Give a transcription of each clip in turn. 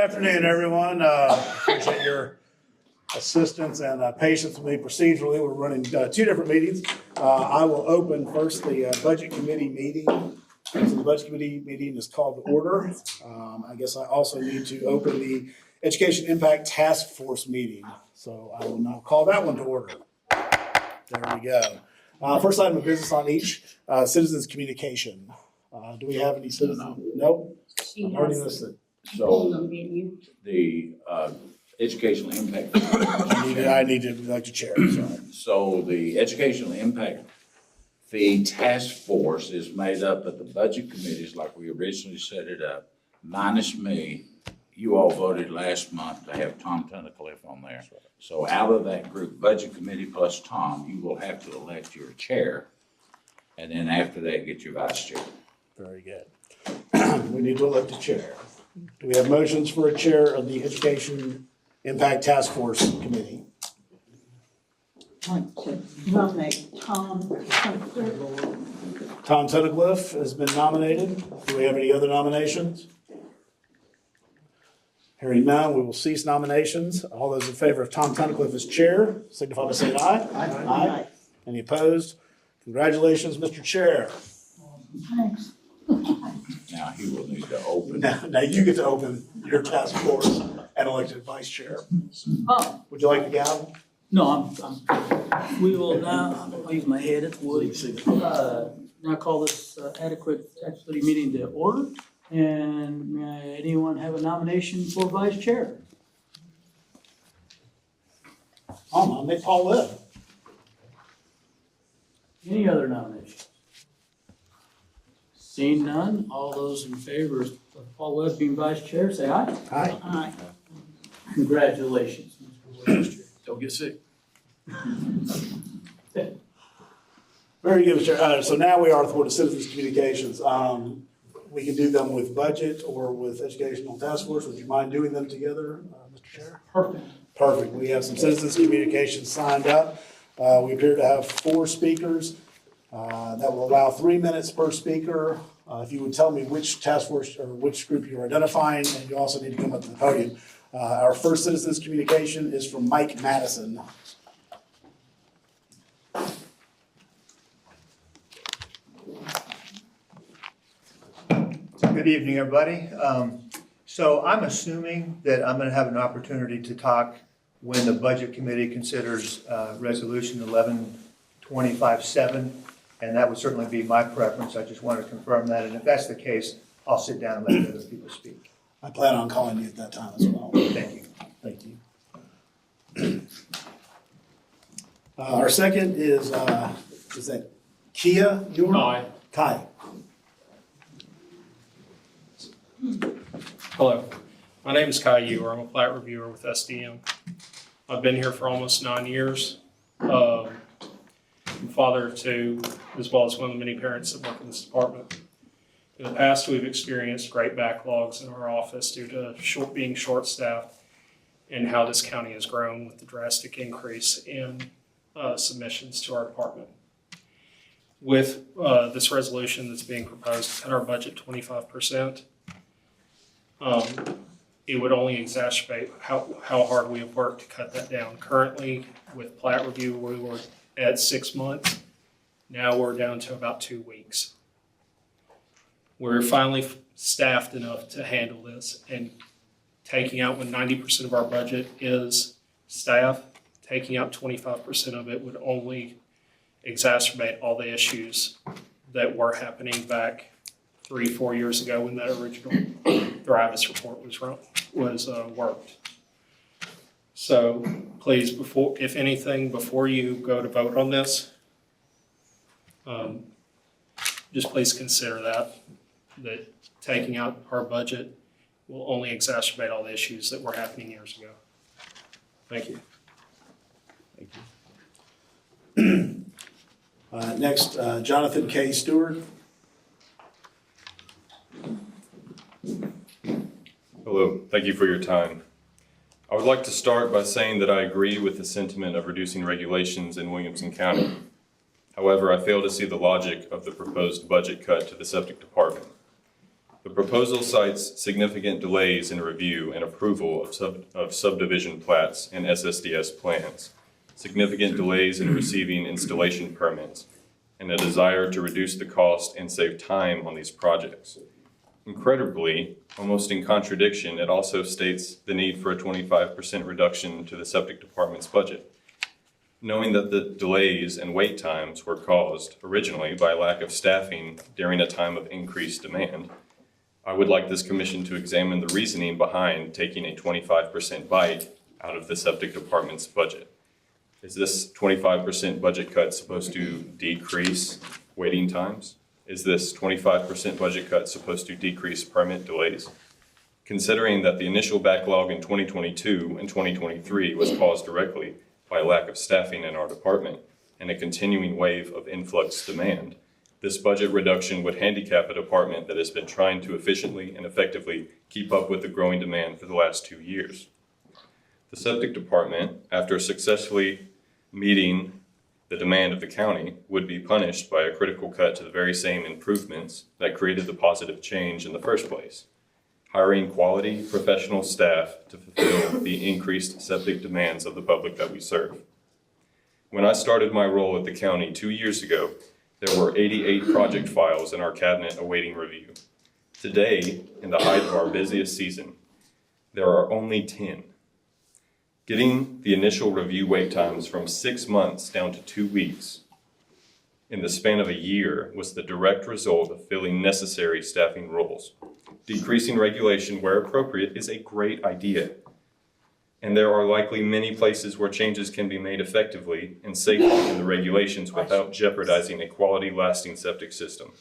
afternoon, everyone. Appreciate your assistance and patience with me procedurally. We're running two different meetings. I will open first the Budget Committee meeting. So the Budget Committee meeting is called to order. I guess I also need to open the Education Impact Task Force meeting. So I will now call that one to order. There we go. First item of business on each, citizens communication. Do we have any citizens? Nope. I'm already listed. So the educational impact. I need to elect a chair. Sorry. So the educational impact fee task force is made up of the budget committees like we originally set it up, minus me. You all voted last month to have Tom Tunnicliffe on there. So out of that group, budget committee plus Tom, you will have to elect your chair. And then after that, get your vice chair. Very good. We need to elect a chair. Do we have motions for a chair of the Education Impact Task Force Committee? Nominate Tom Tunnicliffe. Tom Tunnicliffe has been nominated. Do we have any other nominations? Hearing none, we will cease nominations. All those in favor of Tom Tunnicliffe as chair, signify by saying aye. Aye. Any opposed? Congratulations, Mr. Chair. Thanks. Now he will need to open. Now you get to open your task force and elect a vice chair. Oh, Would you like the gavel? No, we will now, I'll use my head at wood, now call this adequate tax levy meeting to order. And may anyone have a nomination for vice chair? I'll nominate Paul Webb. Any other nominations? Seeing none, all those in favor of Paul Webb being vice chair, say aye. Aye. aye. Congratulations, Mr. Williamson. Don't get sick. Very good, Mr. Chair. So now we are toward the citizens communications. We can do them with budget or with educational task force. Would you mind doing them together, Mr. Chair? Perfect. Perfect. We have some citizens communications signed up. We appear to have 4 speakers. That will allow 3 minutes per speaker. If you would tell me which task force or which group you're identifying, and you also need to come up to the podium. Our first citizens communication is from Mike Madison. Good evening, everybody. So I'm assuming that I'm going to have an opportunity to talk when the Budget Committee considers Resolution 11-25-7, and that would certainly be my preference. I just want to confirm that, and if that's the case, I'll sit down and let the other people speak. I plan on calling you at that time as well. Thank you. Thank you. Our second is that Kia? Hi. Kai. Hello. My name is Kai Ewer. I'm a plat reviewer with SDM. I've been here for almost 9 years. I'm father of 2, as well as one of the many parents that work in this department. In the past, we've experienced great backlogs in our office due to being short-staffed and how this county has grown with the drastic increase in submissions to our department. With this resolution that's being proposed to cut our budget 25%, it would only exacerbate how hard we have worked to cut that down. Currently, with plat review, we were at 6 months. Now we're down to about 2 weeks. We're finally staffed enough to handle this, and taking out when 90% of our budget is staff, taking out 25% of it would only exacerbate all the issues that were happening back 3-4 years ago when that original Thrivis report was worked. So please, if anything, before you go to vote on this, just please consider that taking out our budget will only exacerbate all the issues that were happening years ago. Thank you. Thank you. Next, Jonathan K. Stewart. Hello, thank you for your time. I would like to start by saying that I agree with the sentiment of reducing regulations in Williamson County. However, I fail to see the logic of the proposed budget cut to the septic department. The proposal cites significant delays in review and approval of subdivision plats and SSDS plans, significant delays in receiving installation permits, and a desire to reduce the cost and save time on these projects. Incredibly, almost in contradiction, it also states the need for a 25% reduction to the septic department's budget. Knowing that the delays and wait times were caused originally by lack of staffing during a time of increased demand, I would like this commission to examine the reasoning behind taking a 25% bite out of the septic department's budget. Is this 25% budget cut supposed to decrease waiting times? Is this 25% budget cut supposed to decrease permit delays? Considering that the initial backlog in 2022 and 2023 was caused directly by lack of staffing in our department and a continuing wave of influx demand, this budget reduction would handicap a department that has been trying to efficiently and effectively keep up with the growing demand for the last 2 years. The septic department, after successfully meeting the demand of the county, would be punished by a critical cut to the very same improvements that created the positive change in the first place. Hiring quality professional staff to fulfill the increased septic demands of the public that we serve. When I started my role at the county 2 years ago, there were 88 project files in our cabinet awaiting review. Today, in the height of our busiest season, there are only 10. Getting the initial review wait times from 6 months down to 2 weeks in the span of a year was the direct result of filling necessary staffing roles. Decreasing regulation where appropriate is a great idea, and there are likely many places where changes can be made effectively and safely in the regulations without jeopardizing a quality, lasting septic system.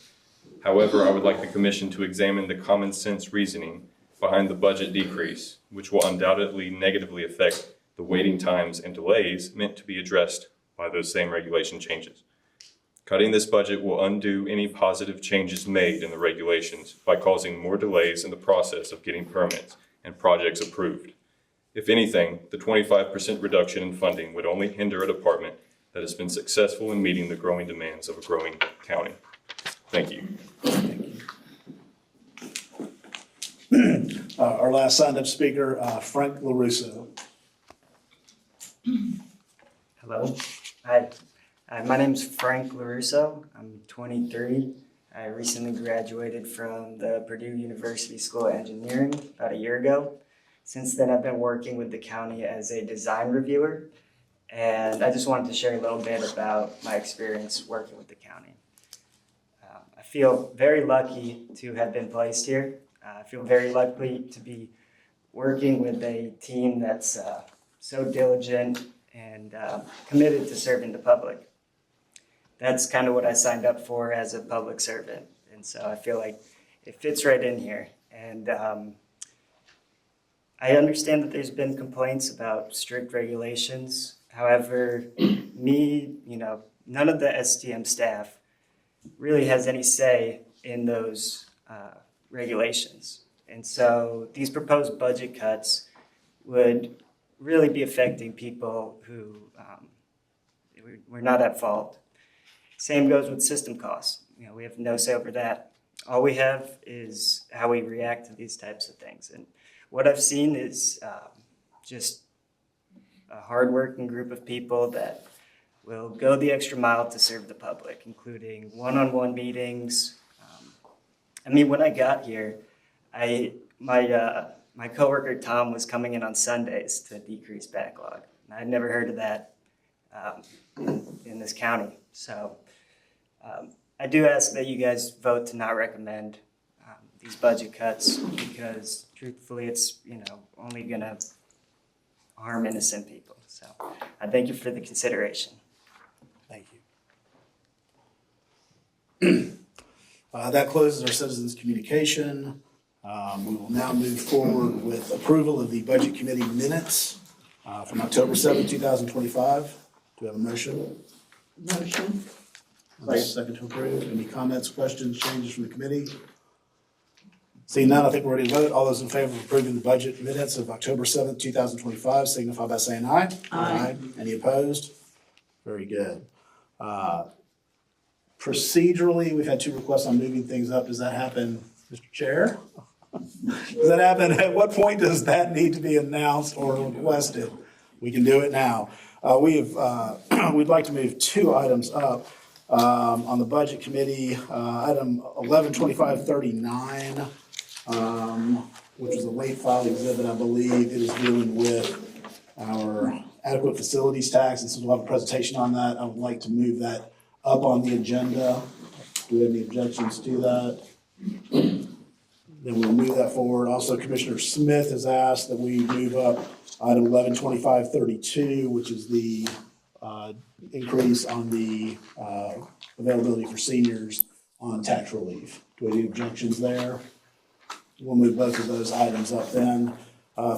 However, I would like the commission to examine the common sense reasoning behind the budget decrease, which will undoubtedly negatively affect the waiting times and delays meant to be addressed by those same regulation changes. Cutting this budget will undo any positive changes made in the regulations by causing more delays in the process of getting permits and projects approved. If anything, the 25% reduction in funding would only hinder a department that has been successful in meeting the growing demands of a growing county. Thank you. Our last signed up speaker, Frank LaRusso. Hello. Hi. My name's Frank LaRusso. I'm 23. I recently graduated from the Purdue University School of Engineering about a year ago. Since then, I've been working with the county as a design reviewer, and I just wanted to share a little bit about my experience working with the county. I feel very lucky to have been placed here. I feel very lucky to be working with a team that's so diligent and committed to serving the public. That's kind of what I signed up for as a public servant, and so I feel like it fits right in here. And I understand that there's been complaints about strict regulations. However, none of the STM staff really has any say in those regulations. And so these proposed budget cuts would really be affecting people who were not at fault. Same goes with system costs. We have no say over that. All we have is how we react to these types of things. And what I've seen is just a hardworking group of people that will go the extra mile to serve the public, including one-on-one meetings. When I got here, my coworker Tom was coming in on Sundays to decrease backlog. And I'd never heard of that in this county. So I do ask that you guys vote to not recommend these budget cuts, because truthfully it's only gonna harm innocent people. So I thank you for the consideration. Thank you. That closes our citizens' communication. We will now move forward with approval of the Budget Committee minutes from October 7, 2025. Do we have a motion? Motion. Second to approve. Any comments, questions, changes from the committee? Seeing none, I think we're ready to vote. All those in favor of approving the budget minutes of October 7th, 2025, signify by saying aye. Aye. Any opposed? Very good. Procedurally, we've had 2 requests on moving things up. Does that happen Mr. Chair? Does that happen? At what point does that need to be announced or requested? We can do it now. We'd like to move two items up on the Budget Committee. Item 112539, which is a late file exhibit, I believe. It is dealing with our adequate facilities tax, and so we'll have a presentation on that. I would like to move that up on the agenda. Do we have any objections to that? Then we'll move that forward. Also, Commissioner Smith has asked that we move up item 112532, which is the increase on the availability for seniors on tax relief. Do we have any objections there? We'll move both of those items up then.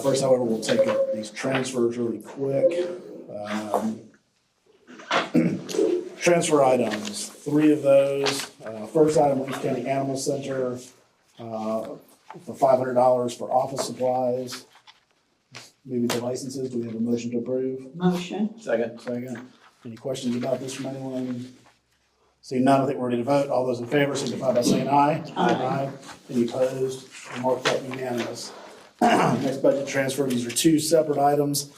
First, however, we'll take up these transfers really quick. Transfer items, three of those. First item, Williamson County Animal Center, for $500 for office supplies. Moving to licenses, do we have a motion to approve? Motion. Second. Any questions about this from anyone? Seeing none, I think we're ready to vote. All those in favor signify by saying aye. Aye. Any opposed? I'll mark that unanimous. Next budget transfer, these are two separate items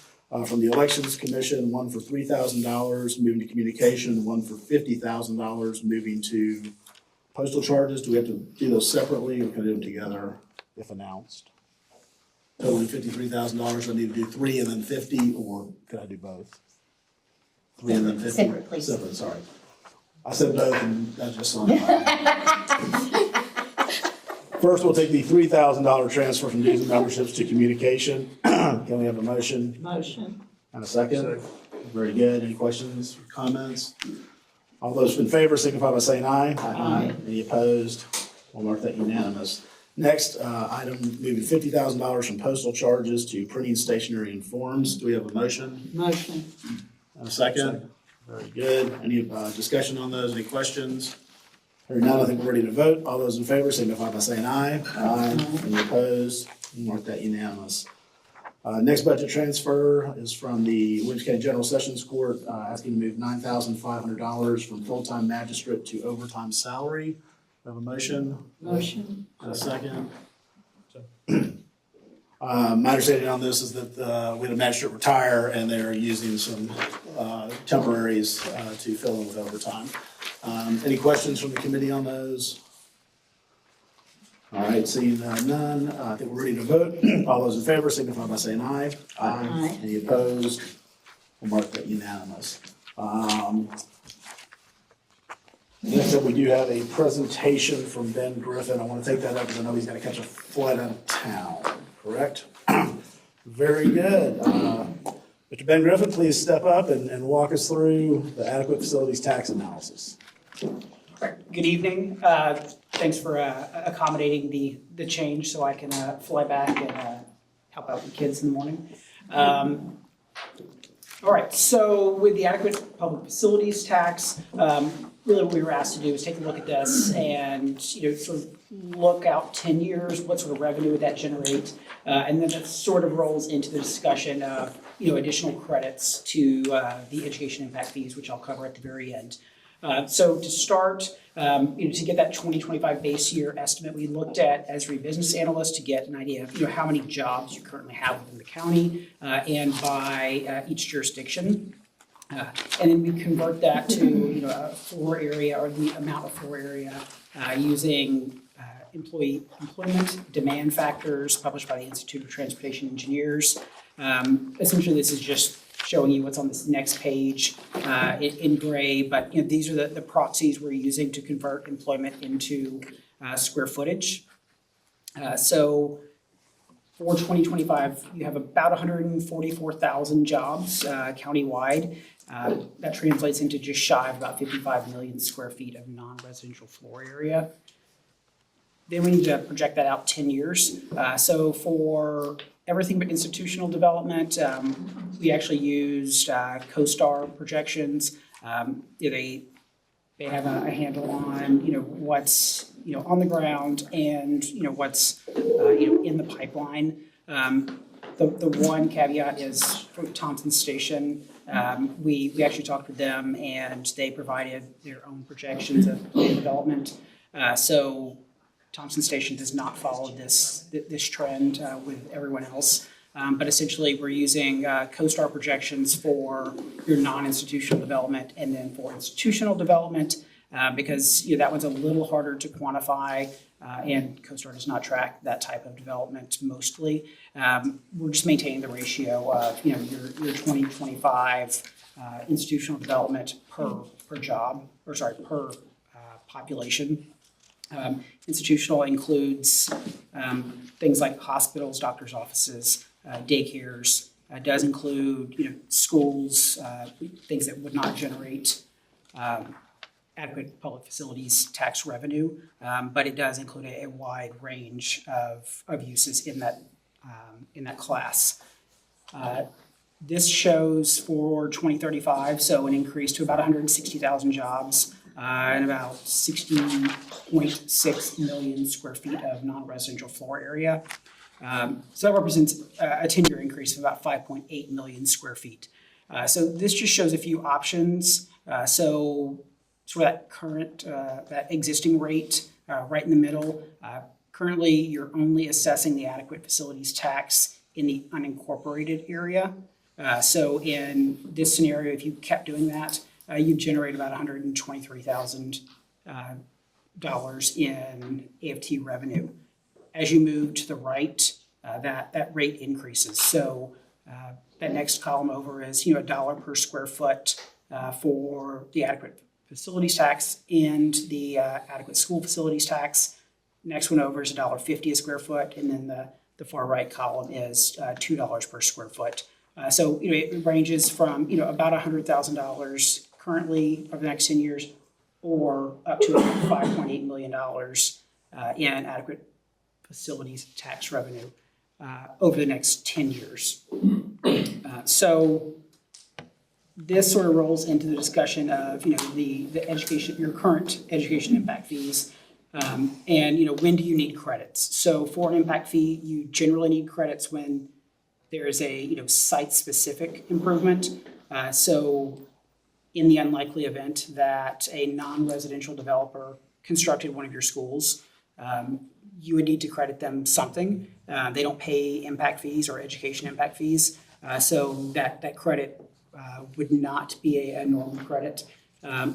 from the Elections Commission, one for $3,000 moving to communication, one for $50,000 moving to postal charges. Do we have to do those separately or can I do them together if announced? Totaling $53,000, I need to do three and then 50, or can I do both? Three and then 50? Separate, please. Separate, sorry. I said both and that's just on. First, we'll take the $3,000 transfer from dues and memberships to communication. Can we have a motion Motion. and a second? Very good. Any questions, comments? All those in favor signify by saying aye. Aye. Any opposed? We'll mark that unanimous. Next, item moving $50,000 from postal charges to printing, stationery, and forms. Do we have a motion? Motion. And a second? Very good. Any discussion on those? Any questions? Hearing none, I think we're ready to vote. All those in favor signify by saying aye. Aye. Any opposed? We'll mark that unanimous. Next budget transfer is from the Williamson County General Sessions Court, asking to move $9,500 from full-time magistrate to overtime salary. We have a motion? Motion. And a second? My understanding on this is that we had a magistrate retire and they're using some temporaries to fill in with overtime. Any questions from the committee on those? All right, seeing none, I think we're ready to vote. All those in favor signify by saying aye. Aye. Any opposed? We'll mark that unanimous. Next up, we do have a presentation from Ben Griffin. I want to take that up because I know he's going to catch a flight out of town, correct? Very good. Mr. Ben Griffin, please step up and walk us through the adequate facilities tax analysis. Good evening. Thanks for accommodating the change so I can fly back and help out the kids in the morning. All right, so with the adequate public facilities tax, really what we were asked to do is take a look at this and sort of look out 10 years, what sort of revenue would that generate? And then that sort of rolls into the discussion of additional credits to the education impact fees, which I'll cover at the very end. So to start, to get that 2025 base year estimate, we looked at Esri Business Analyst to get an idea of how many jobs you currently have within the county and by each jurisdiction. And then we convert that to a floor area or the amount of floor area using employment demand factors published by the Institute of Transportation Engineers. Essentially, this is just showing you what's on this next page in gray, but these are the proxies we're using to convert employment into square footage. So for 2025, you have about 144,000 jobs countywide. That translates into just shy of about 55 million square feet of non-residential floor area. Then we need to project that out 10 years. So for everything but institutional development, we actually used CoStar projections. They have a handle on what's on the ground and what's in the pipeline. The one caveat is for Thompson Station. We actually talked with them and they provided their own projections of development. So Thompson Station does not follow this trend with everyone else. But essentially, we're using CoStar projections for your non-institutional development and then for institutional development because that one's a little harder to quantify and CoStar does not track that type of development mostly. We're just maintaining the ratio of your 2025 institutional development per job, or sorry, per population. Institutional includes things like hospitals, doctors' offices, daycares. Does include schools, things that would not generate adequate public facilities tax revenue, but it does include a wide range of uses in that class. This shows for 2035, so an increase to about 160,000 jobs and about 60.6 million square feet of non-residential floor area. So that represents a 10-year increase of about 5.8 million square feet. So this just shows a few options. So for that current, that existing rate right in the middle, currently you're only assessing the adequate facilities tax in the unincorporated area. So in this scenario, if you kept doing that, you'd generate about $123,000 in AFT revenue. As you move to the right, that rate increases. So that next column over is $1 per square foot for the adequate facilities tax and the adequate school facilities tax. Next one over is $1.50 a square foot, and then the far right column is $2 per square foot. So it ranges from about $100,000 currently over the next 10 years, or up to $5.8 million in adequate facilities tax revenue over the next 10 years. So this sort of rolls into the discussion of the education, your current education impact fees, and when do you need credits? So for an impact fee, you generally need credits when there is a site-specific improvement. So in the unlikely event that a non-residential developer constructed one of your schools, you would need to credit them something. They don't pay impact fees or education impact fees, so that credit would not be a normal credit.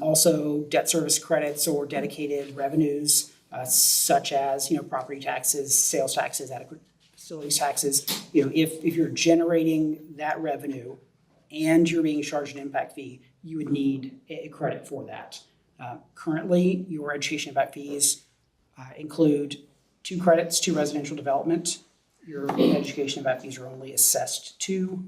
Also, debt service credits or dedicated revenues, such as property taxes, sales taxes, adequate facilities taxes. If you're generating that revenue and you're being charged an impact fee, you would need a credit for that. Currently, your education impact fees include 2 credits to residential development. Your education impact fees are only assessed to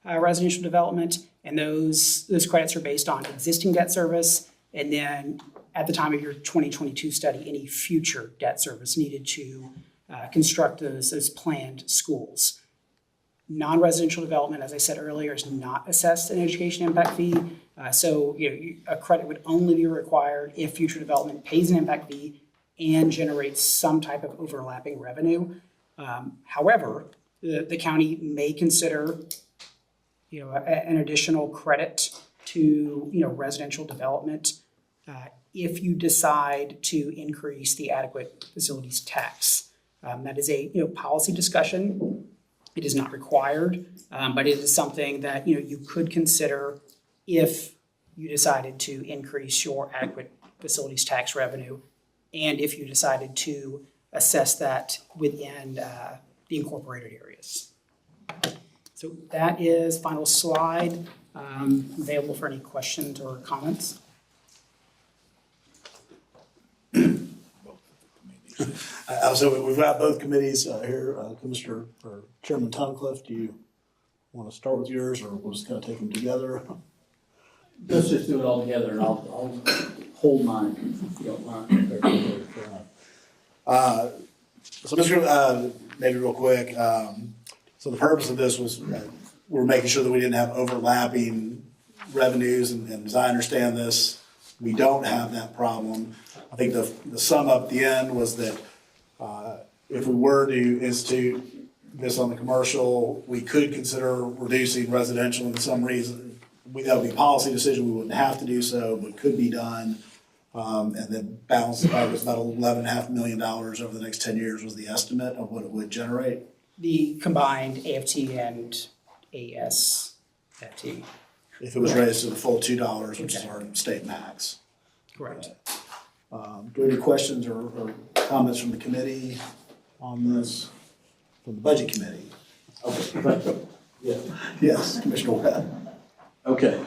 residential development, and those credits are based on existing debt service, and then at the time of your 2022 study, any future debt service needed to construct those planned schools. Non-residential development, as I said earlier, is not assessed an education impact fee. So a credit would only be required if future development pays an impact fee and generates some type of overlapping revenue. However, the county may consider an additional credit to residential development if you decide to increase the adequate facilities tax. That is a policy discussion. It is not required, but it is something that you could consider if you decided to increase your adequate facilities tax revenue, and if you decided to assess that within the incorporated areas. So that is final slide. Available for any questions or comments. So we've got both committees here. Commissioner or Chairman Toncliffe, do you want to start with yours, or we'll just kind of take them together? Let's just do it all together, and I'll hold mine if you don't mind. So Mr. Maybe real quick, so the purpose of this was we're making sure that we didn't have overlapping revenues, and as I understand this, we don't have that problem. I think the sum up at the end was that if we were to institute this on the commercial, we could consider reducing residential in some reason. That would be a policy decision. We wouldn't have to do so, but could be done. And then balance was about $11.5 million over the next 10 years was the estimate of what it would generate. The combined AFT and ASFT. If it was raised to the full $2, which is our state max. Correct. Do we have any questions or comments from the committee on this, from the budget committee? Okay, thank you. Yeah, Yes, Commissioner Webb. okay.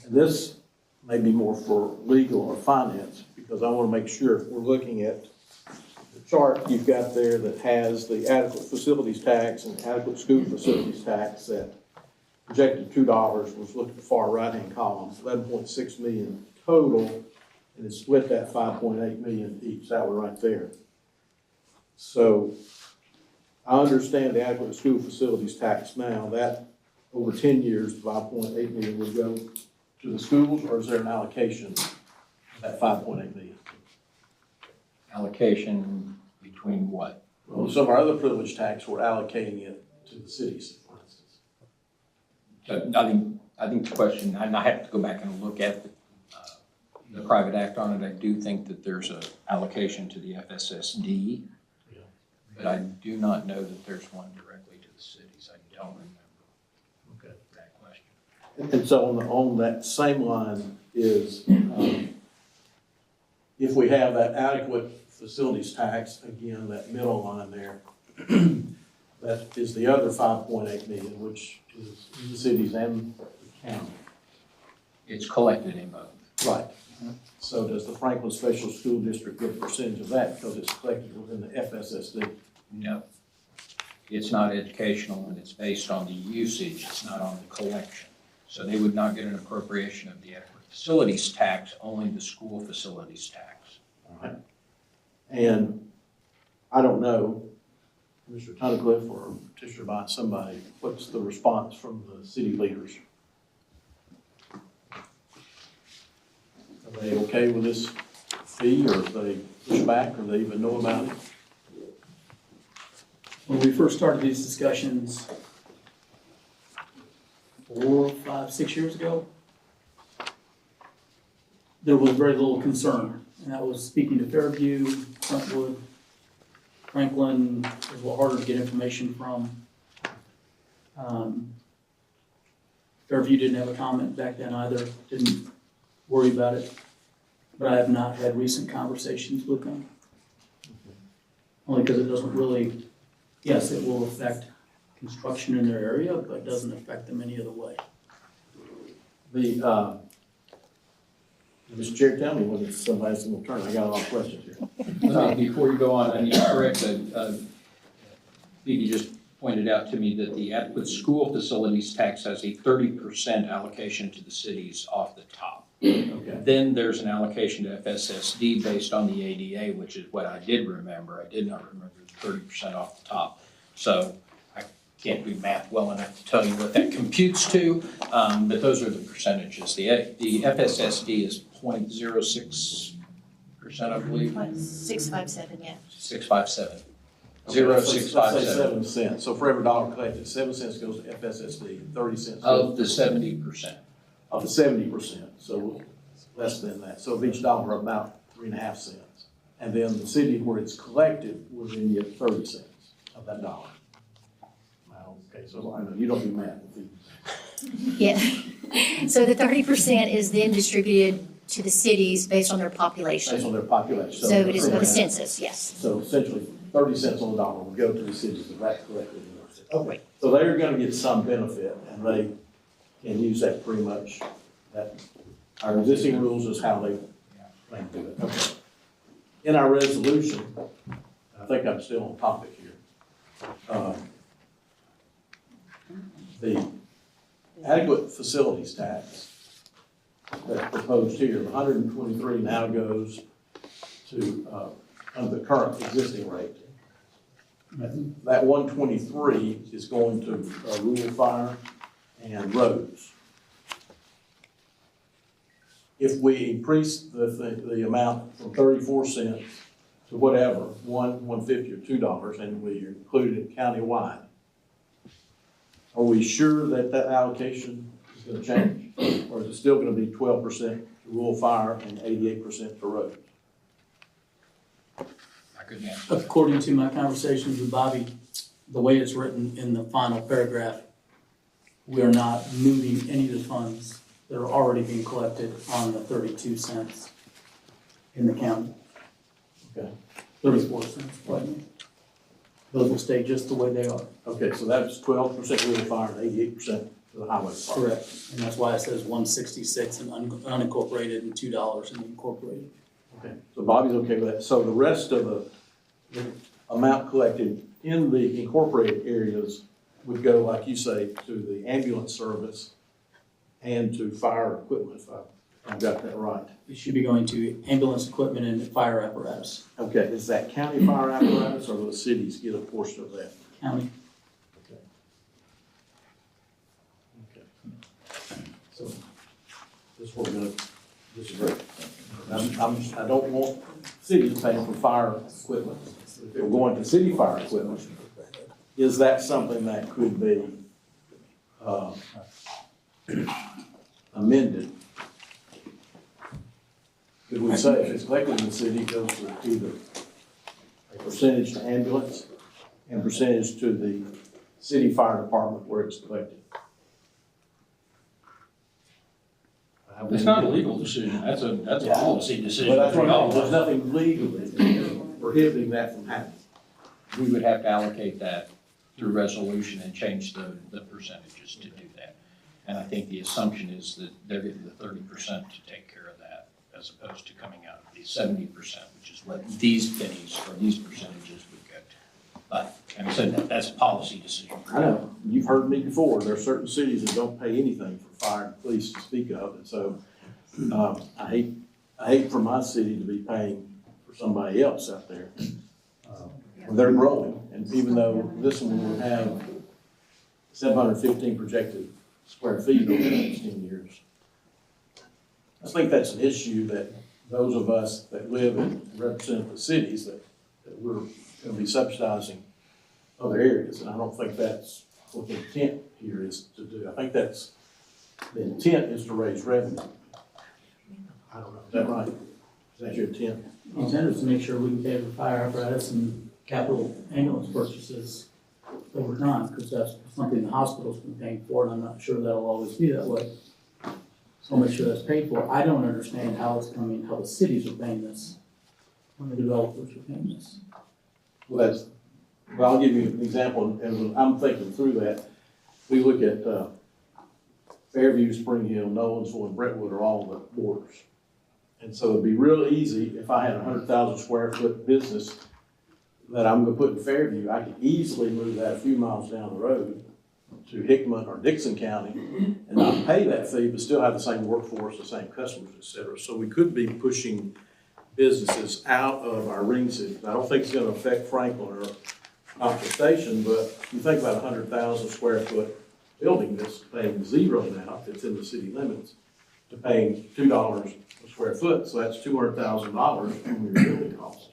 And this may be more for legal or finance, because I want to make sure if we're looking at the chart you've got there that has the adequate facilities tax and adequate school facilities tax that projected $2 was look at the far right-hand column, 11.6 million total, and it's split that 5.8 million each, that one right there. So I understand the adequate school facilities tax now, that over 10 years, 5.8 million would go to the schools, or is there an allocation of that 5.8 million? Allocation between what? Well, some of our other privilege tax, we're allocating it to the cities, for instance. So I think the question, and I have to go back and look at the private act on it. I do think that there's a allocation to the FSSD, Yeah. but I do not know that there's one directly to the cities. I don't remember Okay. that question. And so on that same line is, if we have that adequate facilities tax, again, that middle line there, that is the other 5.8 million, which is in the cities and the county. It's collected in both. Right. So does the Franklin Special School District get a percentage of that because it's collected within the FSSD? No. It's not educational and it's based on the usage. It's not on the collection. So they would not get an appropriation of the adequate facilities tax, only the school facilities tax. All right. And I don't know, Mr. Tunnicliffe or Petitioner by somebody, what's the response from the city leaders? Are they okay with this fee, or if they push back, or they even know about it? When we first started these discussions 4, 5, 6 years ago, there was very little concern. And that was speaking to Fairview, Brentwood, Franklin, it was a little harder to get information from. Fairview didn't have a comment back then either, didn't worry about it. But I have not had recent conversations with them. Only because it doesn't really, yes, it will affect construction in their area, but it doesn't affect them any other way. The, Mr. Chair, tell me when somebody's going to turn. I got a lot of questions here. Before you go on, I need to correct that, Vicky just pointed out to me that the adequate school facilities tax has a 30% allocation to the cities off the top. Okay. Then there's an allocation to FSSD based on the ADA, which is what I did remember. I did not remember the 30% off the top. So I can't do math well enough to tell you what that computes to, but those are the percentages. The FSSD is 0.06%, I believe. 657, yeah. 657. Okay, let's say 0.657 7 cents. So for every dollar collected, 7 cents goes to FSSD, 30 cents of goes the 70%. of the 70%. So less than that. So of each dollar, about 3.5 cents. And then the city where it's collected would then get 30 cents of that dollar. Okay, so I know you don't do math. Yeah. So the 30% is then distributed to the cities based on their Based population. on their population. So it is for the census, yes. So essentially, 30 cents on the dollar would go to the cities if that's collected. Right. So they're gonna get some benefit, and they can use that pretty much, that, our existing rules is how they plan to do it. Okay. In our resolution, I think I'm still on topic here. The adequate facilities tax that's proposed here, the 123 now goes to, under the current existing rate. That 123 is going to rural fire and roads. If we increase the amount from 34 cents to whatever, $1.50 or $2, and we include it countywide, are we sure that that allocation is gonna change? Or is it still gonna be 12% to rural fire and 88% to roads. I couldn't answer. According to my conversations with Bobby, the way it's written in the final paragraph, we are not moving any of the funds that are already being collected on the 32 cents in the county. Okay. 34 cents, pardon me. Those will stay just the way they are. Okay, so that's 12% rural fire and 88% to the highway department. Correct. And that's why it says 166 in unincorporated and $2 in incorporated. Okay, so Bobby's okay with that. So the rest of the amount collected in the incorporated areas would go, like you say, to the ambulance service and to fire equipment, if I've got that right. It should be going to ambulance equipment and fire apparatus. Okay, is that county fire apparatus or will the cities get a portion of that? County. Okay. Okay. So this is what we're gonna disagree. I don't want cities paying for fire equipment. If they're going to city fire equipment, is that something that could be amended? Could we say if it's collected in the city, it goes to either a percentage to ambulance and percentage to the city fire department where it's collected? It's not a legal decision, that's a policy decision. Well, that's what I mean, there's nothing legally prohibiting that from happening. We would have to allocate that through resolution and change the percentages to do that. And I think the assumption is that they're getting the 30% to take care of that, as opposed to coming out of the 70%, which is what these pennies or these percentages would get. But, like I said, that's a policy decision. I know, you've heard me before, there are certain cities that don't pay anything for fire and police to speak of, and so, I hate for my city to be paying for somebody else out there. They're growing, and even though this one will have 715 projected square feet over the next 10 years, I think that's an issue that those of us that live and represent the cities, that we're gonna be subsidizing other areas, and I don't think that's what the intent here is to do. I think that's, the intent is to raise revenue. I don't know, is that right? Is that your intent? The intent is to make sure we can pay for fire apparatus and capital ambulance purchases over time, because that's something the hospital's been paying for, and I'm not sure that'll always be that way. So I'll make sure that's paid for. I don't understand how it's coming, how the cities are paying this, when the developers are paying this. Well, I'll give you an example, and I'm thinking through that. We look at Fairview, Spring Hill, Nolensville, and Brentwood are all the borders. And so it'd be real easy if I had a 100,000 square foot business that I'm gonna put in Fairview, I could easily move that a few miles down the road to Hickman or Dixon County and not pay that fee, but still have the same workforce, the same customers, et cetera. So we could be pushing businesses out of our ring cities. I don't think it's gonna affect Franklin or Knoxville Station, but you think about a 100,000 square foot building that's paying zero now, if it's in the city limits, to paying $2 a square foot, so that's $200,000 from your building cost.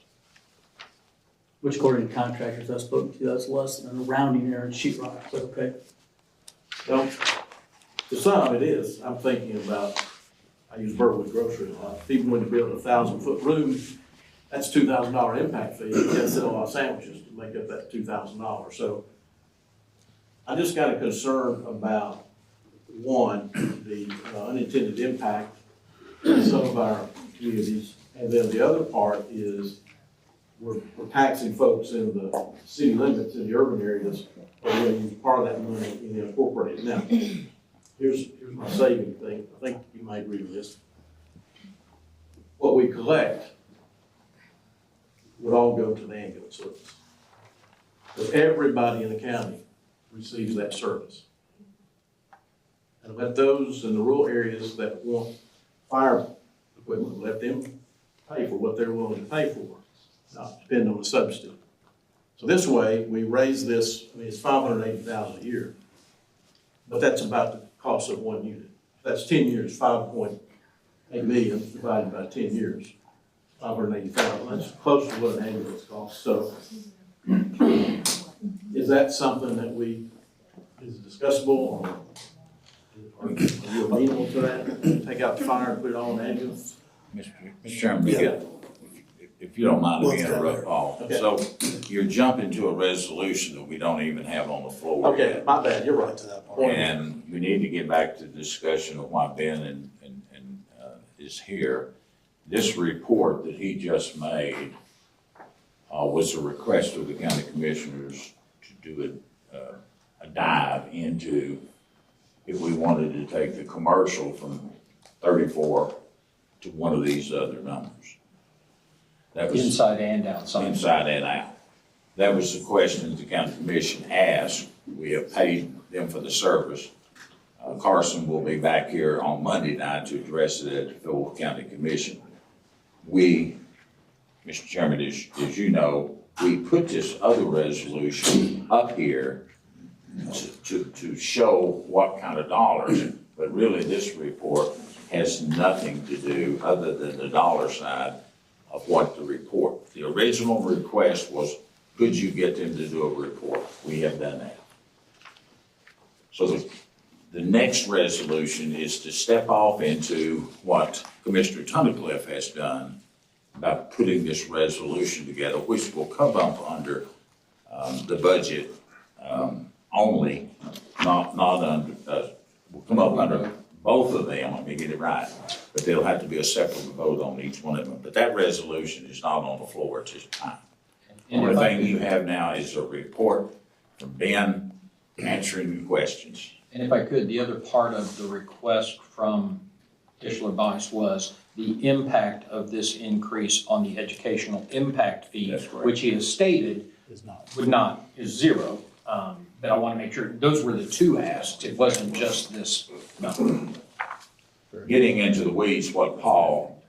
Which according to contractors I've spoken to, that's less than a rounding error in sheet rock, but okay. Well, to some it is. I'm thinking about, I use Burwood Grocery a lot. People want to build a 1,000-foot room, that's $2,000 impact fee. You can't sell a lot of sandwiches to make up that $2,000. So I just got a concern about, one, the unintended impact in some of our communities. And then the other part is we're taxing folks in the city limits in the urban areas, but we're going to use part of that money in the incorporated. Now, here's my saving thing. I think you might agree with this. What we collect would all go to the ambulance service. Because everybody in the county receives that service. And let those in the rural areas that want fire equipment, let them pay for what they're willing to pay for, not depend on the subsidy. So this way, we raise this, I mean, it's $580,000 a year, but that's about the cost of one unit. That's 10 years, 5.8 million divided by 10 years, 580,000. That's close to what an ambulance costs. So is that something that is discussable? Or Are you amenable to that? Take out the fire and put it on ambulance? Mr. Chairman, if you don't mind me Let's go interrupt, there. Paul. Okay. So you're jumping to a resolution that we don't even have on the floor Okay, yet. my bad, you're right to that part. And we need to get back to the discussion of why Ben is here. This report that he just made was a request of the county commissioners to do a dive into if we wanted to take the commercial from 34 to one of these other numbers. That was Inside and outside. inside and out. That was the question the county commission asked. We have paid them for the service. Carson will be back here on Monday night to address it at the full county commission. We, Mr. Chairman, as you know, we put this other resolution up here to show what kind of dollars, but really this report has nothing to do other than the dollar side of what the report. The original request was, could you get them to do a report? We have done that. So the next resolution is to step off into what Commissioner Tunnicliff has done about putting this resolution together, which will come up under the budget only, not under, will come up under both of them, let me get it right. But there'll have to be a separate vote on each one of them. But that resolution is not on the floor at this time. The only thing you have now is a report from Ben answering the questions. And if I could, the other part of the request from Tischler Vice was the impact of this increase on the educational impact fee, That's correct. which he has stated is zero. But I want to make sure, those were the two asks. It wasn't just this number. Getting into the weeds, what Paul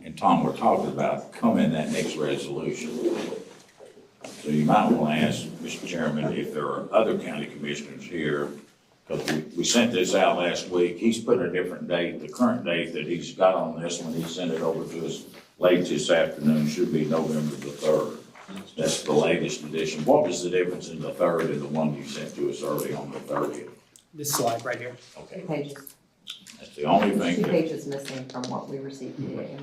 and Tom were talking about, come in that next resolution. So you might want to ask, Mr. Chairman, if there are other county commissioners here, because we sent this out last week. He's put a different date, the current date that he's got on this when he sent it over to us late this afternoon should be November the 3rd. That's the latest edition. What was the difference in the 3rd and the one you sent to us early on the 30th? This slide right here. Okay, Pages, that's the only thing. 2 that- pages missing from what we received today.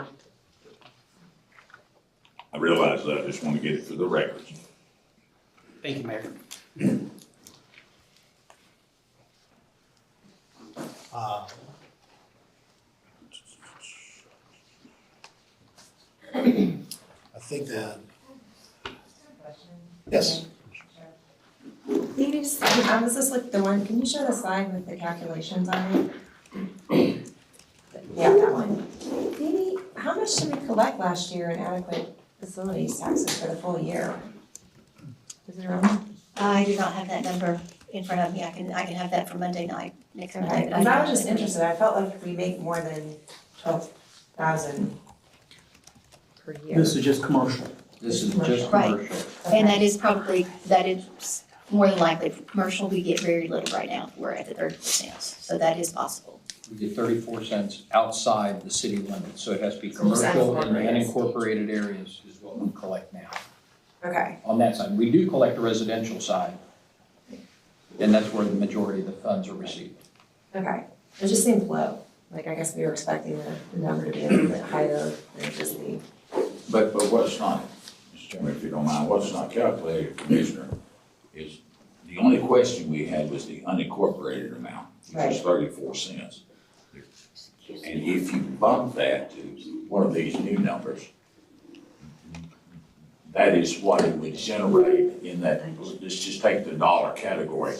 I realize that, I just want to get it for the record. Thank you, Mayor. I think that, yes. Can you just, is this like the one, can you show the slide with the calculations on it? Yeah, that one. Maybe, how much did we collect last year in adequate facilities taxes for the full year? Is it around? I do not have that number in front of me. I can have that for Monday night, next Monday. Okay, but because I don't was have just it. interested, I felt like we make more than 12,000 per year. This is just commercial. This is just Right. commercial. And that is more than likely, for commercial, we get very little right now. We're at the 30%, so that is possible. We get 34 cents outside the city limits, so it has to be So just commercial and unincorporated. unincorporated areas is what we collect now. Okay, On that side, we do collect the residential side, and that's where the majority of the funds are received. okay. It just seemed low. Like, I guess we were expecting the number to be a little bit higher than just the. But what's not, Mr. Chairman, if you don't mind, what's not calculated, Commissioner, is the only question we had was the unincorporated amount, which is 34 cents. And if you bump that to one of these new numbers, that is what it would generate in that, let's just take the dollar category.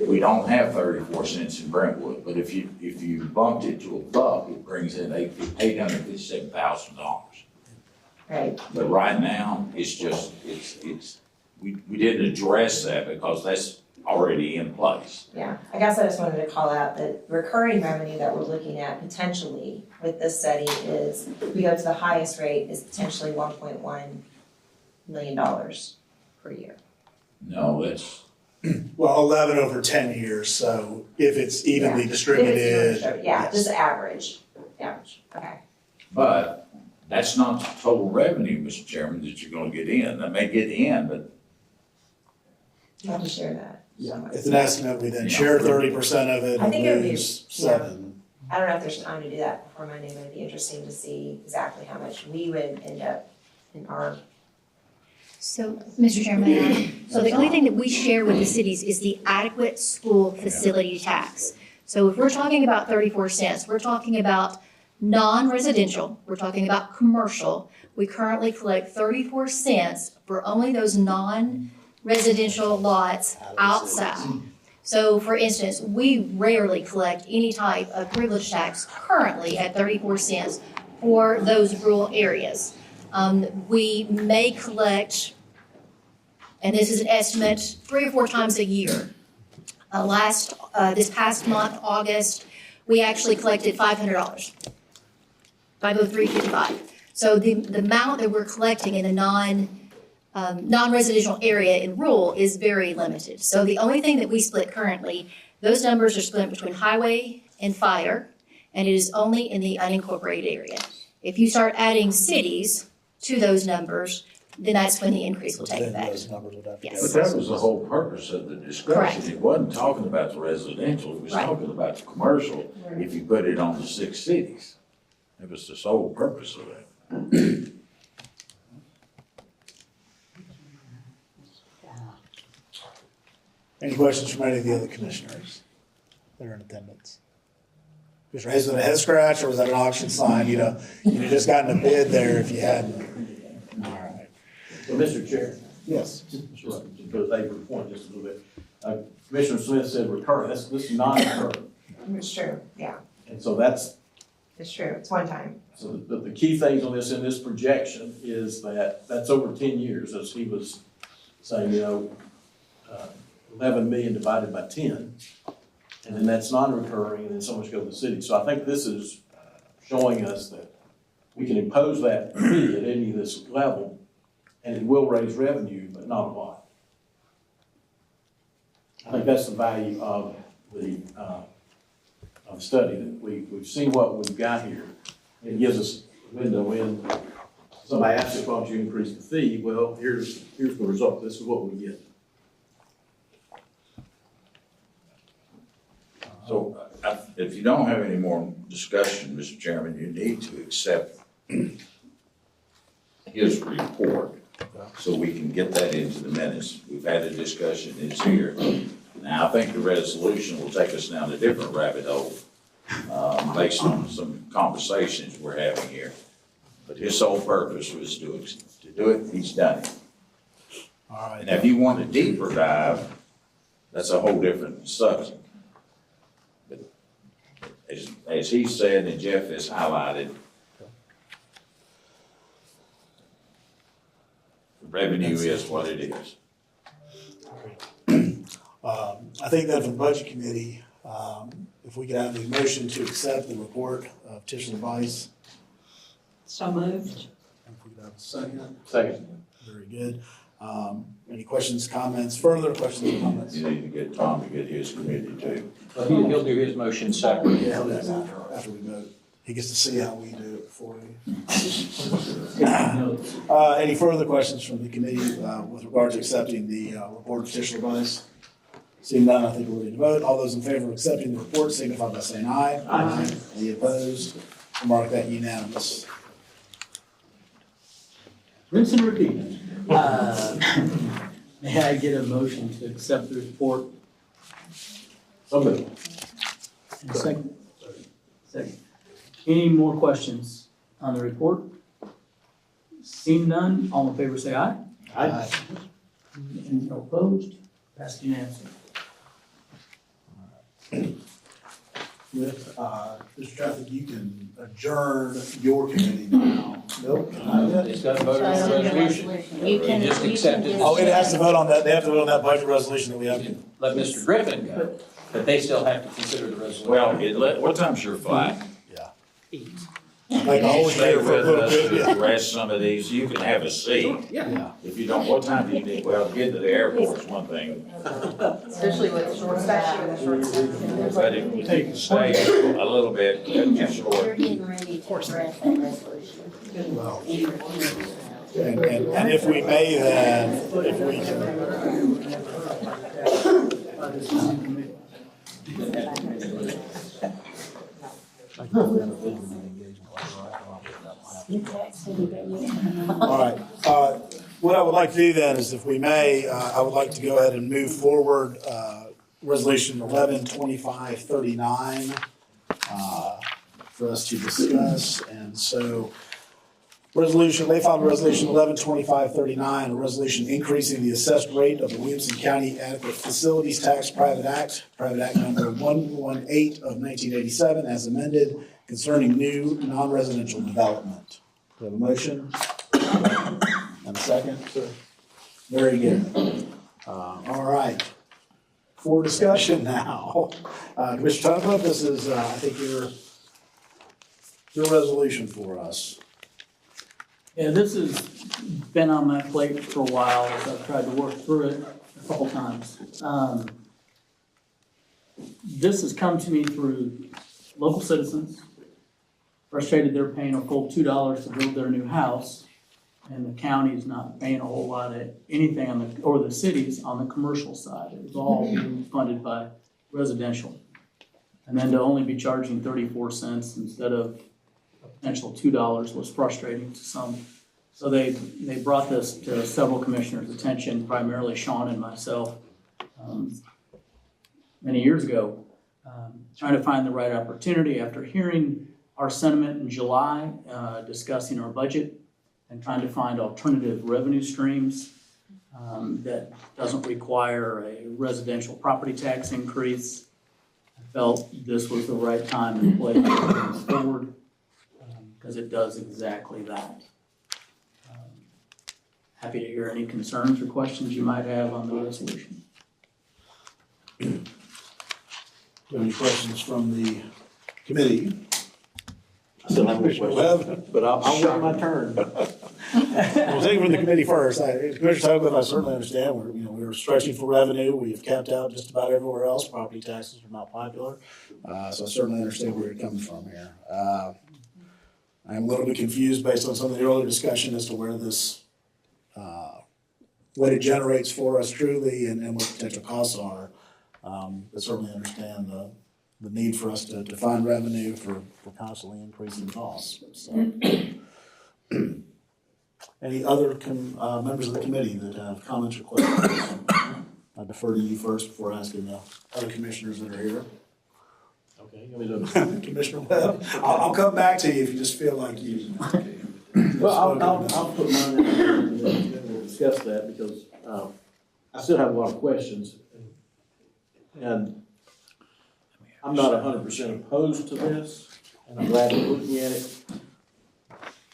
We don't have 34 cents in Brentwood, but if you bumped it to a buck, it brings in $857,000. Right. But right now, it's just, we didn't address that because that's already in place. Yeah, I guess I just wanted to call out that recurring revenue that we're looking at potentially with this study is, if we go to the highest rate, is potentially $1.1 million per year. No, that's, Well, 11 over 10 years, so if it's evenly If distributed. it's evenly yeah, yes. just average, okay. but that's not the total revenue, Mr. Chairman, that you're gonna get in. That may get in, but You have to share that. Yeah, it's an estimate, we then share 30% of it I and think it would be, lose you know, 7. I don't know if there's time to do that before Monday, but it'd be interesting to see exactly how much we would end up in our. So, Mr. Chairman, may I? So the only thing that we share with the cities is the adequate school facility tax. So if we're talking about 34 cents, we're talking about non-residential, we're talking about commercial. We currently collect 34 cents for only those non-residential lots outside. So for instance, we rarely collect any type of privilege tax currently at 34 cents for those rural areas. We may collect, and this is an estimate, 3 or 4 times a year. This past month, August, we actually collected $500, $503.55. So the amount that we're collecting in the non-residential area in rural is very limited. So the only thing that we split currently, those numbers are split between highway and fire, and it is only in the unincorporated area. If you start adding cities to those numbers, then that's when the increase will take Then effect. those numbers would have to go. Yes. But that was the whole purpose of the discussion. Correct. It wasn't talking about the residential, it was Right. talking about the commercial, if you put it on the 6 cities. That was the sole purpose of that. Any questions from any of the other commissioners that are in attendance? Just raised with a head scratch, or was that an auction sign, you'd have just gotten a bid there if you hadn't? All right. So, Mr. Chair, Yes. just to go to David's point just a little bit, Commissioner Smith said recurring, this is non-recurring. It's true, yeah, And so that's, it's true, it's one time. so the key things on this, in this projection, is that that's over 10 years, as he was saying, 11 million divided by 10, and then that's non-recurring, and then so much goes to the city. So I think this is showing us that we can impose that fee at any of this level, and it will raise revenue, but not a lot. I think that's the value of the study, that we've seen what we've got here. It gives us a window in. Somebody asks us, why don't you increase the fee? Well, here's the result. This is what we get. So if you don't have any more discussion, Mr. Chairman, you need to accept his report so we can get that into the minutes. We've had a discussion, it's here. Now, I think the resolution will take us down a different rabbit hole based on some conversations we're having here. But his sole purpose was to do it, he's done it. All right. And if you want a deeper dive, that's a whole different subject. But as he said and Jeff has highlighted, the revenue is what it is. I think that for the budget committee, if we could have the motion to accept the report of Tish Vice. So moved. If we could have a second. Second. Very good. Any questions, comments, further questions or comments? You need to get Tom to get his committee too. Well, he'll do his motion separate. Yeah, he'll do that after we vote. He gets to see how we do it before we. Any further questions from the committee with regard to accepting the report of Tish Vice? Seeing none, I think we're ready to vote. All those in favor of accepting the report signify by saying aye. Aye. Any opposed? I'll mark that unanimous. Rinse and repeat. May I get a motion to accept the report? Somebody. And a second? Second. Any more questions on the report? Seeing none, all in favor say aye. Aye. And no opposed? Passed unanimously. With, Mr. Traffic, you can adjourn your committee now. Nope. Not yet. It's got to vote on the resolution. You can, Just you accept can it. Oh, it has to vote on that, they have to vote on that budget resolution that we have. Let Mr. Griffin go, but they still have to consider the resolution. Well, what time's your flight? Like a whole Stay year for a with little us bit, to yeah. rest some of these, you can have a seat. Yeah. If you don't, what time do you need, well, to get to the airport is one thing, Especially with short staff. but if you take a stay a little bit, cut you short. We're getting ready to draft that resolution. And if we may then, if we can, this is in committee. All right, what I would like to do then is if we may, I would like to go ahead and move forward, resolution 112539, for us to discuss, and so they filed resolution 112539, a resolution increasing the assessed rate of the Williamson County Adequate Facilities Tax Private Act number 118 of 1987, as amended, concerning new non-residential development. Do we have a motion? And a second? Very good. All right. For discussion now, Commissioner Tunnicliffe, this is, I think, your resolution for us. Yeah, this has been on my plate for a while, as I've tried to work through it a couple times. This has come to me through local citizens, frustrated they're paying a full $2 to build their new house, and the county's not paying a whole lot of anything or the cities on the commercial side. It was all being funded by residential. And then to only be charging 34 cents instead of a potential $2 was frustrating to some. So they brought this to several commissioners' attention, primarily Sean and myself, many years ago, trying to find the right opportunity after hearing our sentiment in July, discussing our budget and trying to find alternative revenue streams that doesn't require a residential property tax increase. I felt this was the right time and place to move forward because it does exactly that. Happy to hear any concerns or questions you might have on the resolution. Do you have any questions from the committee? I still have more questions, but I'll wait my turn. We'll take it from the committee first. Commissioner Tunnicliffe, I certainly understand, we're stretching for revenue, we've capped out just about everywhere else, property taxes are not popular. So I certainly understand where you're coming from here. I'm a little bit confused based on some of the earlier discussion as to where this, what it generates for us truly and what potential costs are. But certainly understand the need for us to find revenue for constantly increasing costs. So. Any other members of the committee that have comments or questions? I defer to you first before asking the other commissioners that are here. Okay, Commissioner Webb, I'll come back to you if you just feel like you. Well, I'll put mine in and then we'll discuss that because I still have a lot of questions. And I'm not 100% opposed to this, and I'm glad we're looking at it.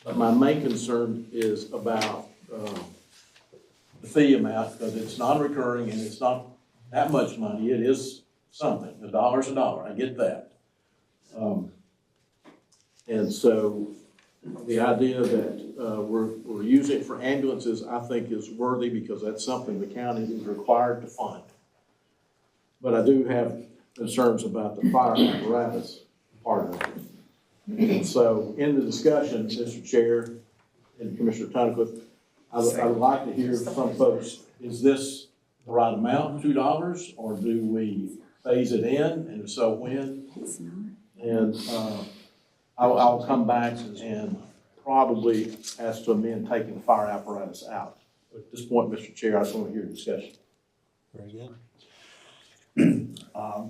But my main concern is about the fee amount, because it's non-recurring and it's not that much money. It is something. $1 is $1. I get that. And so the idea that we're using it for ambulances, I think is worthy because that's something the county is required to fund. But I do have concerns about the fire apparatus part of it. And so in the discussion, Mr. Chair and Commissioner Tunnicliffe, I would like to hear from folks, is this the right amount, $2, or do we phase it in, and if so, when? It's not. And I'll come back and probably ask to amend taking the fire apparatus out. At this point, Mr. Chair, I just want to hear a discussion. Very good.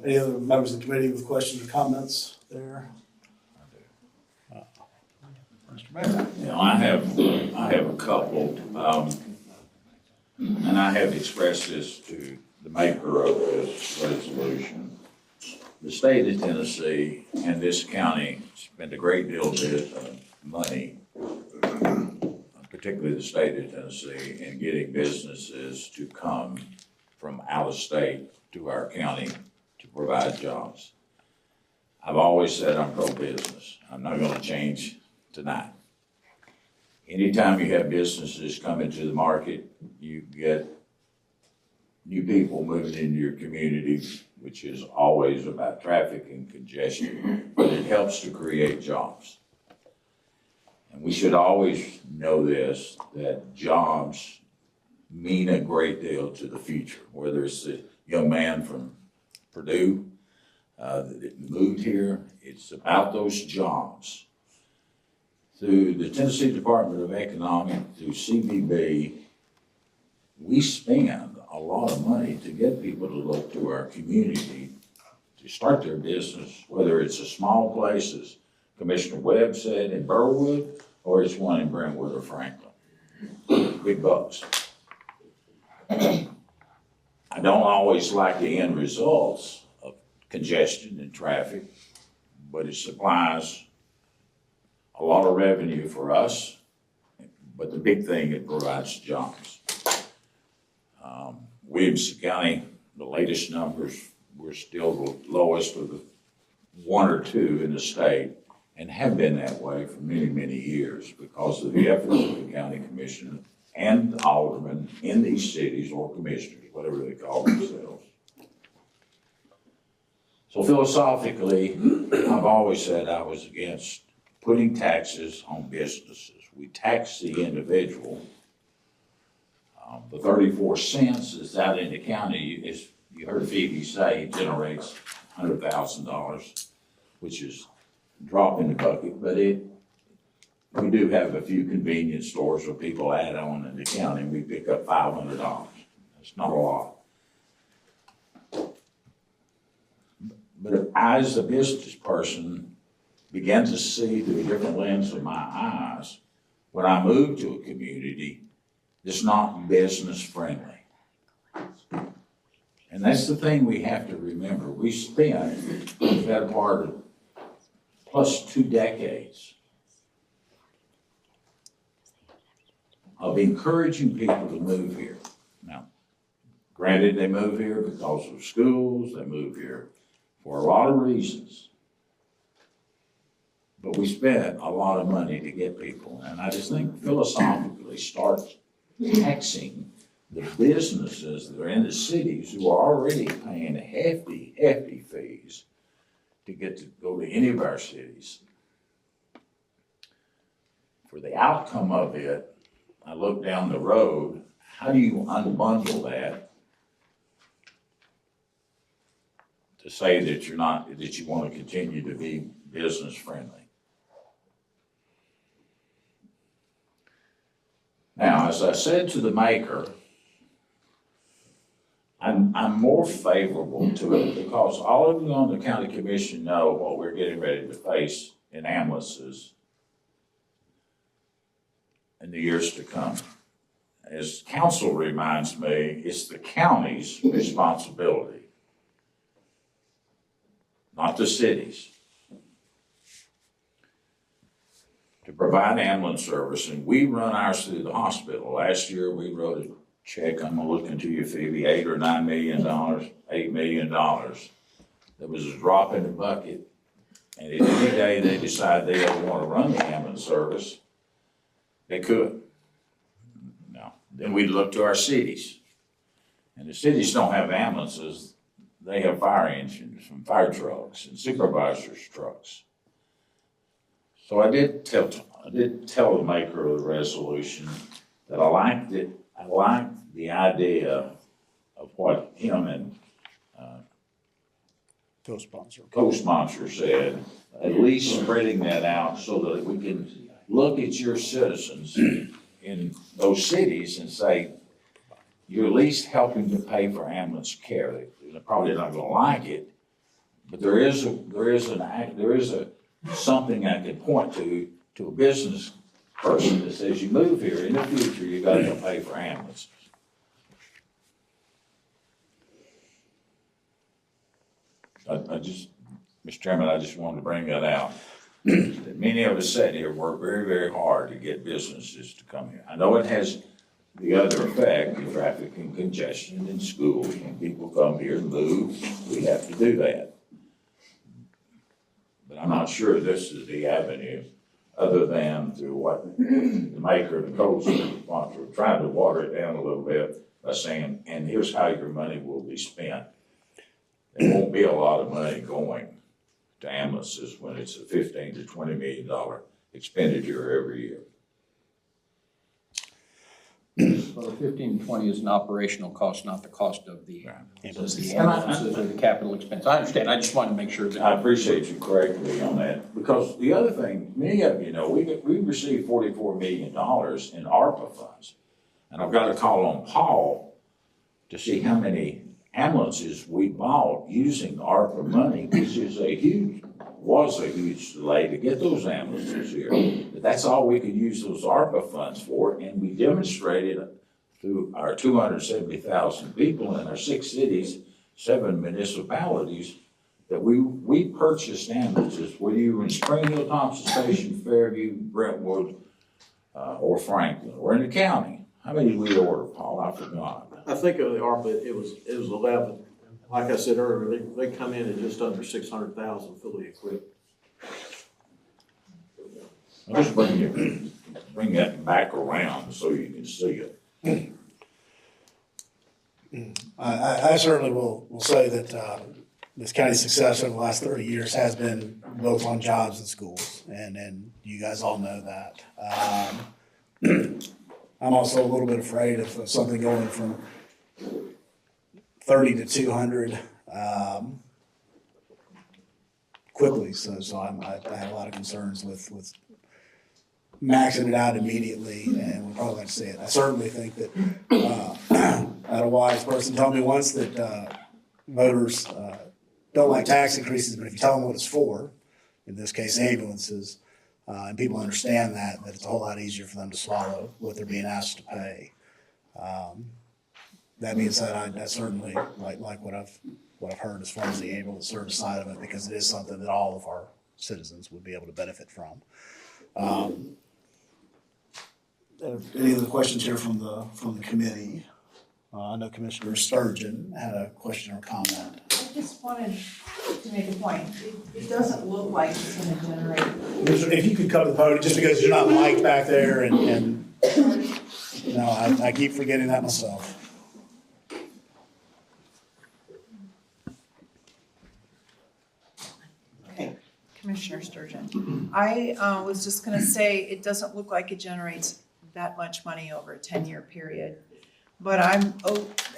Any other members of the committee with questions or comments there? Mr. Mayor. Yeah, I have a couple, and I have expressed this to the maker of this resolution. The state of Tennessee and this county spent a great deal of money, particularly the state of Tennessee, in getting businesses to come from out of state to our county to provide jobs. I've always said I'm pro-business. I'm not gonna change tonight. Anytime you have businesses come into the market, you get new people moving into your community, which is always about traffic and congestion, but it helps to create jobs. And we should always know this, that jobs mean a great deal to the future, whether it's a young man from Purdue, that moved here. It's about those jobs. Through the Tennessee Department of Economic, through CVB, we spend a lot of money to get people to look to our community to start their business, whether it's a small place, as Commissioner Webb said, in Burwood, or it's one in Brentwood or Franklin. Big bucks. I don't always like the end results of congestion and traffic, but it supplies a lot of revenue for us. But the big thing, it provides jobs. Williamson County, the latest numbers, we're still the lowest of the one or two in the state, and have been that way for many, many years because of the efforts of the county commissioner and the aldermen in these cities, or commissioners, whatever they call themselves. So philosophically, I've always said I was against putting taxes on businesses. We tax the individual. The 34 cents is out in the county, as you heard Phoebe say, it generates $100,000, which is a drop in the bucket, but we do have a few convenience stores where people add on in the county, and we pick up $500. That's not a lot. But if I, as a business person, began to see through a different lens of my eyes, when I moved to a community that's not business friendly. And that's the thing we have to remember. We spent the better part of plus 2 decades of encouraging people to move here. Now, granted, they move here because of schools, they move here for a lot of reasons. But we spent a lot of money to get people. And I just think philosophically start taxing the businesses that are in the cities who are already paying hefty, hefty fees to get to go to any of our cities. For the outcome of it, I look down the road, how do you unbundle that to say that you're not, that you want to continue to be business friendly? Now, as I said to the maker, I'm more favorable to it because all of you on the county commission know what we're getting ready to face in ambulances in the years to come. As council reminds me, it's the county's responsibility, not the city's, to provide ambulance service, and we run ours through the hospital. Last year, we wrote a check, I'm gonna look into you, Phoebe, $8 or $9 million, $8 million. That was a drop in the bucket. And if any day they decide they ever wanna run the ambulance service, they could. Now, then we look to our cities. And the cities don't have ambulances, they have fire engines and fire trucks and supervisors' trucks. So I did tell the maker of the resolution that I liked it. I liked the idea of what him and co-sponsor said, at least spreading that out so that we can look at your citizens in those cities and say, you're at least helping to pay for ambulance care. They're probably not gonna like it, but there is something I can point to a business person that says you move here, in the future, you gotta pay for ambulances. Mr. Chairman, I just wanted to bring that out. Many of us sat here work very, very hard to get businesses to come here. I know it has the other effect, the traffic and congestion in schools. When people come here and move, we have to do that. But I'm not sure this is the avenue, other than through what the maker of the co-sponsor trying to water it down a little bit by saying, and here's how your money will be spent. There won't be a lot of money going to ambulances when it's a $15 to $20 million expenditure every year. 15 to 20 is an operational cost, not the cost of the Right. ambulances or the capital expense. I understand, I just wanted to make sure that. I appreciate you correcting me on that, because the other thing, many of you know, we received $44 million in ARPA funds. And I've got to call on Paul to see how many ambulances we bought using ARPA money, which was a huge delay to get those ambulances here. But that's all we could use those ARPA funds for, and we demonstrated through our 270,000 people in our 6 cities, 7 municipalities, that we purchased ambulances, whether you were in Spring Hill, Thompson Station, Fairview, Brentwood, or Franklin, or in the county. How many did we order, Paul? I forgot. I think of the ARPA, it was 11. Like I said earlier, they come in at just under 600,000 fully equipped. I'll just bring that back around so you can see it. I certainly will say that this county's success over the last 30 years has been built on jobs and schools, and you guys all know that. I'm also a little bit afraid of something going from 30 to 200 quickly. So I have a lot of concerns with maxing it out immediately, and we're probably going to see it. I certainly think that I had a wise person tell me once that voters don't like tax increases, but if you tell them what it's for, in this case ambulances, and people understand that it's a whole lot easier for them to swallow what they're being asked to pay. That being said, I certainly like what I've heard as far as the ambulance service side of it, because it is something that all of our citizens would be able to benefit from. Any other questions here from the committee? I know Commissioner Sturgeon had a question or comment. I just wanted to make a point. It doesn't look like it's gonna generate. If you could come to the podium, just because you're not mic'd back there, and no, I keep forgetting that myself. Okay, Commissioner Sturgeon. I was just gonna say, it doesn't look like it generates that much money over a 10-year period. But I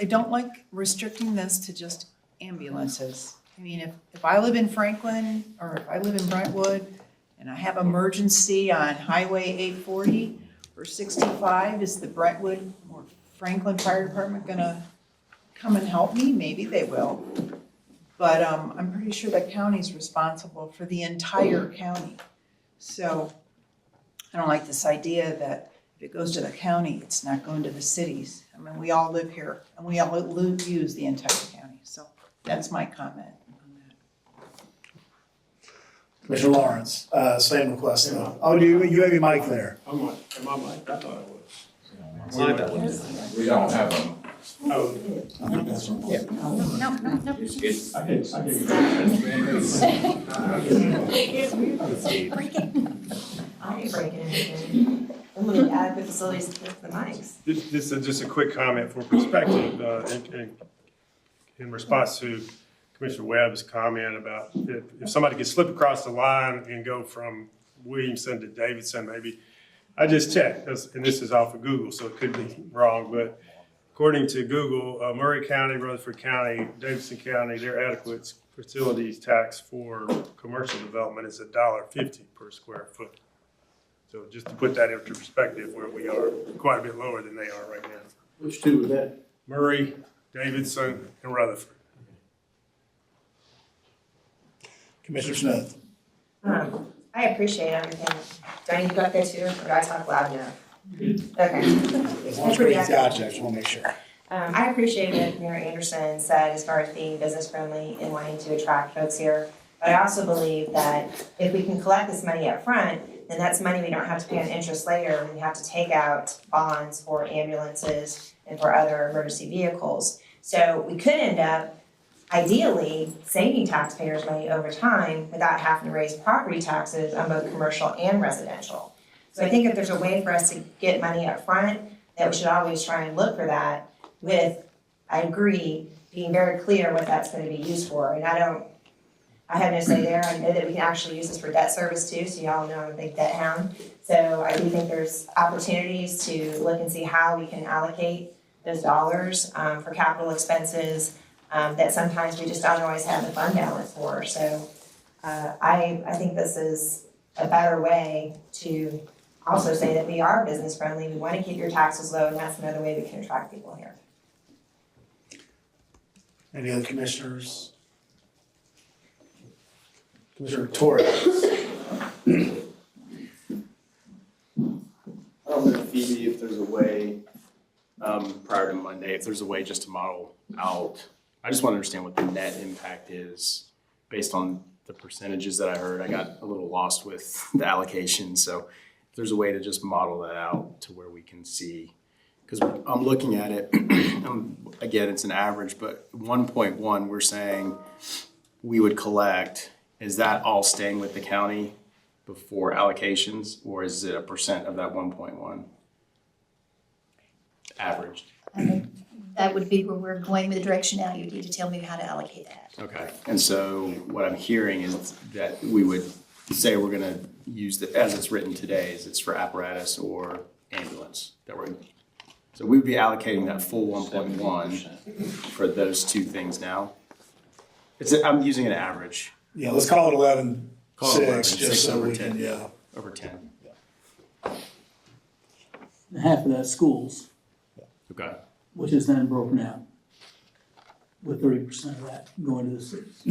don't like restricting this to just ambulances. I mean, if I live in Franklin, or if I live in Brentwood, and I have emergency on Highway 840 or 65, is the Brentwood or Franklin Fire Department gonna come and help me? Maybe they will. But I'm pretty sure the county's responsible for the entire county. So I don't like this idea that if it goes to the county, it's not going to the cities. I mean, we all live here and we all use the entire county. So that's my comment on that. Commissioner Lawrence, same request. Oh, you have your mic there. Am I mic? I thought it was. We don't have them. Oh. I think that's important. I ain't breaking anything. I'm gonna add the facilities with the mics. This is just a quick comment for perspective, in response to Commissioner Webb's comment about if somebody could slip across the line and go from Williamson to Davidson, maybe. I just checked, and this is off of Google, so it could be wrong, but according to Google, Murray County, Rutherford County, Davidson County, their adequate facilities tax for commercial development is $1.50 per square foot. So just to put that into perspective, where we are quite a bit lower than they are right now. Which two was that? Murray, Davidson, and Rutherford. Commissioner Smith. I appreciate everything. Do I need to go up there too, or do I talk loud enough? Okay. As long as Brady's got you, I just want to make sure. I appreciate what Mayor Anderson said as far as being business friendly and wanting to attract folks here. But I also believe that if we can collect this money up front, then that's money we don't have to pay on interest later. We have to take out bonds for ambulances and for other emergency vehicles. So we could end up ideally saving taxpayers money over time without having to raise property taxes on both commercial and residential. So I think if there's a way for us to get money up front, that we should always try and look for that with, I agree, being very clear what that's going to be used for. And I don't I have no say there. I know that we can actually use this for debt service too, so y'all know I'm a big debt hound. So I do think there's opportunities to look and see how we can allocate those dollars for capital expenses that sometimes we just don't always have the fund balance for. So I think this is a better way to also say that we are business friendly. We want to keep your taxes low, and that's another way we can attract people here. Any other commissioners? Commissioner Torres. I don't know, Phoebe, if there's a way, prior to Monday, if there's a way just to model out, I just want to understand what the net impact is based on the percentages that I heard. I got a little lost with the allocation, so if there's a way to just model that out to where we can see, because I'm looking at it, again, it's an average, but 1.1, we're saying we would collect. Is that all staying with the county before allocations, or is it a percent of that 1.1 averaged? I think that would be where we're going with the direction now. You need to tell me how to allocate that. Okay, and so what I'm hearing is that we would say we're gonna use the, as it's written today, is it's for apparatus or ambulance that we're, so we would be allocating that full 1.1 for those two things now. I'm using an average. Yeah, let's call it 11, Call it 11, 6, just six so over we 10. can, yeah. Over 10. And half of that schools, Okay. which is then broken out with 30% of that going to the cities.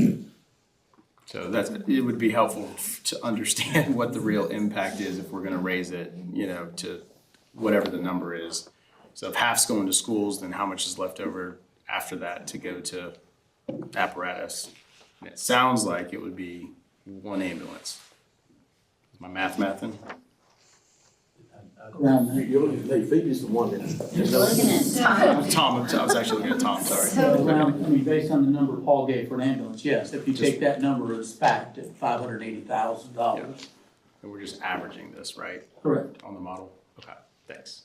So it would be helpful to understand what the real impact is if we're gonna raise it, to whatever the number is. So if half's going to schools, then how much is left over after that to go to apparatus? And it sounds like it would be one ambulance. Is my mathing? Phoebe's the one that. Tom, I was actually looking at Tom, sorry. Based on the number Paul gave for an ambulance, yes, if you take that number as fact at $580,000. And we're just averaging this, right? Correct. On the model? Okay, thanks.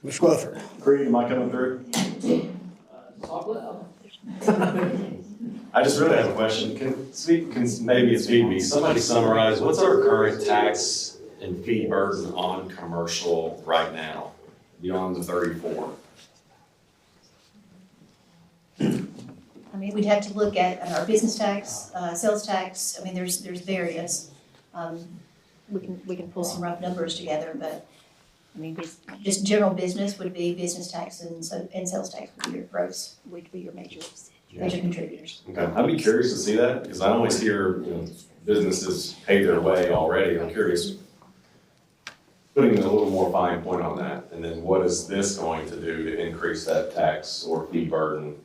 Mr. Clifford. Creed, am I coming through? I just really have a question. Maybe it's Phoebe. Somebody summarize, what's our current tax and fee burden on commercial right now, beyond the 34? I mean, we'd have to look at our business tax, sales tax. I mean, there's various. We can pull some rough numbers together, but I mean, just general business would be business tax and sales tax would be your gross, would be your major contributors. Okay, I'd be curious to see that, because I always hear, businesses pay their way already. I'm curious, putting a little more fine point on that, and then what is this going to do to increase that tax or fee burden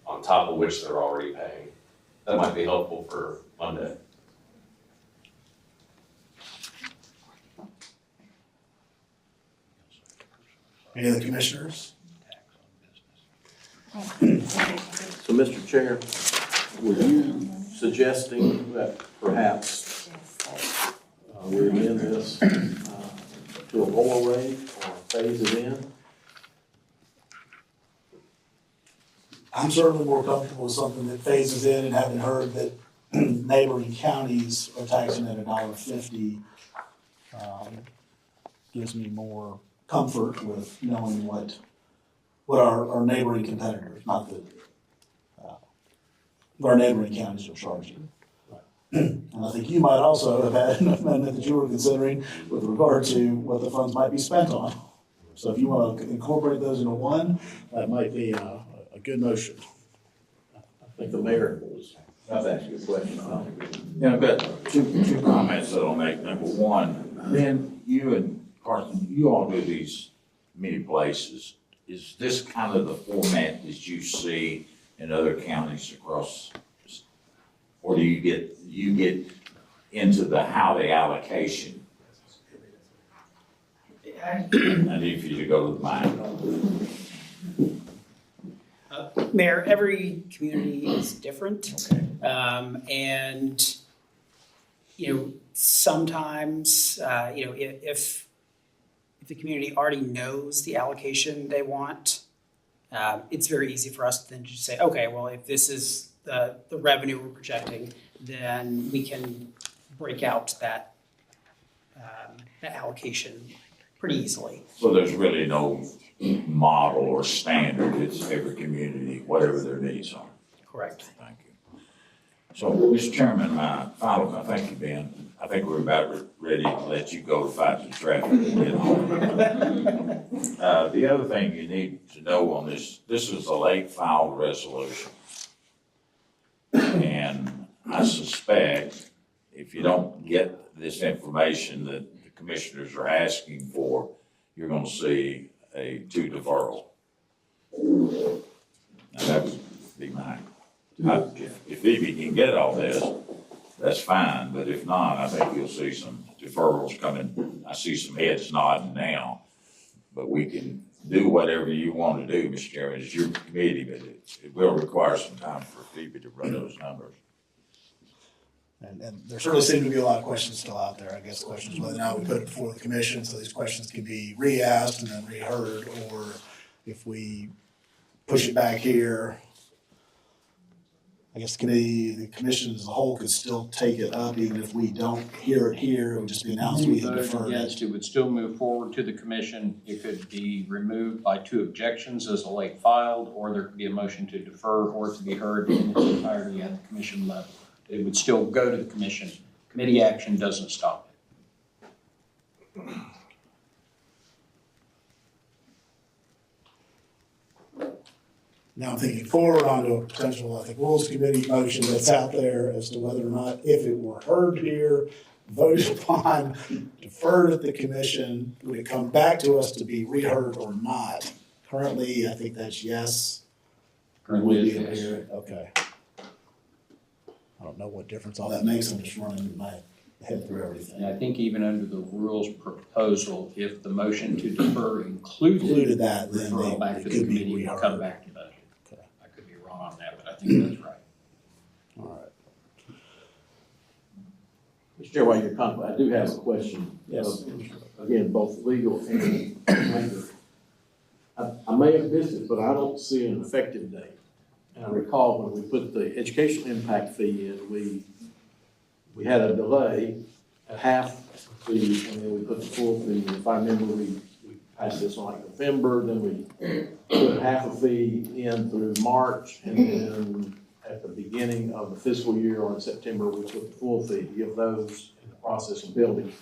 on top of which they're already paying? That might be helpful for Monday. Any other commissioners? So, Mr. Chair, were you suggesting that perhaps we amend this to a lower rate or phase it in? I'm certainly more comfortable with something that phases in, and having heard that neighboring counties are taxing at $1.50 gives me more comfort with knowing what our neighboring competitors, not that, our neighboring counties are charging. And I think you might also have had an amendment that you were considering with regard to what the funds might be spent on. So if you want to incorporate those into one, that might be a good motion. I think the mayor was, I've asked you a question. Yeah, I've got two comments that I'll make. Number one, Ben, you and Carson, you all do these many places. Is this kind of the format that you see in other counties across? Or do you get into the how the allocation? I need for you to go to the mind. Mayor, every community is different. And, sometimes, if the community already knows the allocation they want, it's very easy for us to then just say, okay, well, if this is the revenue we're projecting, then we can break out that allocation pretty easily. So there's really no model or standard, it's every community, whatever their needs are. Correct. Thank you. So, Mr. Chairman, my final, thank you, Ben. I think we're about ready to let you go to fight the traffic and get home. The other thing you need to know on this is a late filed resolution. And I suspect if you don't get this information that the commissioners are asking for, you're gonna see a 2 deferral. Now, that would be mine. If Phoebe can get all this, that's fine, but if not, I think you'll see some deferrals coming. I see some heads nodding now, but we can do whatever you want to do, Mr. Chairman. It's your committee, but it will require some time for Phoebe to run those numbers. And there certainly seem to be a lot of questions still out there. I guess the question is whether or not we put it before the commission so these questions can be re-asked and then reheard, or if we push it back here. I guess the commission as a whole could still take it up even if we don't hear it here. It would just be announced we had deferred Against, it. it would still move forward to the commission. It could be removed by 2 objections as a late filed, or there could be a motion to defer or to be heard in its entirety at the commission level. It would still go to the commission. Committee action doesn't stop it. Now I'm thinking forward onto a potential, I think, Rules Committee motion that's out there as to whether or not, if it were heard here, voted upon, deferred at the commission, would it come back to us to be reheard or not? Currently, I think that's yes. Currently, Would be yes. here. Okay. I don't know what difference all that makes. I'm just running my head through everything. And I think even under the rules proposal, if the motion to defer included that, then referral back it to the could be committee, will reheard. come back to budget. I could be wrong on that, but I think that's right. All right. Mr. Chair, while you're contemplating, I do have a question. Yes. Again, both legal and legal. I may have missed it, but I don't see an effective date. And I recall when we put the educational impact fee in, we had a delay at half fee, and then we put the full fee. If I remember, we passed this on like November, then we put half a fee in through March, and then at the beginning of the fiscal year or in September, we put the full fee to give those in the process of building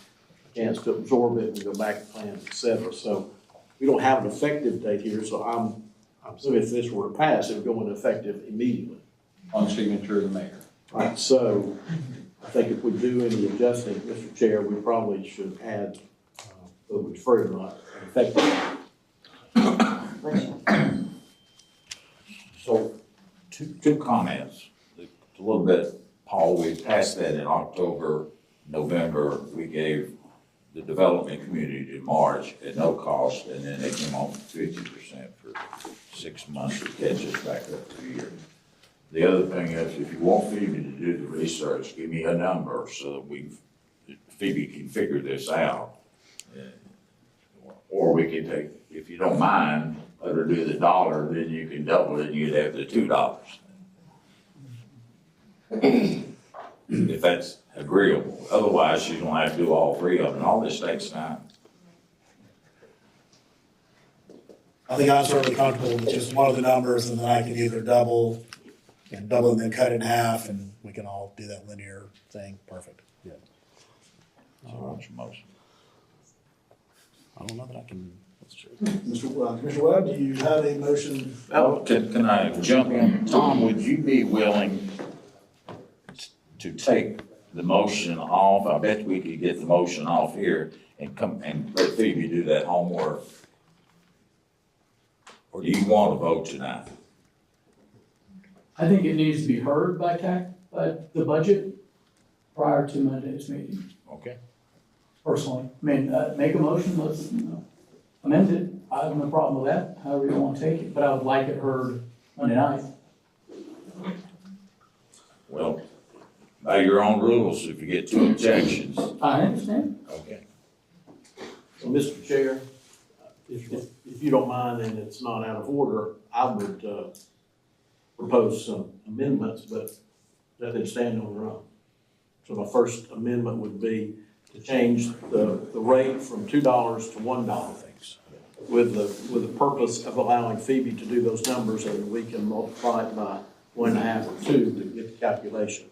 a chance to absorb it and go back to plans, et cetera. So we don't have an effective date here, so I'm assuming if this were to pass, it would go into effective immediately. On signature of the mayor. Right, so I think if we do any adjusting, Mr. Chair, we probably should add, whether we defer it or not, effective. So, two comments. A little bit, Paul, we passed that in October, November. We gave the development community in March at no cost, and then they came on 50% for 6 months to catch us back up to a year. The other thing is, if you want Phoebe to do the research, give me a number so that Phoebe can figure this out. Or we can take, if you don't mind, let her do the $1, then you can double it and you'd have the $2. If that's agreeable. Otherwise, she's gonna have to do all 3 of them, and all this takes time. I think I'm certainly comfortable with just one of the numbers, and then I can either double and then cut it in half, and we can all do that linear thing. Perfect. Yeah. So what's your motion? I don't know that I can. Commissioner Webb, do you have a motion? Oh, can I jump in? Tom, would you be willing to take the motion off? I bet we could get the motion off here and come and let Phoebe do that homework. Or do you want to vote tonight? I think it needs to be heard by the budget prior to Monday's meeting, Okay. personally. I mean, make a motion, let's, amend it. I have no problem with that, however you want to take it, but I would like it heard Monday night. Well, by your own rules, if you get 2 objections. I understand. Okay. So, Mr. Chair, if you don't mind and it's not out of order, I would propose some amendments, but let them stand on their own. So my first amendment would be to change the rate from $2 to $1. With the purpose of allowing Phoebe to do those numbers, and we can multiply it by 1.5 or 2 to get the calculation.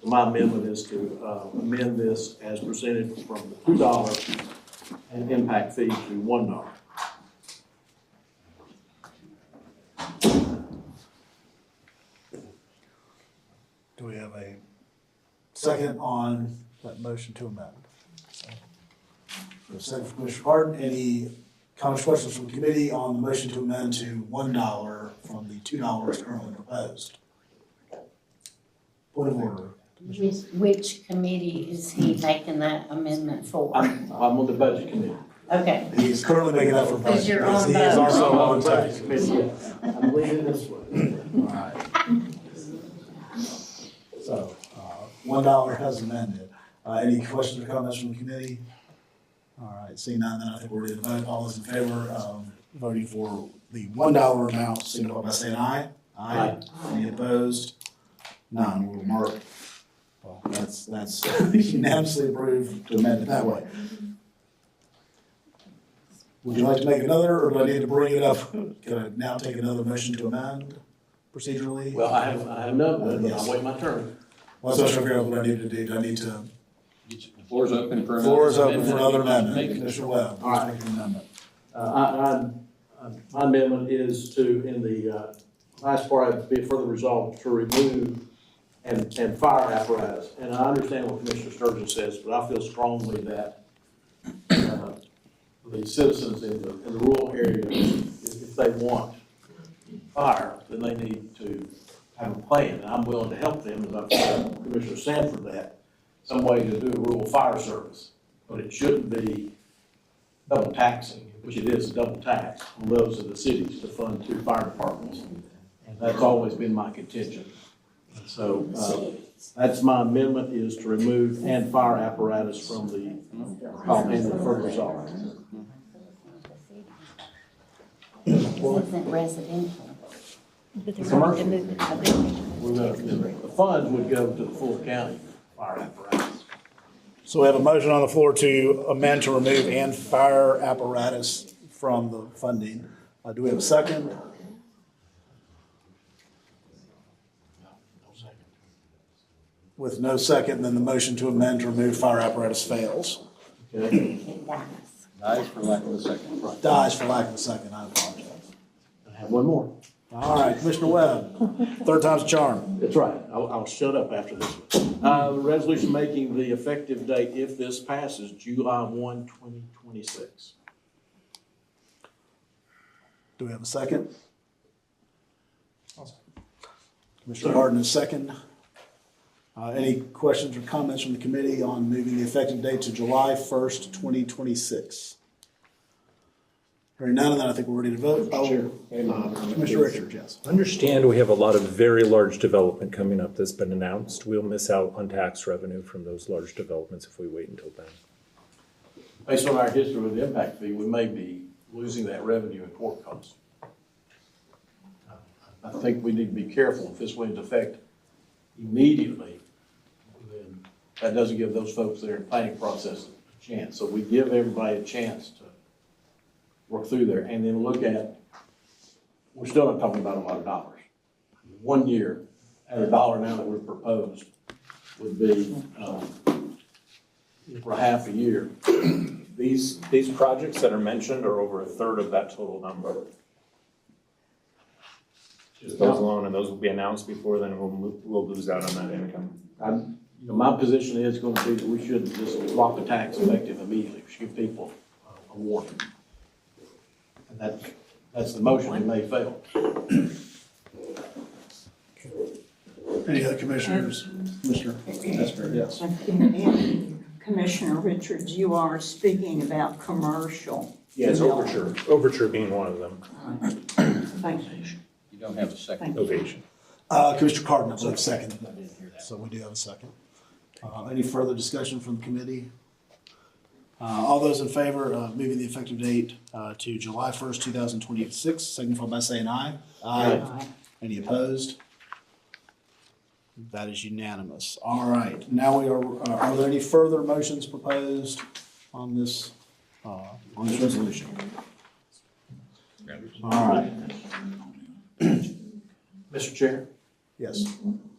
So my amendment is to amend this as presented from the $2 and impact fee to $1. Do we have a second on that motion to amend? Second from Commissioner Harden. Any comments, questions from the committee on the motion to amend to $1 from the $2 currently proposed? Point of order. Which committee is he making that amendment for? I'm on the budget committee. Okay. He's currently making that for budget. Because you're on He is both. also on the budget. budget committee. I'm leaning this way. All right. So, $1 has amended. Any questions or comments from the committee? All right, seeing none, then I think we're ready to vote. All those in favor of voting for the $1 amount, signify by saying aye. Aye. Any opposed? None. We'll mark. Well, that's unanimously approved to amend it that way. Would you like to make another, or do I need to bring it up? Can I now take another motion to amend procedurally? Well, I have none, but I'll wait my turn. Well, that's what I'm trying to figure out what I need to do. Do I need to? The floor's open for another. Floor is open for another amendment. amendment. Commissioner Webb, All right. please make an amendment. My amendment is to, in the last part, be further resolved to remove and fire apparatus. And I understand what Commissioner Sturgeon says, but I feel strongly that the citizens in the rural area, if they want fire, then they need to have a plan. And I'm willing to help them, as I've told Commissioner Sanford that, some way to do a rural fire service. But it shouldn't be double taxing, which it is a double tax on those of the cities to fund 2 fire departments. And that's always been my contention. And so that's my amendment, is to remove and fire apparatus from the, and the further resolve. Isn't residential. But they're going to move it to building. The funds would go to the full county fire apparatus. So we have a motion on the floor to amend to remove and fire apparatus from the funding. Do we have a second? With no second, then the motion to amend to remove fire apparatus fails. Okay. It dies. Dies for lack of a second. Dies for lack of a second, I apologize. I have one more. All right, Commissioner Webb, third time's a charm. That's right. I'll shut up after this one. The resolution making the effective date, if this passes, July 1, 2026. Do we have a second? Commissioner Harden is second. Any questions or comments from the committee on moving the effective date to July 1st, 2026? Hearing none, and then I think we're ready to vote. Commissioner Richards, yes. Understand we have a lot of very large development coming up that's been announced. We'll miss out on tax revenue from those large developments if we wait until then. Based on our history with the impact fee, we may be losing that revenue in court costs. I think we need to be careful. If this went into effect immediately, then that doesn't give those folks there in the planning process a chance. So we give everybody a chance to work through there and then look at, we're still not talking about a lot of dollars. 1 year at $1 now that we're proposed would be for half a year. These projects that are mentioned are over a third of that total number. Just those alone, and those will be announced before then, we'll lose out on that income. My position is going to be that we shouldn't just drop the tax effective immediately. We should give people a warning. And that's the motion. It may fail. Any other commissioners? Commissioner Esper, yes. Commissioner Richards, you are speaking about commercial. Yes, Overture being one of them. Thank you. You don't have a second. Ovation. Commissioner Cardinal, second. So we do have a second. Any further discussion from the committee? All those in favor of moving the effective date to July 1st, 2026, signify by saying aye. Aye. Any opposed? That is unanimous. All right, now we are there any further motions proposed on this resolution? All right, Mr. Chair, yes.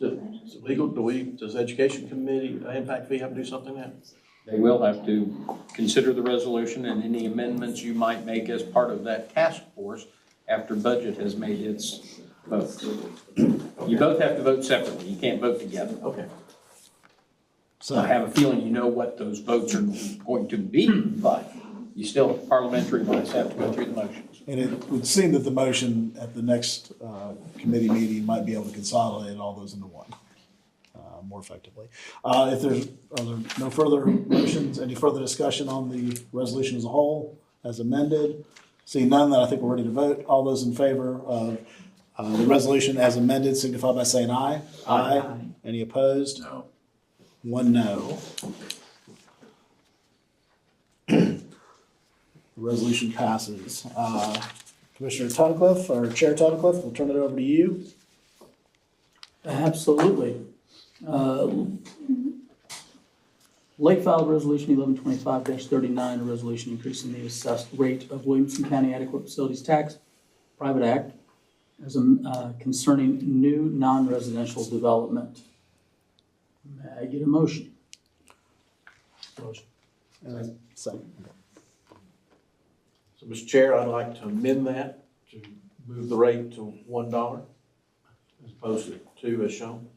is it legal, does Education Committee, Impact Fee have to do something now? They will have to consider the resolution and any amendments you might make as part of that task force after budget has made its vote. You both have to vote separately. You can't vote together. Okay. So I have a feeling you know what those votes are going to be, but you still parliamentary wise have to go through the motions. And it would seem that the motion at the next committee meeting might be able to consolidate all those into one more effectively. Are there no further motions, any further discussion on the resolution as a whole, as amended? Seeing none, then I think we're ready to vote. All those in favor of the resolution as amended signify by saying aye. Aye. Any opposed? No. One no. The resolution passes. Commissioner Tunnicliff, or Chair Tunnicliff, we'll turn it over to you. Absolutely. Late filed resolution 1125-39, a resolution increasing the assessed rate of Williamson County Adequate Facilities Tax, Private Act, as concerning new non-residential development. May I get a motion? Motion. Second. So, Mr. Chair, I'd like to amend that to move the rate to $1 as opposed to 2 as shown.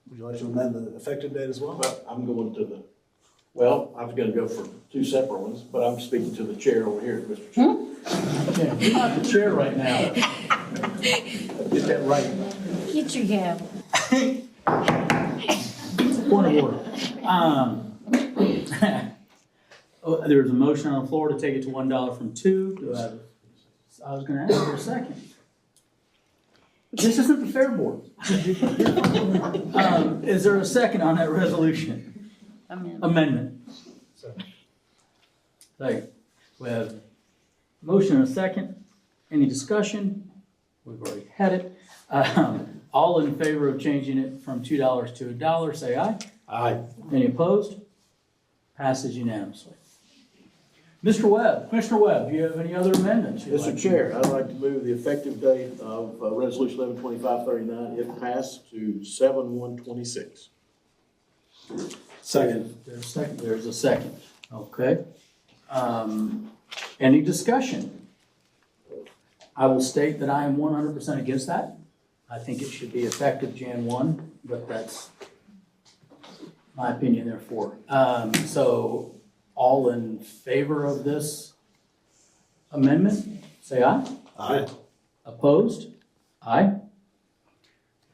Would you like to amend the effective date as well? Well, I'm going to the, well, I was gonna go for 2 separate ones, but I'm speaking to the chair over here, Mr. Chair. Yeah, you're not the chair right now. Get that right. Get your gavel. Point of order. There's a motion on the floor to take it to $1 from 2. Do I have, I was gonna ask for a second. This isn't the fair board. Is there a second on that resolution? Amendment. Second. We have a motion and a second. Any discussion? We've already had it. All in favor of changing it from $2 to $1, say aye. Aye. Any opposed? Passes unanimously. Mr. Webb, Commissioner Webb, do you have any other amendments? Mr. Chair, I'd like to move the effective date of Resolution 1125-39, if passed, to 7/1/26. Second. There's a second. There's a second. Okay. Any discussion? I will state that I am 100% against that. I think it should be effective Jan 1, but that's my opinion therefore. So all in favor of this amendment, say aye. Aye. Opposed? Aye.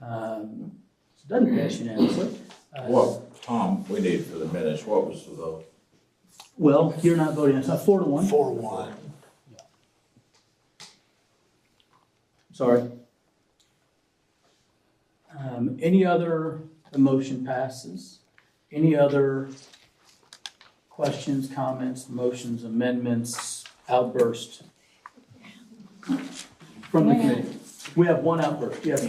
It doesn't pass unanimously. What, Tom, we need for the minutes, what was the vote? Well, you're not voting, it's not 4-1. 4-1. Sorry. Any other, the motion passes. Any other questions, comments, motions, amendments, outburst from the committee? We have one outburst, yes.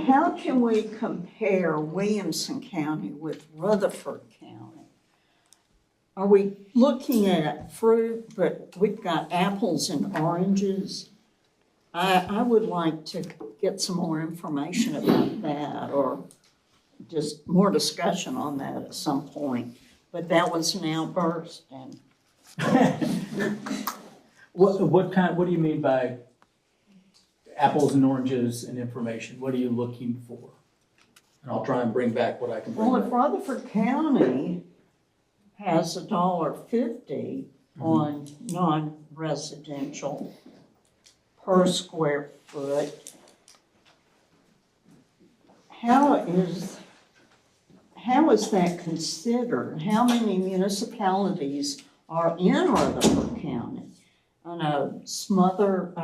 How can we compare Williamson County with Rutherford County? Are we looking at fruit, but we've got apples and oranges? I would like to get some more information about that, or just more discussion on that at some point. But that was an outburst, and What do you mean by apples and oranges and information? What are you looking for? And I'll try and bring back what I can bring well, back. if Rutherford County has $1.50 on non-residential per square foot, how is that considered? How many municipalities are in Rutherford County? I know Smyrna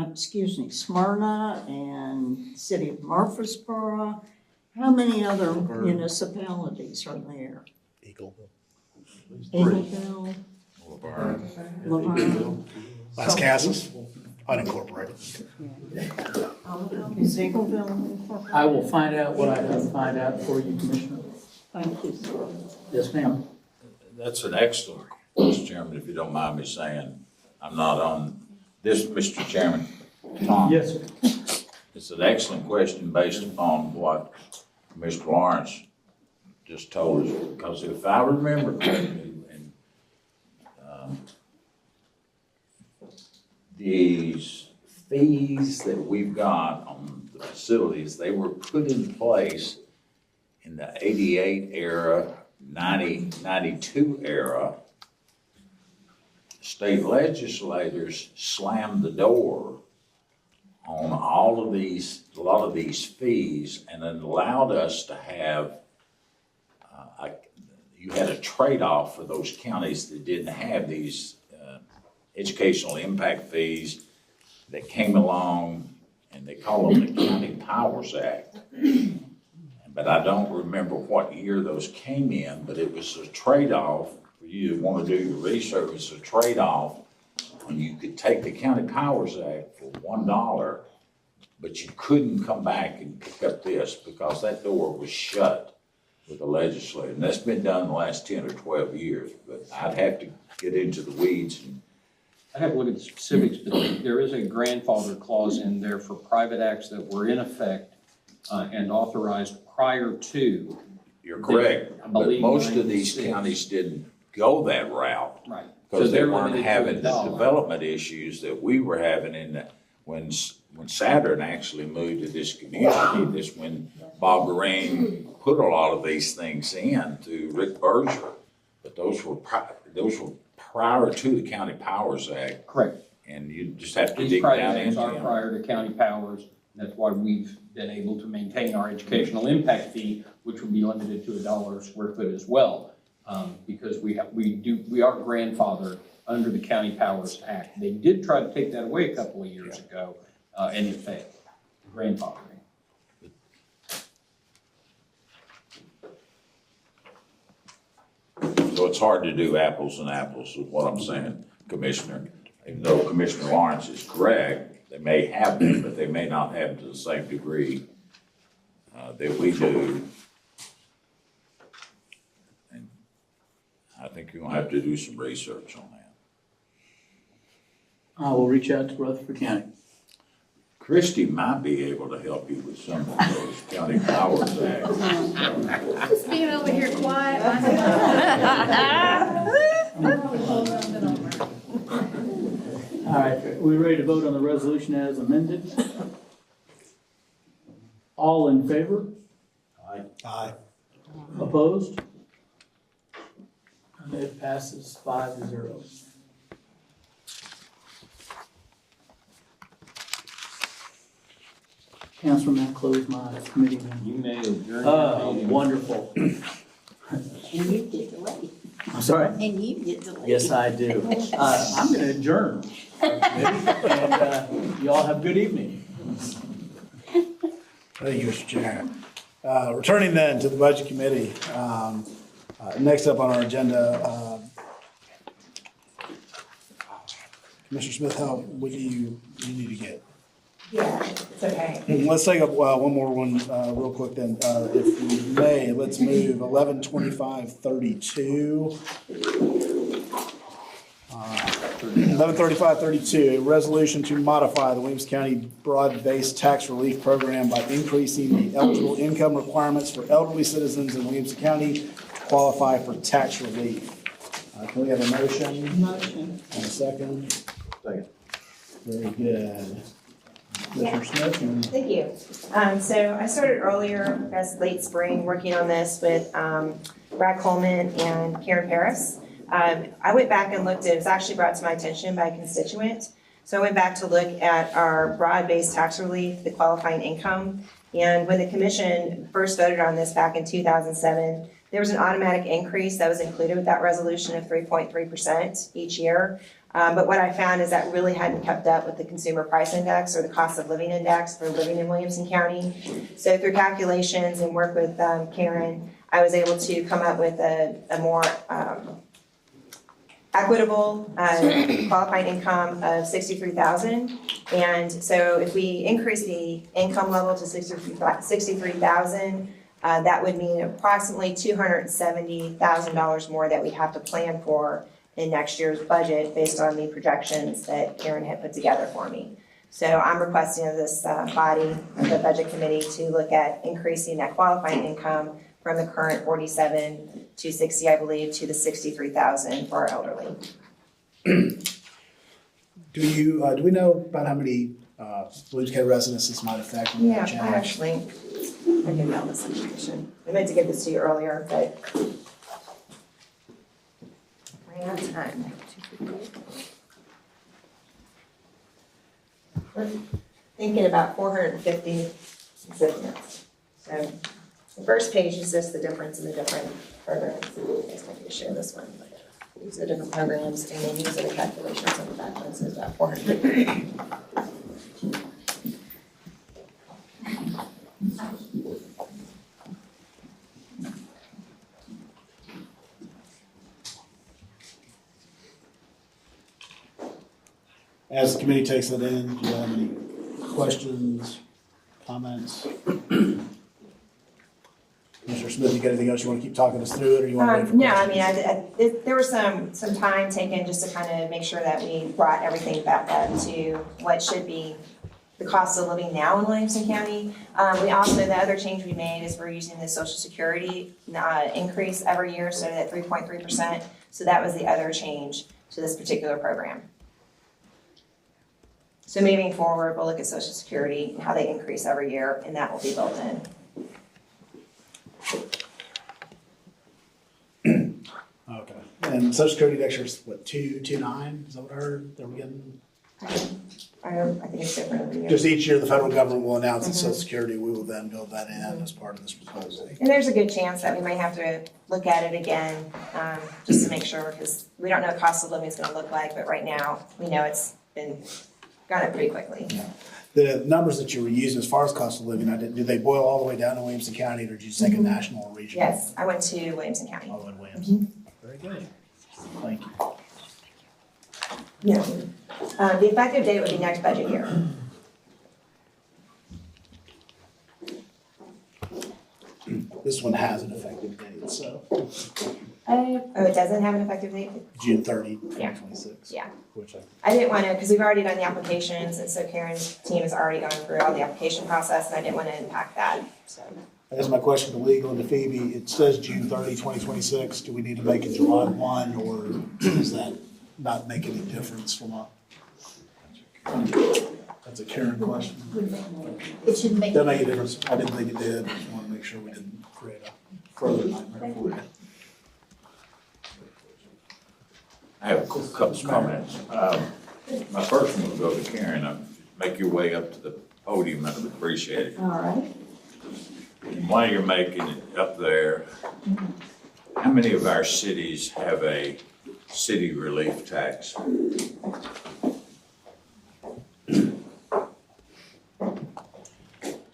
and City of Murfreesboro. How many other municipalities are there? Eagleville. Las Casas. unincorporated. Singleville. I will find out what I can find out for you, Commissioner. Thank you, sir. Yes, ma'am. That's an excellent, Mr. Chairman, if you don't mind me saying. I'm not on this, Mr. Chairman. Tom. Yes, sir. It's an excellent question based upon what Mr. Lawrence just told us, because if I remember correctly, and, these fees that we've got on the facilities, they were put in place in the 88 era, 92 era. State legislators slammed the door on all of these, a lot of these fees, and it allowed us to have, you had a trade-off for those counties that didn't have these educational impact fees that came along, and they call them the County Powers Act. But I don't remember what year those came in, but it was a trade-off for you to want to do your research. It was a trade-off when you could take the County Powers Act for $1, but you couldn't come back and pick up this because that door was shut with the legislature. And that's been done in the last 10 or 12 years, but I'd have to get into the weeds. I'd have to look at the specifics, but there is a grandfather clause in there for private acts that were in effect and authorized prior to. You're correct, but most of these counties didn't go that route. Right. Because So they they're weren't limited to having the $1. development issues that we were having in the, when Saturn actually moved to this community, this when Bob Green put a lot of these things in to Rick Berger. But those were prior to the County Powers Act. Correct. And you just have to These dig private down acts into are them. prior to county powers. That's why we've been able to maintain our educational impact fee, which would be limited to $1 a square foot as well. Because we are grandfathered under the County Powers Act. They did try to take that away a couple of years ago, and it failed, grandfathering. So it's hard to do apples and apples with what I'm saying, Commissioner. Even though Commissioner Lawrence is correct, they may have them, but they may not have them to the same degree that we do. And I think you're gonna have to do some research on that. I will reach out to Rutherford County. Christie might be able to help you with some of those County Powers Act. Just being over here quiet. All right, we ready to vote on the resolution as amended? All in favor? Aye. Opposed? And it passes 5-0. Councilman, I close my committee now. You may adjourn your meeting. Wonderful. And you get delayed. I'm sorry? And you get delayed. Yes, I do. I'm gonna adjourn. And y'all have a good evening. Thank you, Mr. Chairman. Returning then to the Budget Committee. Next up on our agenda, Commissioner Smith, what do you need to get? Yeah, it's okay. Let's take up one more one real quick then. If we may, let's move 112532. 113532, a resolution to modify the Williamson County Broad-Based Tax Relief Program by increasing the eligible income requirements for elderly citizens in Williamson County to qualify for tax relief. Can we have a motion? Motion. And a second? Second. Very good. Commissioner Smith? Thank you. So I started earlier, as late spring, working on this with Brad Coleman and Karen Paris. I went back and looked, it was actually brought to my attention by a constituent. So I went back to look at our broad-based tax relief, the qualifying income. And when the commission first voted on this back in 2007, there was an automatic increase that was included with that resolution of 3.3% each year. But what I found is that really hadn't kept up with the consumer price index or the cost of living index for living in Williamson County. So through calculations and work with Karen, I was able to come up with a more equitable qualifying income of 63,000. And so if we increase the income level to 63,000, that would mean approximately $270,000 more that we have to plan for in next year's budget based on the projections that Karen had put together for me. So I'm requesting of this body, of the budget committee, to look at increasing that qualifying income from the current 47,260, I believe, to the 63,000 for our elderly. Do we know about how many Williamson County residents this might affect? Yeah, I can mail this information. I meant to give this to you earlier, but ran out of time. We're thinking about 450 recipients. So the first page is just the difference in the different programs. I guess I can share this one. These are the different programs, and then these are the calculations on the back one, so it's about 450. As the committee takes that in, do you have any questions, comments? Mr. Smith, you got anything else you want to keep talking us through it, or you want to wait for No, questions? I mean, there was some time taken just to kind of make sure that we brought everything back up to what should be the cost of living now in Williamson County. We also, the other change we made is we're using the Social Security increase every year, so that 3.3%. So that was the other change to this particular program. So moving forward, we'll look at Social Security and how they increase every year, and that will be built in. Okay, and Social Security next year is what, 229, is that what I heard, that we're getting? I think it's different every year. Just each year, the federal government will announce its Social Security, we will then build that in as part of this proposal. And there's a good chance that we might have to look at it again, just to make sure, because we don't know what cost of living is gonna look like, but right now, we know it's been gone up pretty quickly. The numbers that you were using as far as cost of living, did they boil all the way down to Williamson County, or did you just take a national or regional? Yes, I went to Williamson County. All the way to Williamson. Very good. Thank you. Yeah. The effective date would be next budget year. This one has an effective date, so Oh, it doesn't have an effective date? June 30, 2026. Yeah. Which I didn't want to, because we've already done the applications, and so Karen's team has already gone through all the application process, and I didn't want to impact that, so. I guess my question to legal and to Phoebe, it says June 30, 2026. Do we need to make it July 1, or does that not make any difference from a? That's a Karen question. It should make. Doesn't make a difference. I didn't think it did. Just want to make sure we didn't create a further nightmare for you. I have a couple of comments. My first one will go to Karen. Make your way up to the podium, I would appreciate it. All right. And while you're making it up there, how many of our cities have a city relief tax?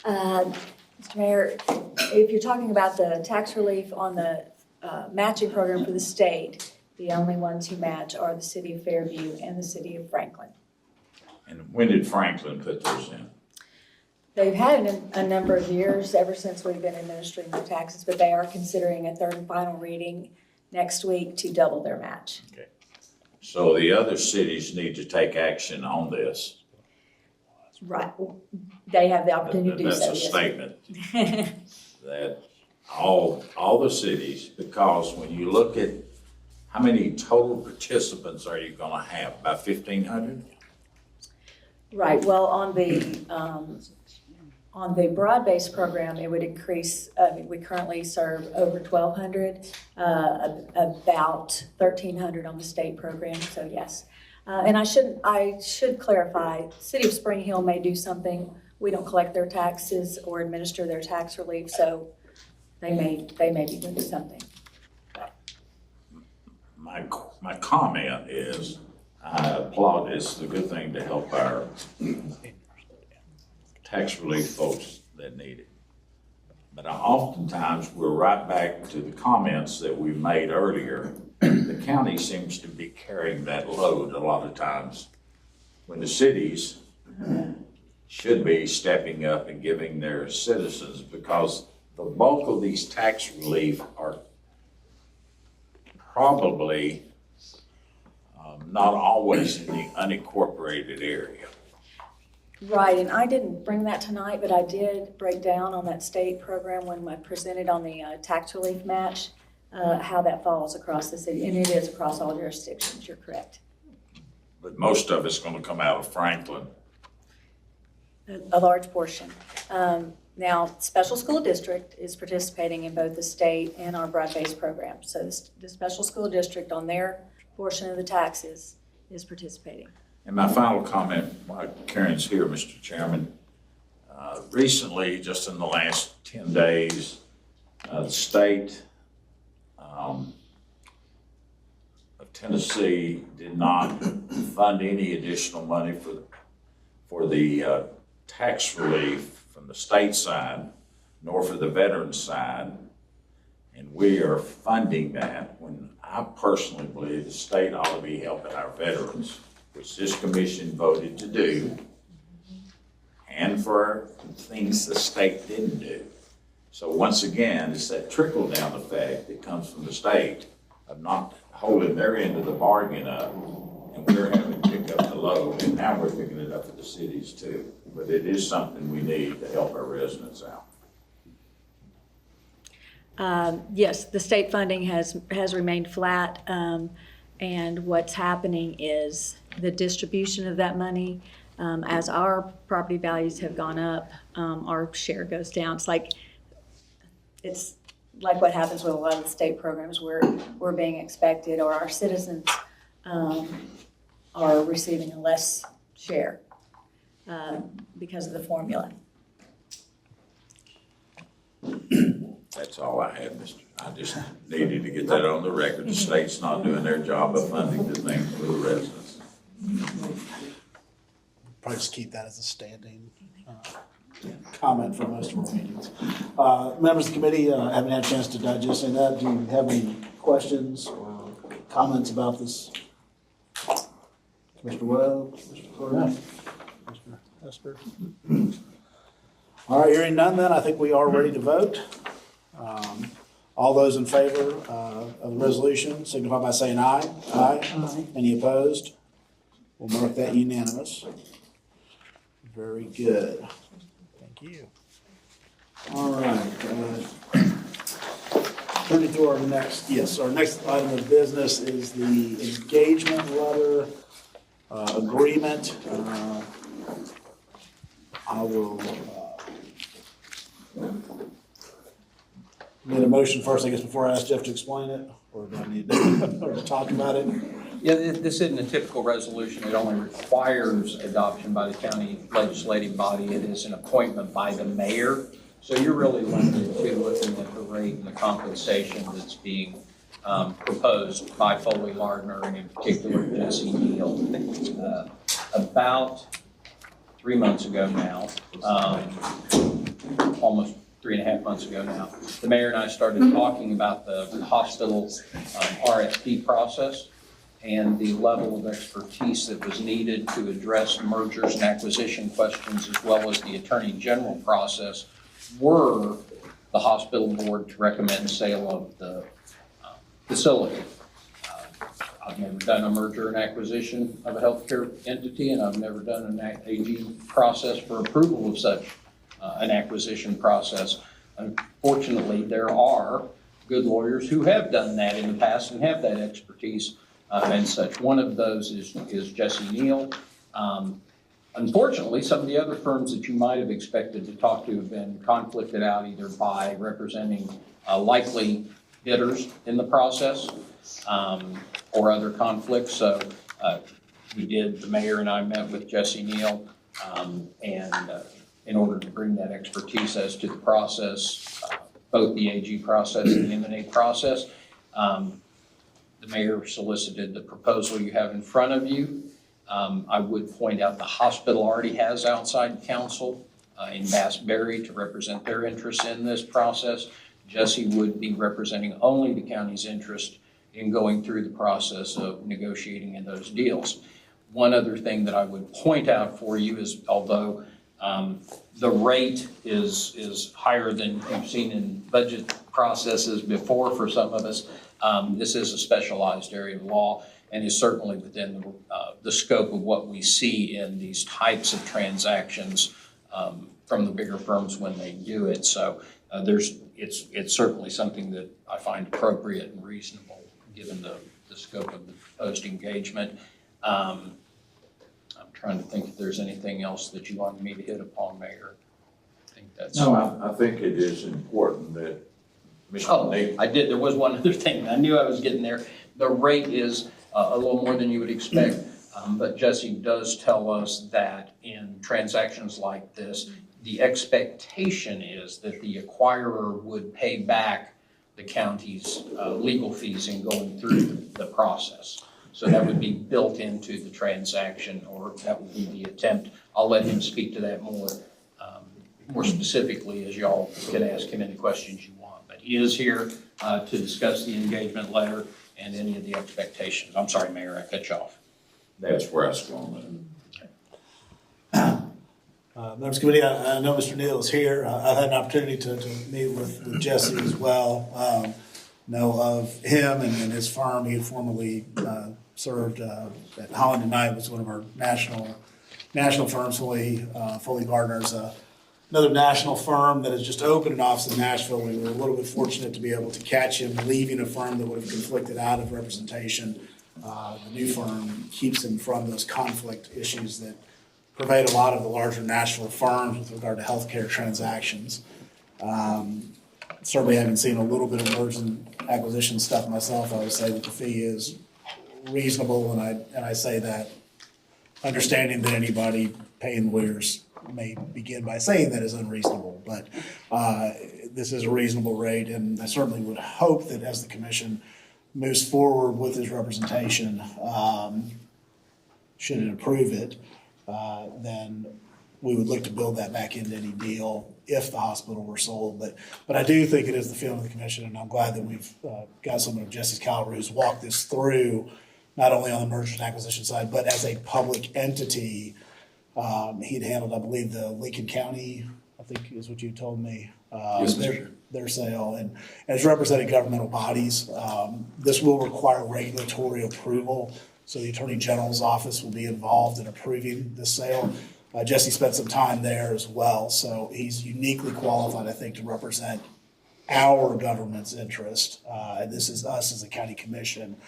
Mr. Mayor, if you're talking about the tax relief on the matching program for the state, the only ones who match are the city of Fairview and the city of Franklin. And when did Franklin put those in? They've had a number of years, ever since we've been administering their taxes, but they are considering a third and final reading next week to double their match. Okay. So the other cities need to take action on this. Right, they have the opportunity to do so. That's a statement that all the cities, because when you look at how many total participants are you gonna have, about 1,500? Right, well, on the broad-based program, it would increase, we currently serve over 1,200, about 1,300 on the state program, so yes. And I should clarify, City of Spring Hill may do something, we don't collect their taxes or administer their tax relief, so they may be doing something. My comment is, I applaud this, it's a good thing to help our tax relief folks that need it. But oftentimes, we're right back to the comments that we made earlier. The county seems to be carrying that load a lot of times, when the cities should be stepping up and giving their citizens, because the bulk of these tax relief are probably not always in the unincorporated area. Right, and I didn't bring that tonight, but I did break down on that state program when I presented on the tax relief match, how that falls across the city, and it is across all jurisdictions, you're correct. But most of it's gonna come out of Franklin. A large portion. Now, Special School District is participating in both the state and our broad-based program. So the Special School District on their portion of the taxes is participating. And my final comment, while Karen's here, Mr. Chairman, recently, just in the last 10 days, the state of Tennessee did not fund any additional money for the tax relief from the state side, nor for the veteran side. And we are funding that when I personally believe the state ought to be helping our veterans, which this commission voted to do, and for things the state didn't do. So once again, it's that trickle-down effect that comes from the state of not holding their end of the bargain up, and we're having to pick up the load, and now we're picking it up for the cities too. But it is something we need to help our residents out. Yes, the state funding has remained flat, and what's happening is the distribution of that money, as our property values have gone up, our share goes down. It's like what happens with a lot of the state programs where we're being expected, or our citizens are receiving a less share because of the formula. That's all I had, Mr. I just needed to get that on the record. The state's not doing their job of funding the things for the residents. Probably just keep that as a standing comment for most of our meetings. Members of the committee haven't had a chance to digest any of that. Do you have any questions or comments about this? Mr. Webb, Mr. Clerk, Mr. Esper? All right, hearing none then, I think we are ready to vote. All those in favor of the resolution signify by saying aye. Aye. Any opposed? We'll mark that unanimous. Very good. Thank you. All right. Turning to our next item of business is the engagement letter agreement. I will need a motion first, I guess, before I ask Jeff to explain it, or do I need to talk about it? Yeah, this isn't a typical resolution. It only requires adoption by the county legislative body. It is an appointment by the mayor. So you're really limited to looking at the rate and the compensation that's being proposed by Foley Lardner and in particular Jesse Neal. About 3 months ago now, almost 3.5 months ago now, the mayor and I started talking about the hospital RFP process and the level of expertise that was needed to address mergers and acquisition questions, as well as the attorney general process, were the hospital board to recommend sale of the facility. I've never done a merger and acquisition of a healthcare entity, and I've never done an AG process for approval of such an acquisition process. Unfortunately, there are good lawyers who have done that in the past and have that expertise and such. One of those is Jesse Neal. Unfortunately, some of the other firms that you might have expected to talk to have been conflicted out either by representing likely bidders in the process or other conflicts. So the mayor and I met with Jesse Neal and in order to bring that expertise as to the process, both the AG process and the M&A process. The mayor solicited the proposal you have in front of you. I would point out the hospital already has outside counsel in Bassberry to represent their interests in this process. Jesse would be representing only the county's interest in going through the process of negotiating in those deals. One other thing that I would point out for you is, although the rate is higher than you've seen in budget processes before for some of us, this is a specialized area of law and is certainly within the scope of what we see in these types of transactions from the bigger firms when they do it. So it's certainly something that I find appropriate and reasonable given the scope of the proposed engagement. I'm trying to think if there's anything else that you wanted me to hit upon, Mayor. I think that's. No, I think it is important that Oh, I did, there was one other thing, I knew I was getting there. The rate is a little more than you would expect, but Jesse does tell us that in transactions like this, the expectation is that the acquirer would pay back the county's legal fees in going through the process. So that would be built into the transaction, or that would be the attempt. I'll let him speak to that more specifically as y'all can ask him any questions you want. But he is here to discuss the engagement letter and any of the expectations. I'm sorry, Mayor, I cut you off. That's where I was going with it. Members Committee, I know Mr. Neal is here. I've had an opportunity to meet with Jesse as well. Know of him and his firm. He had formerly served at Holland and Knight, was one of our national firms. Foley Gardner's another national firm that has just opened an office in Nashville. We were a little bit fortunate to be able to catch him leaving a firm that would have conflicted out of representation. The new firm keeps him from those conflict issues that pervade a lot of the larger national firms with regard to healthcare transactions. Certainly haven't seen a little bit of merger and acquisition stuff myself. I would say that the fee is reasonable, and I say that understanding that anybody paying lawyers may begin by saying that is unreasonable, but this is a reasonable rate, and I certainly would hope that as the commission moves forward with his representation, should it approve it, then we would look to build that back into any deal if the hospital were sold. But I do think it is the feeling of the commission, and I'm glad that we've got someone of Jesse's caliber who's walked this through, not only on the merger and acquisition side, but as a public entity. He'd handled, I believe, the Lincoln County, I think is what you told me, their sale, and has represented governmental bodies. This will require regulatory approval, so the Attorney General's office will be involved in approving the sale. Jesse spent some time there as well, so he's uniquely qualified, I think, to represent our government's interest. And this is us as a county commission.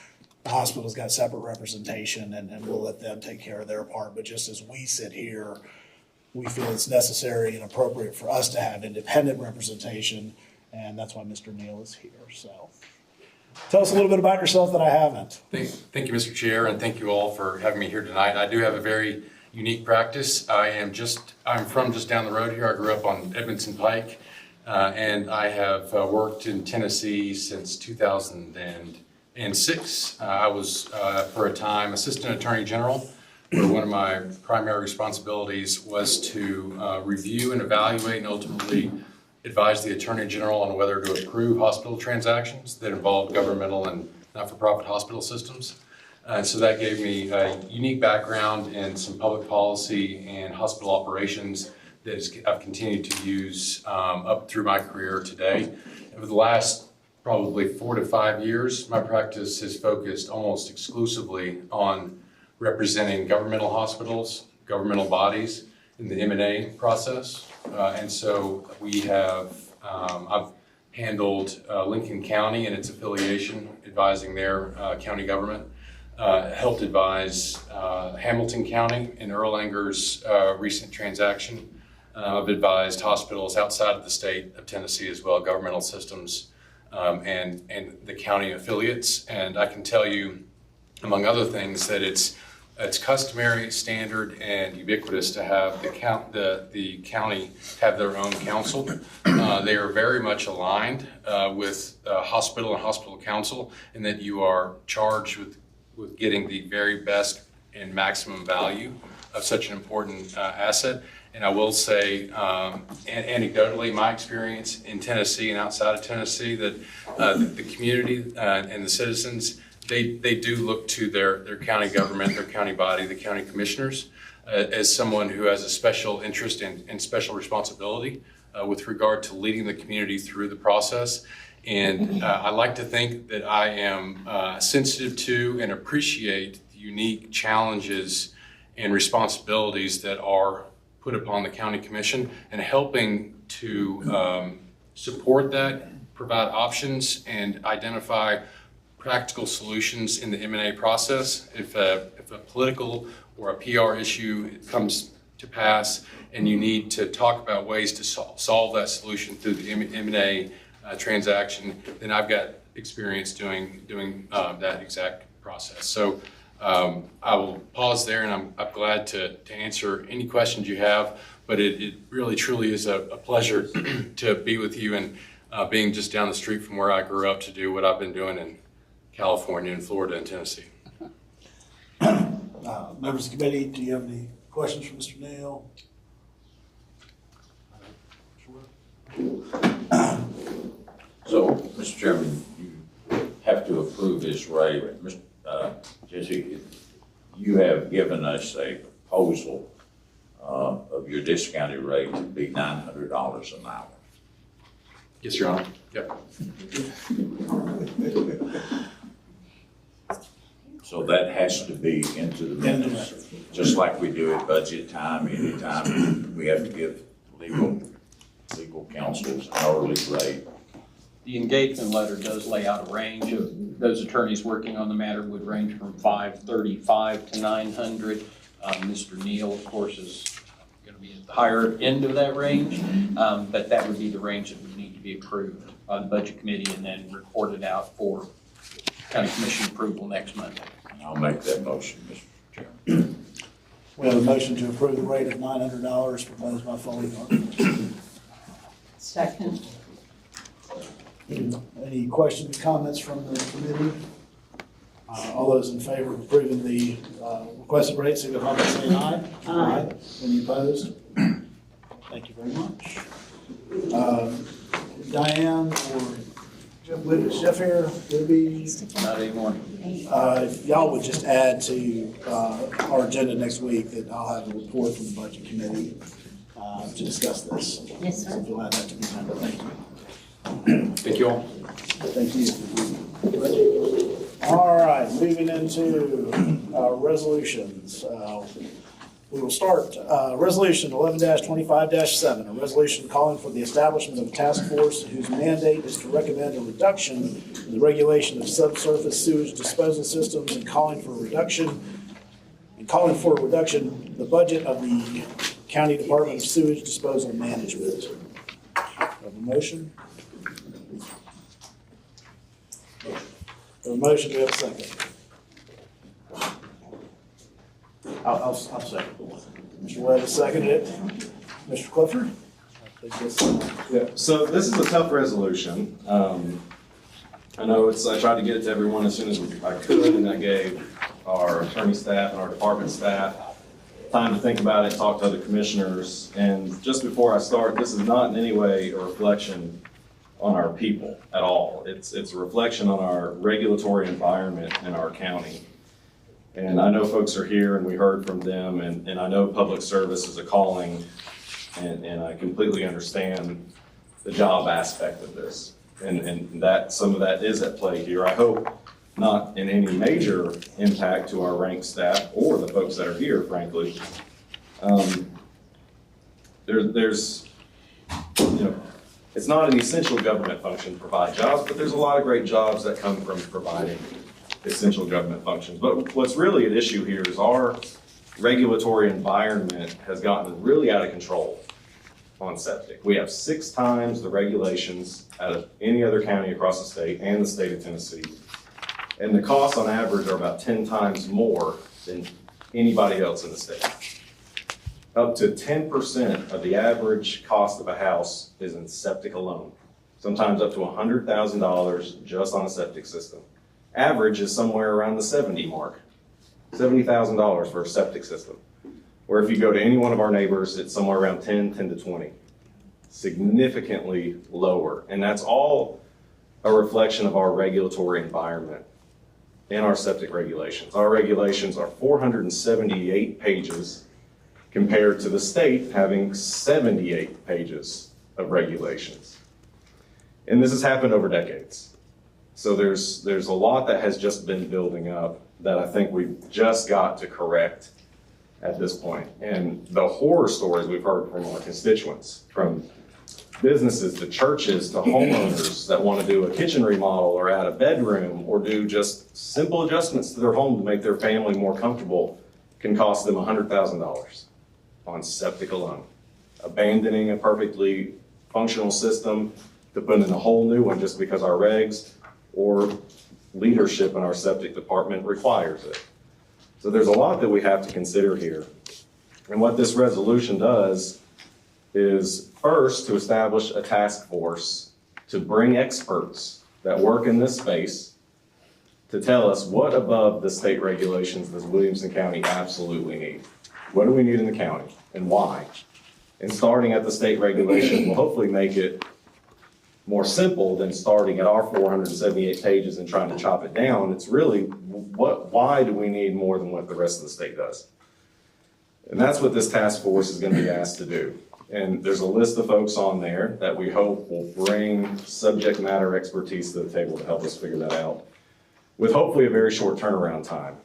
The hospital's got separate representation, and we'll let them take care of their part. But just as we sit here, we feel it's necessary and appropriate for us to have independent representation, and that's why Mr. Neal is here. So tell us a little bit about yourself that I haven't. Thank you, Mr. Chair, and thank you all for having me here tonight. I do have a very unique practice. I'm from just down the road here. I grew up on Edmondson Pike, and I have worked in Tennessee since 2006. I was, for a time, Assistant Attorney General, where one of my primary responsibilities was to review and evaluate and ultimately advise the Attorney General on whether to approve hospital transactions that involved governmental and not-for-profit hospital systems. So that gave me a unique background in some public policy and hospital operations that I've continued to use up through my career today. Over the last probably 4 to 5 years, my practice has focused almost exclusively on representing governmental hospitals, governmental bodies in the M&A process. And so we have, I've handled Lincoln County and its affiliation, advising their county government. Helped advise Hamilton County in Erlanger's recent transaction. I've advised hospitals outside of the state of Tennessee as well, governmental systems, and the county affiliates. And I can tell you, among other things, that it's customary, standard, and ubiquitous to have the county have their own counsel. They are very much aligned with hospital and hospital counsel, in that you are charged with getting the very best and maximum value of such an important asset. And I will say, anecdotally, my experience in Tennessee and outside of Tennessee, that the community and the citizens, they do look to their county government, their county body, the county commissioners, as someone who has a special interest and special responsibility with regard to leading the community through the process. And I like to think that I am sensitive to and appreciate the unique challenges and responsibilities that are put upon the county commission, and helping to support that, provide options, and identify practical solutions in the M&A process. If a political or a PR issue comes to pass and you need to talk about ways to solve that solution through the M&A transaction, then I've got experience doing that exact process. So I will pause there, and I'm glad to answer any questions you have, but it really truly is a pleasure to be with you, and being just down the street from where I grew up to do what I've been doing in California and Florida and Tennessee. Members of the committee, do you have any questions for Mr. Neal? So, Mr. Chairman, you have to approve this rate. Jesse, you have given us a proposal of your discounted rate to be $900 an hour. Yes, Your Honor. Yep. So that has to be into the minutes, just like we do at budget time. Anytime we have to give legal counsels hourly rate. The engagement letter does lay out a range of those attorneys working on the matter would range from $535 to $900. Mr. Neal, of course, is going to be at the higher end of that range, but that would be the range that would need to be approved by the Budget Committee and then reported out for County Commission approval next Monday. I'll make that motion, Mr. Chairman. We have a motion to approve the rate of $900 proposed by Foley Department. Second. Any questions, comments from the committee? All those in favor of approving the requested rate, signify by saying aye. Aye. Any opposed? Thank you very much. Diane or Jeff here, Libby? Not anymore. Y'all would just add to our agenda next week that I'll have a report from the Budget Committee to discuss this. Yes, sir. So if you'll add that to the agenda, thank you. Thank you all. Thank you. All right, moving into resolutions. We will start Resolution 11-25-7, a resolution calling for the establishment of a task force whose mandate is to recommend a reduction in the regulation of subsurface sewage disposal systems and calling for a reduction in the budget of the County Department of Sewage Disposal Management. Have a motion? A motion, do we have a second? I'll second. Mr. Webb has seconded it. Mr. Clifford? Yeah, so this is a tough resolution. I know I tried to get it to everyone as soon as I could, and I gave our attorney staff and our department staff time to think about it, talk to other commissioners. And just before I start, this is not in any way a reflection on our people at all. It's a reflection on our regulatory environment in our county. And I know folks are here and we heard from them, and I know public service is a calling, and I completely understand the job aspect of this. And that some of that is at play here. I hope not in any major impact to our rank staff or the folks that are here, frankly. There's it's not an essential government function to provide jobs, but there's a lot of great jobs that come from providing essential government functions. But what's really at issue here is our regulatory environment has gotten really out of control on septic. We have 6 times the regulations out of any other county across the state and the state of Tennessee. And the costs on average are about 10 times more than anybody else in the state. Up to 10% of the average cost of a house is in septic alone. Sometimes up to $100,000 just on a septic system. Average is somewhere around the 70 mark. $70,000 for a septic system. where if you go to any one of our neighbors, it's somewhere around 10 to 20. Significantly lower. And that's all a reflection of our regulatory environment and our septic regulations. Our regulations are 478 pages compared to the state having 78 pages of regulations. And this has happened over decades. So there's a lot that has just been building up that I think we've just got to correct at this point. And the horror stories we've heard from our constituents, from businesses to churches to homeowners that want to do a kitchen remodel or add a bedroom or do just simple adjustments to their home to make their family more comfortable, can cost them $100,000 on septic alone. Abandoning a perfectly functional system to put in a whole new one just because our regs or leadership in our septic department requires it. So there's a lot that we have to consider here. And what this resolution does is first to establish a task force to bring experts that work in this space to tell us what above the state regulations does Williamson County absolutely need. What do we need in the county and why? And starting at the state regulation will hopefully make it more simple than starting at our 478 pages and trying to chop it down. It's really why do we need more than what the rest of the state does? And that's what this task force is going to be asked to do. And there's a list of folks on there that we hope will bring subject matter expertise to the table to help us figure that out, with hopefully a very short turnaround time.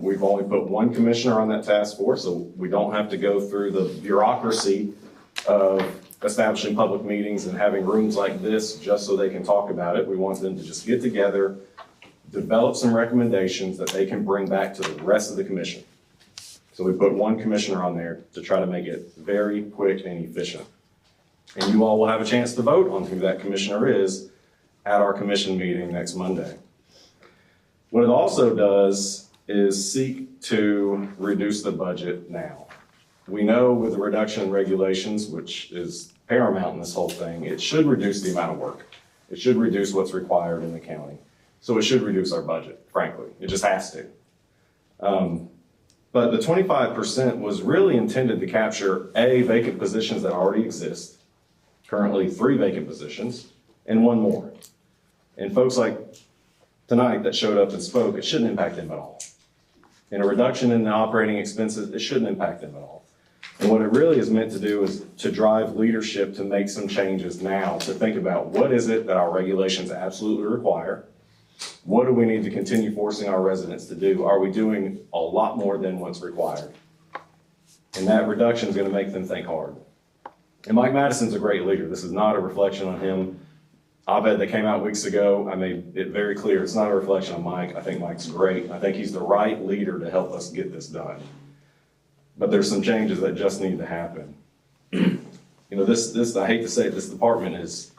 We've only put one commissioner on that task force, so we don't have to go through the bureaucracy of establishing public meetings and having rooms like this just so they can talk about it. We want them to just get together, develop some recommendations that they can bring back to the rest of the commission. So we put one commissioner on there to try to make it very quick and efficient. And you all will have a chance to vote on who that commissioner is at our commission meeting next Monday. What it also does is seek to reduce the budget now. We know with the reduction in regulations, which is paramount in this whole thing, it should reduce the amount of work. It should reduce what's required in the county. So it should reduce our budget, frankly. It just has to. But the 25% was really intended to capture A, vacant positions that already exist, currently 3 vacant positions, and 1 more. And folks like tonight that showed up and spoke, it shouldn't impact them at all. And a reduction in the operating expenses, it shouldn't impact them at all. And what it really is meant to do is to drive leadership to make some changes now, to think about what is it that our regulations absolutely require? What do we need to continue forcing our residents to do? Are we doing a lot more than what's required? And that reduction is going to make them think hard. And Mike Madison's a great leader. This is not a reflection on him. Op-ed that came out weeks ago, I made it very clear, it's not a reflection on Mike. I think Mike's great. I think he's the right leader to help us get this done. But there's some changes that just need to happen. You know, this I hate to say it, this department is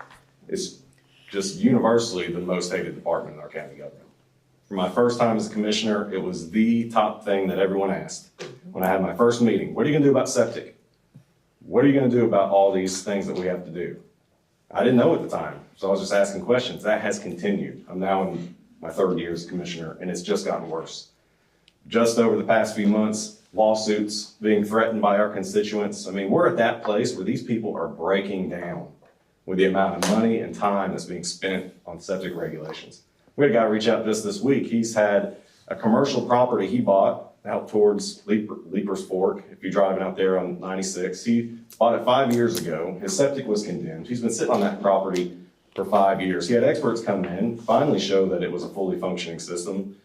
just universally the most hated department in our county government. For my first time as a commissioner, it was the top thing that everyone asked. When I had my first meeting, what are you gonna do about septic? What are you gonna do about all these things that we have to do? I didn't know at the time, so I was just asking questions. That has continued. I'm now in my 3rd year as commissioner, and it's just gotten worse. Just over the past few months, lawsuits being threatened by our constituents. I mean, we're at that place where these people are breaking down with the amount of money and time that's being spent on septic regulations. We had a guy reach out just this week. He's had a commercial property he bought out towards Leaper's Fork. If you're driving out there on 96, he bought it 5 years ago. His septic was condemned. He's been sitting on that property for 5 years. He had experts come in, finally show that it was a fully functioning system,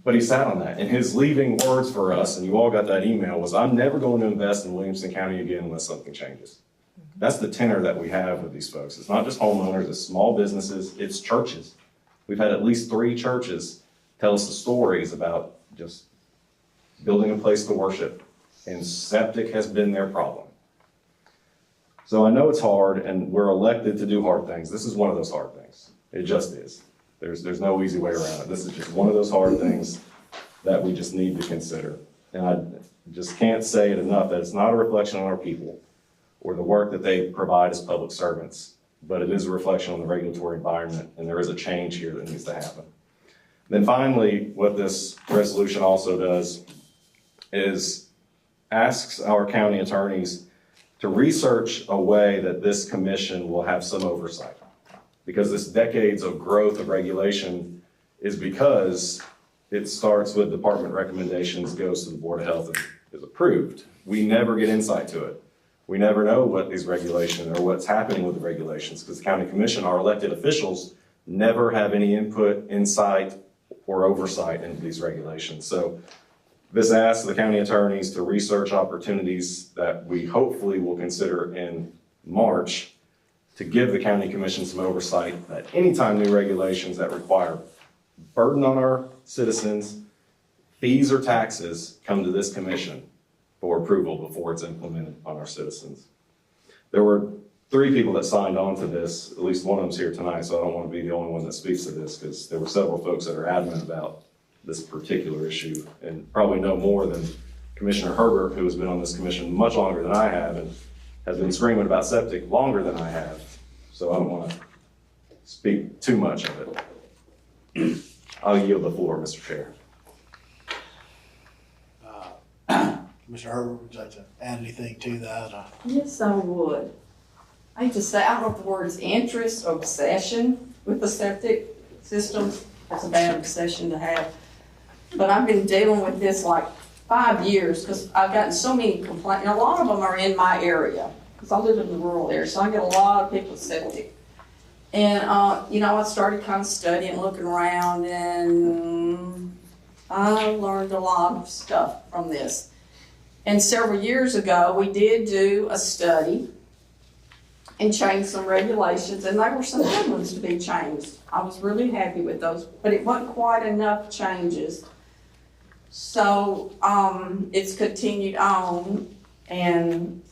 but he sat on that. And his leaving words for us, and you all got that email, was, I'm never going to invest in Williamson County again unless something changes. That's the tenor that we have with these folks. It's not just homeowners, it's small businesses, it's churches. We've had at least 3 churches tell us the stories about just building a place to worship, and septic has been their problem. So I know it's hard, and we're elected to do hard things. This is one of those hard things. It just is. There's no easy way around it. This is just one of those hard things that we just need to consider. And I just can't say it enough that it's not a reflection on our people or the work that they provide as public servants, but it is a reflection on the regulatory environment, and there is a change here that needs to happen. Then finally, what this resolution also does is asks our county attorneys to research a way that this commission will have some oversight. Because this decades of growth of regulation is because it starts with department recommendations, goes to the Board of Health, and is approved. We never get insight to it. We never know what these regulations or what's happening with the regulations, because the county commission, our elected officials, never have any input, insight, or oversight into these regulations. So this asks the county attorneys to research opportunities that we hopefully will consider in March to give the county commission some oversight that anytime new regulations that require burden on our citizens, fees or taxes, come to this commission for approval before it's implemented on our citizens. There were 3 people that signed on to this. At least one of them's here tonight, so I don't want to be the only one that speaks to this, because there were several folks that are adamant about this particular issue and probably know more than Commissioner Herbert, who has been on this commission much longer than I have and has been screaming about septic longer than I have. So I don't want to speak too much of it. I'll yield the floor, Mr. Chair. Commissioner Herbert, would you like to add anything to that? Yes, I would. I hate to say, I don't know if the word's interest or obsession with the septic systems. That's a bad obsession to have. But I've been dealing with this like 5 years because I've gotten so many complaints. And a lot of them are in my area because I live in the rural area. So I get a lot of people with septic. And, I started kind of studying, looking around, and I learned a lot of stuff from this. And several years ago, we did do a study and change some regulations, and there were some good ones to be changed. I was really happy with those, but it wasn't quite enough changes. So it's continued on, and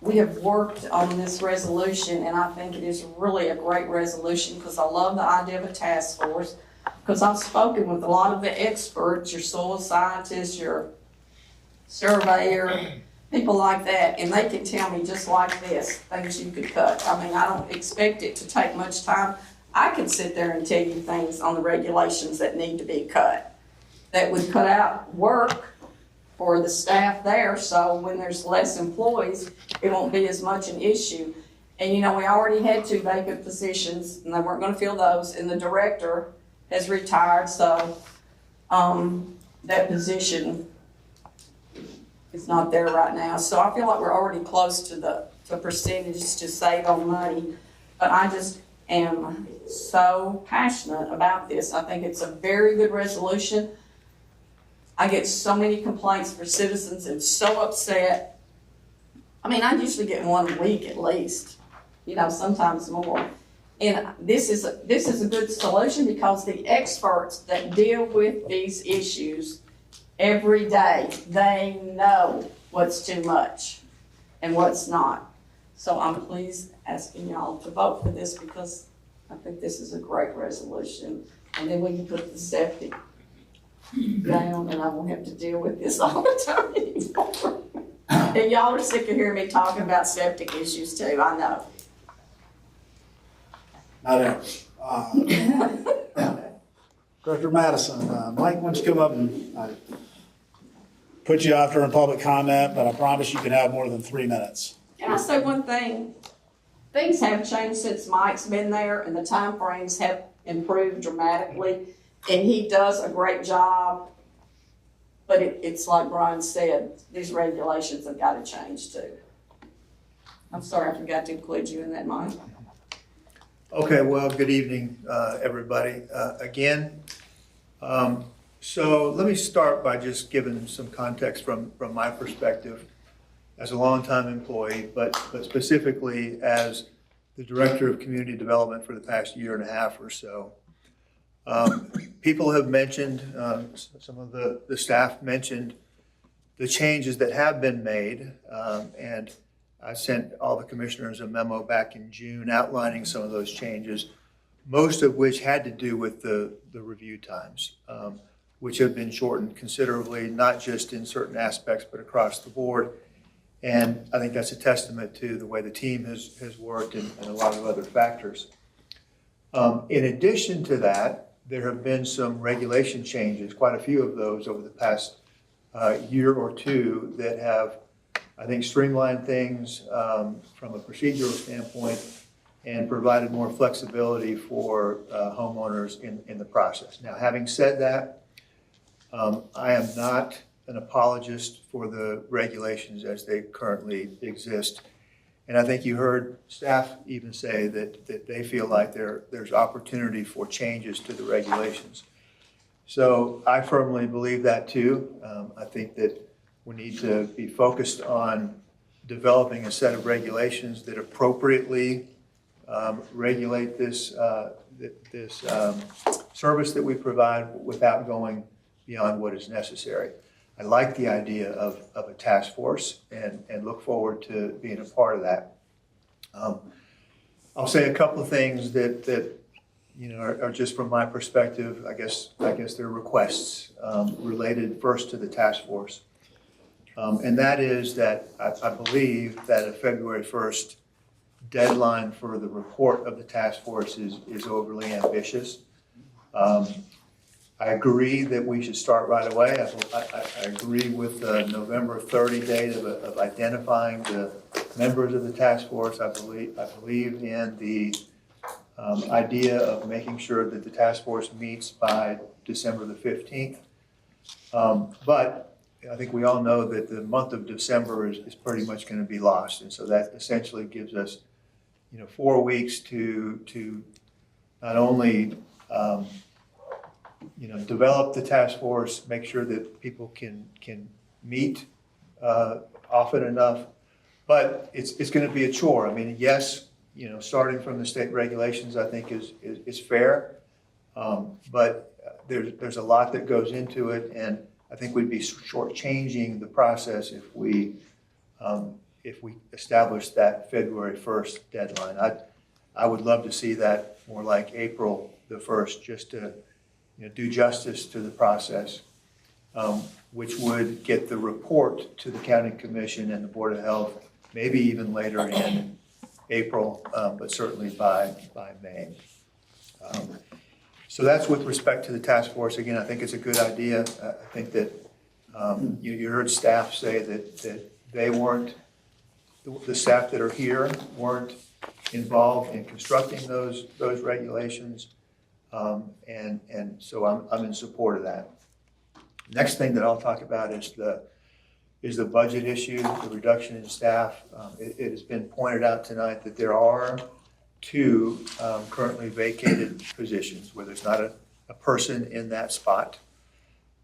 we have worked on this resolution, and I think it is really a great resolution because I love the idea of a task force, because I've spoken with a lot of the experts, your soil scientists, your surveyor, people like that, and they can tell me just like this, things you could cut. I mean, I don't expect it to take much time. I could sit there and tell you things on the regulations that need to be cut. That would cut out work for the staff there, so when there's less employees, it won't be as much an issue. And we already had 2 vacant positions, and they weren't gonna fill those, and the director has retired, so that position is not there right now. So I feel like we're already close to the percentage to save on money. But I just am so passionate about this. I think it's a very good resolution. I get so many complaints for citizens and so upset. I mean, I usually get one a week at least, sometimes more. And this is a good solution because the experts that deal with these issues every day, they know what's too much and what's not. So I'm pleased asking y'all to vote for this because I think this is a great resolution. And then we can put the septic down and I won't have to deal with this all the time anymore. And y'all are sick of hearing me talking about septic issues too, I know. Not ever. Director Madison, Mike, why don't you come up and put you after in public comment, but I promise you can have more than 3 minutes. Can I say one thing? Things have changed since Mike's been there and the time frames have improved dramatically. And he does a great job. But it's like Brian said, these regulations have got to change too. I'm sorry I forgot to include you in that, Mike. Okay, well, good evening, everybody, again. So let me start by just giving some context from my perspective as a longtime employee, but specifically as the Director of Community Development for the past 1.5 years or so. People have mentioned, some of the staff mentioned the changes that have been made, and I sent all the commissioners a memo back in June outlining some of those changes, most of which had to do with the review times, which have been shortened considerably, not just in certain aspects, but across the board. And I think that's a testament to the way the team has worked and a lot of other factors. In addition to that, there have been some regulation changes, quite a few of those over the past year or two that have, I think, streamlined things from a procedural standpoint and provided more flexibility for homeowners in the process. Now, having said that, I am not an apologist for the regulations as they currently exist. And I think you heard staff even say that they feel like there's opportunity for changes to the regulations. So I firmly believe that too. I think that we need to be focused on developing a set of regulations that appropriately regulate this service that we provide without going beyond what is necessary. I like the idea of a task force and look forward to being a part of that. I'll say a couple of things that are just from my perspective. I guess they're requests related first to the task force. And that is that I believe that a February 1st deadline for the report of the task force is overly ambitious. I agree that we should start right away. I agree with the November 30 date of identifying the members of the task force. I believe in the idea of making sure that the task force meets by December the 15th. But I think we all know that the month of December is pretty much going to be lost. And so that essentially gives us 4 weeks to not only develop the task force, make sure that people can meet often enough, but it's going to be a chore. I mean, yes, starting from the state regulations, I think is fair, but there's a lot that goes into it, and I think we'd be shortchanging the process if we establish that February 1st deadline. I would love to see that more like April the 1st, just to do justice to the process, which would get the report to the County Commission and the Board of Health, maybe even later in April, but certainly by May. So that's with respect to the task force. Again, I think it's a good idea. I think that you heard staff say that they weren't, the staff that are here weren't involved in constructing those regulations. And so I'm in support of that. Next thing that I'll talk about is the budget issue, the reduction in staff. It has been pointed out tonight that there are 2 currently vacated positions where there's not a person in that spot.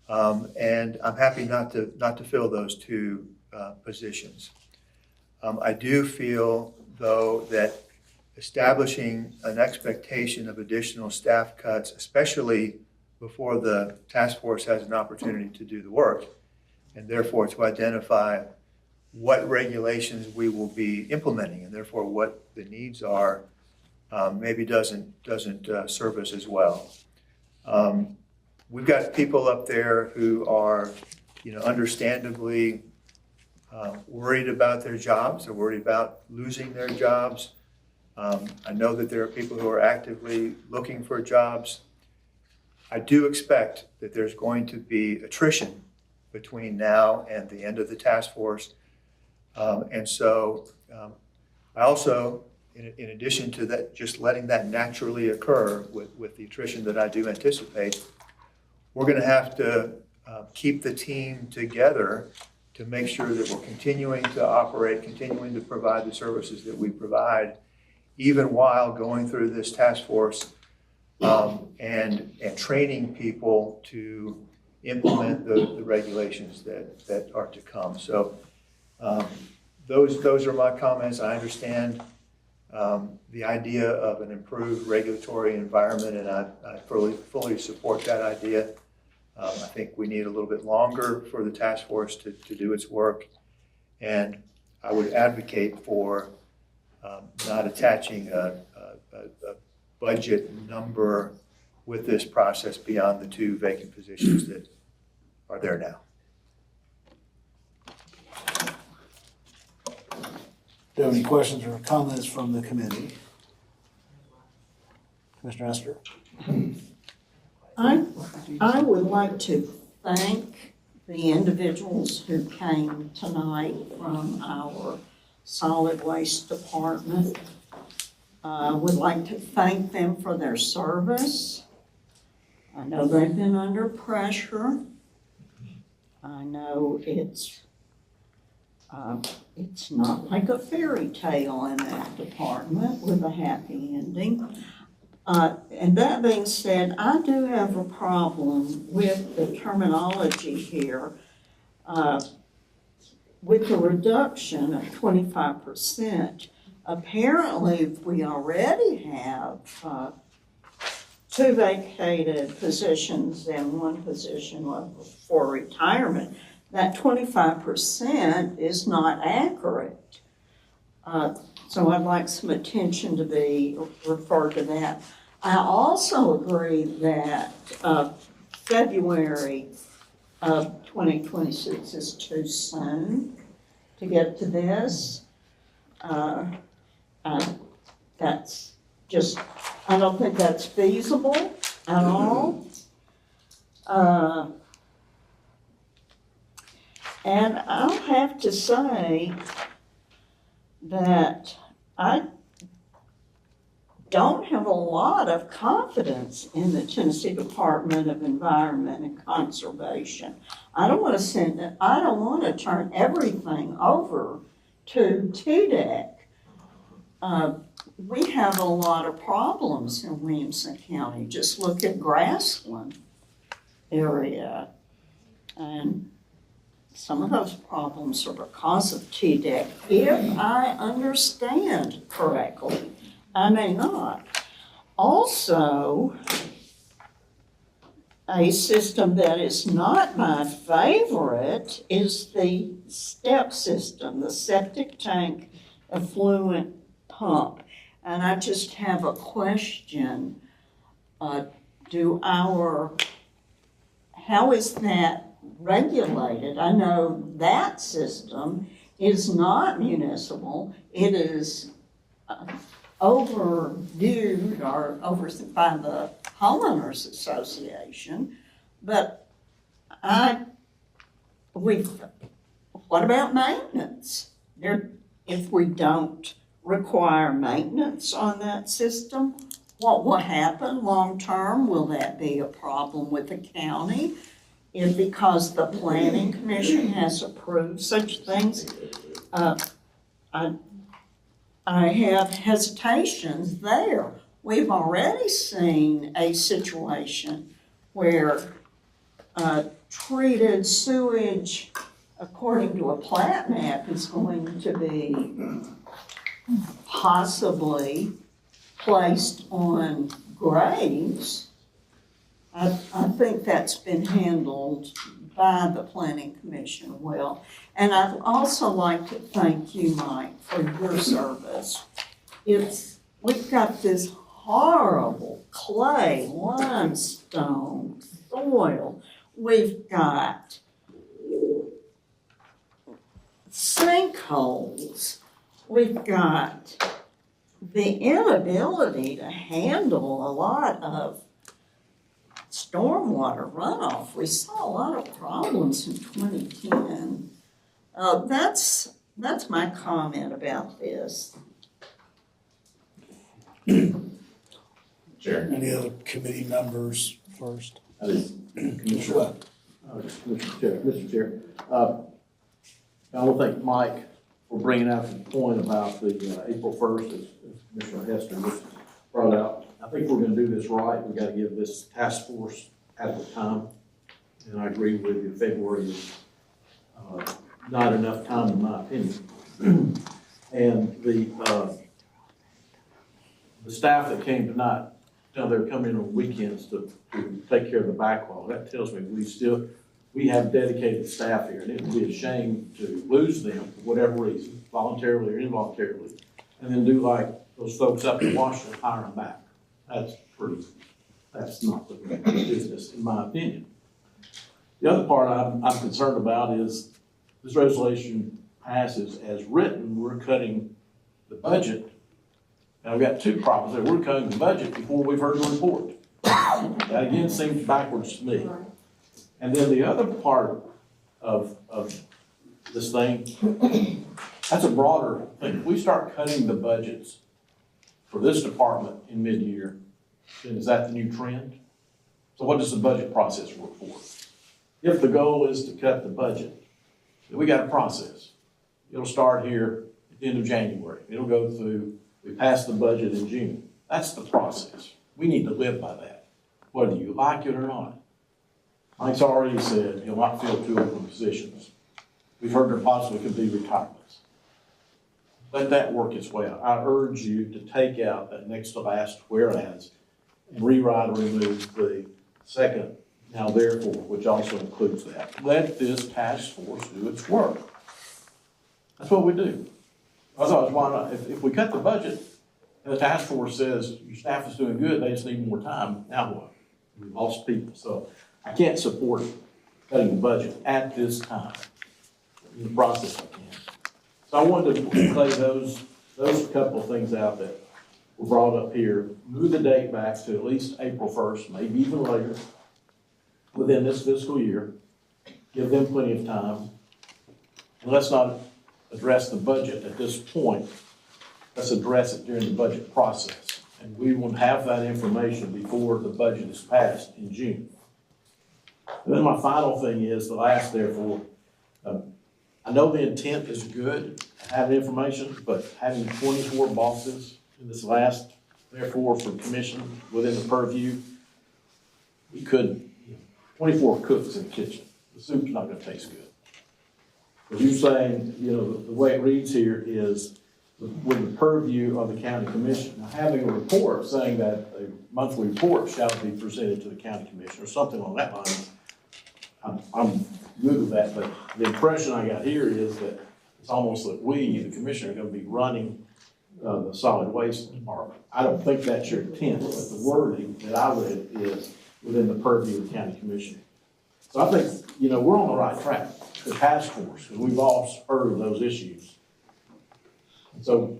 And I'm happy not to fill those 2 positions. I do feel, though, that establishing an expectation of additional staff cuts, especially before the task force has an opportunity to do the work, and therefore to identify what regulations we will be implementing, and therefore what the needs are, maybe doesn't serve us as well. We've got people up there who are, understandably worried about their jobs. They're worried about losing their jobs. I know that there are people who are actively looking for jobs. I do expect that there's going to be attrition between now and the end of the task force. And so I also, in addition to that, just letting that naturally occur with the attrition that I do anticipate, we're going to have to keep the team together to make sure that we're continuing to operate, continuing to provide the services that we provide, even while going through this task force and training people to implement the regulations that are to come. So those are my comments. I understand the idea of an improved regulatory environment, and I fully support that idea. I think we need a little bit longer for the task force to do its work, and I would advocate for not attaching a budget number with this process beyond the 2 vacant positions that are there now. Do you have any questions or comments from the committee? Commissioner Esther? I would like to thank the individuals who came tonight from our solid waste department. Would like to thank them for their service. I know they've been under pressure. I know it's not like a fairy tale in that department with a happy ending. And that being said, I do have a problem with the terminology here. With the reduction of 25%, apparently we already have 2 vacated positions and 1 position for retirement. That 25% is not accurate. So I'd like some attention to be referred to that. I also agree that February of 2026 is too soon to get to this. That's just, I don't think that's feasible at all. And I'll have to say that I don't have a lot of confidence in the Tennessee Department of Environment and Conservation. I don't want to turn everything over to TDEC. We have a lot of problems in Williamson County. Just look at Grassland area. And some of those problems are because of TDEC, if I understand correctly. I may not. Also, a system that is not my favorite is the STEP system, the septic tank effluent pump. And I just have a question. How is that regulated? I know that system is not municipal. It is overviewed or overseen by the Homeowners Association. But what about maintenance? If we don't require maintenance on that system, what will happen long term? Will that be a problem with the county? And because the Planning Commission has approved such things, I have hesitations there. We've already seen a situation where treated sewage, according to a plat map, is going to be possibly placed on graves. I think that's been handled by the Planning Commission well. And I'd also like to thank you, Mike, for your service. We've got this horrible clay, limestone, soil. We've got sinkholes. We've got the inability to handle a lot of stormwater runoff. We saw a lot of problems in 2010. That's my comment about this. Chair. Any other committee members first? Commissioner Chair. I want to thank Mike for bringing out the point about the April 1st, as Commissioner Hester just brought out. I think we're going to do this right. We've got to give this task force adequate time. And I agree with you, February is not enough time in my opinion. And the staff that came tonight, they're coming in on weekends to take care of the backlog. That tells me we have dedicated staff here, and it would be a shame to lose them for whatever reason, voluntarily or involuntarily, and then do like those folks up in Washington, hire them back. That's not the business, in my opinion. The other part I'm concerned about is this resolution passes as written, we're cutting the budget. And I've got 2 problems there. We're cutting the budget before we've heard the report. That again seems backwards to me. And then the other part of this thing. That's a broader thing. If we start cutting the budgets for this department in mid-year, then is that the new trend? So what does the budget process work for? If the goal is to cut the budget, then we got a process. It'll start here at the end of January. It'll go through, we pass the budget in June. That's the process. We need to live by that, whether you like it or not. Mike's already said he'll not fill 2 open positions. We've heard there possibly could be retirements. Let that work its way out. I urge you to take out that next to last whereas and rewrite or remove the second now therefore, which also includes that. Let this task force do its work. That's what we do. Otherwise, why not? If we cut the budget and the task force says your staff is doing good, they just need more time, now what? We've lost people. So I can't support cutting the budget at this time. In the process, I can. So I wanted to play those couple of things out that were brought up here. Move the date back to at least April 1st, maybe even later, within this fiscal year. Give them plenty of time. And let's not address the budget at this point. Let's address it during the budget process. And we will have that information before the budget is passed in June. And then my final thing is, the last therefore, I know the intent is good, having information, but having 24 bosses in this last, therefore, for commission within the purview, we could, 24 cooks in the kitchen. The soup's not gonna taste good. But you're saying, the way it reads here is with the purview of the county commission. Now, having a report saying that a monthly report shall be presented to the county commission or something on that line, I'm good with that, but the impression I got here is that it's almost that we, the commissioner, are gonna be running the solid waste department. I don't think that's your intent, but the wording that I read is within the purview of the county commission. So I think, we're on the right track, the task force, because we've all heard of those issues. So,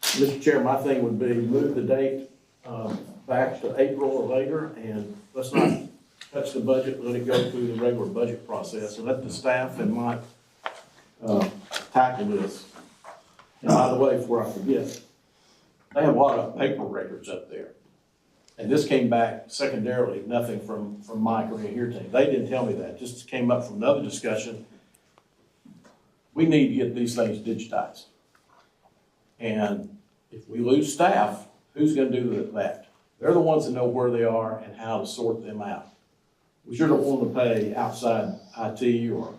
Mr. Chair, my thing would be move the date back to April or later, and let's not touch the budget, let it go through the regular budget process, and let the staff and Mike tackle this. And by the way, before I forget, they have a lot of paper records up there. And this came back secondarily, nothing from Mike or any of your team. They didn't tell me that, just came up from another discussion. We need to get these things digitized. And if we lose staff, who's gonna do that? They're the ones that know where they are and how to sort them out. We sure don't want to pay outside IT or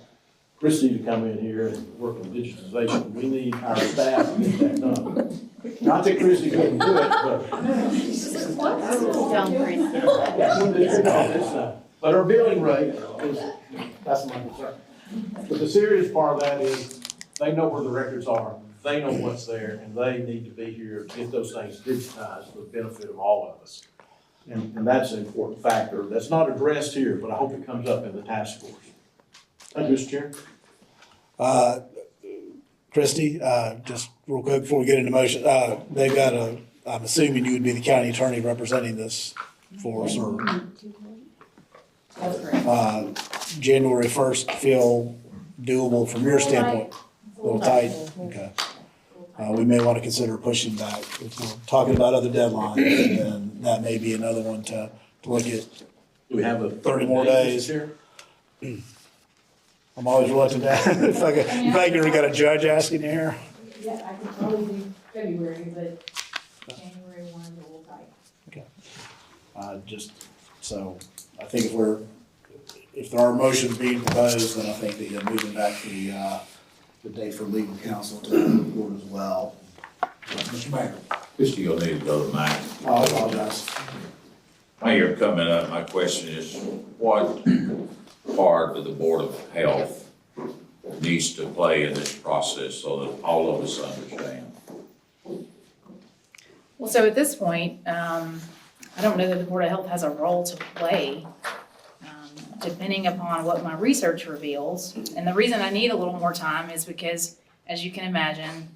Christie to come in here and work on digitization. We need our staff to get that done. Not that Christie couldn't do it, but. But our billing rate is, that's my concern. But the serious part of that is, they know where the records are, they know what's there, and they need to be here to get those things digitized for the benefit of all of us. And that's an important factor that's not addressed here, but I hope it comes up in the task force. Thank you, Mr. Chair. Christie, just real quick before we get into motion, they've got I'm assuming you would be the county attorney representing this for us, or? That's correct. January 1st feel doable from your standpoint? A little tight? Okay. We may want to consider pushing back. If we're talking about other deadlines, then that may be another one to look at. Do we have a 30 more days? Here? I'm always reluctant to, if I can, got a judge asking you here. Yeah, I could probably do February, but January 1 is a little tight. Okay. Just, so, I think if there are motions being proposed, then I think that moving back to the date for legal counsel to the report as well. Mr. Mayor. Christie, you'll need to go to Mike. I apologize. While you're coming up, my question is, what part of the Board of Health needs to play in this process so that all of us understand? Well, so at this point, I don't know that the Board of Health has a role to play, depending upon what my research reveals. And the reason I need a little more time is because, as you can imagine,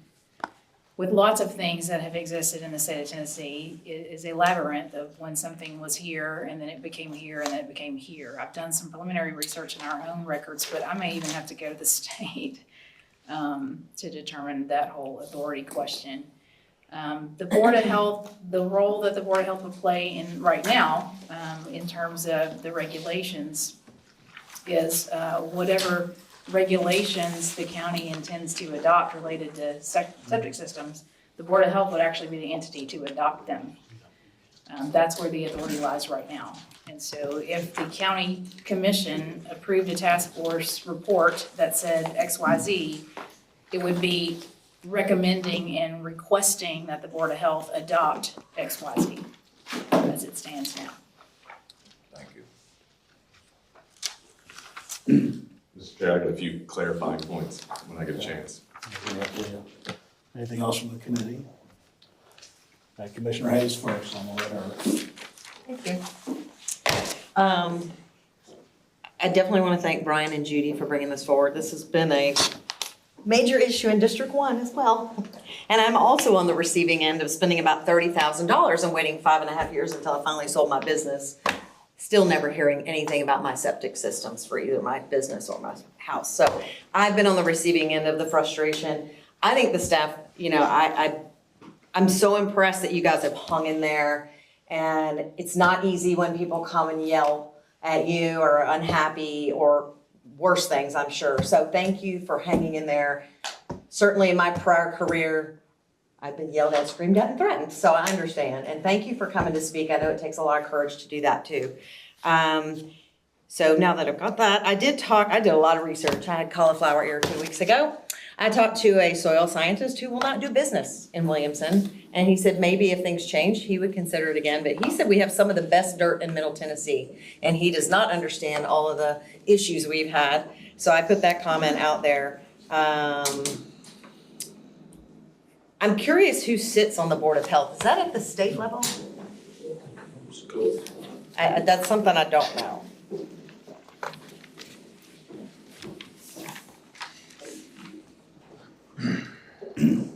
with lots of things that have existed in the state of Tennessee, it is a labyrinth of when something was here and then it became here and then it became here. I've done some preliminary research in our own records, but I may even have to go to the state to determine that whole authority question. The Board of Health, the role that the Board of Health would play in right now, in terms of the regulations, is whatever regulations the county intends to adopt related to septic systems, the Board of Health would actually be the entity to adopt them. That's where the authority lies right now. And so if the county commission approved a task force report that said XYZ, it would be recommending and requesting that the Board of Health adopt XYZ as it stands now. Thank you. Mr. Chair, I got a few clarifying points when I get a chance. Anything else from the committee? Commissioner Hayes first, I'm gonna let her. Thank you. I definitely want to thank Brian and Judy for bringing this forward. This has been a major issue in District 1 as well. And I'm also on the receiving end of spending about $30,000 and waiting 5.5 years until I finally sold my business. Still never hearing anything about my septic systems for either my business or my house. So I've been on the receiving end of the frustration. I think the staff, you know, I'm so impressed that you guys have hung in there. And it's not easy when people come and yell at you or are unhappy or worse things, I'm sure. So thank you for hanging in there. Certainly in my prior career, I've been yelled at, screamed at, and threatened, so I understand. And thank you for coming to speak. I know it takes a lot of courage to do that too. So now that I've got that, I did a lot of research. I had cauliflower ear 2 weeks ago. I talked to a soil scientist who will not do business in Williamson. And he said maybe if things change, he would consider it again. But he said we have some of the best dirt in Middle Tennessee. And he does not understand all of the issues we've had. So I put that comment out there. I'm curious who sits on the Board of Health. Is that at the state level? That's something I don't know.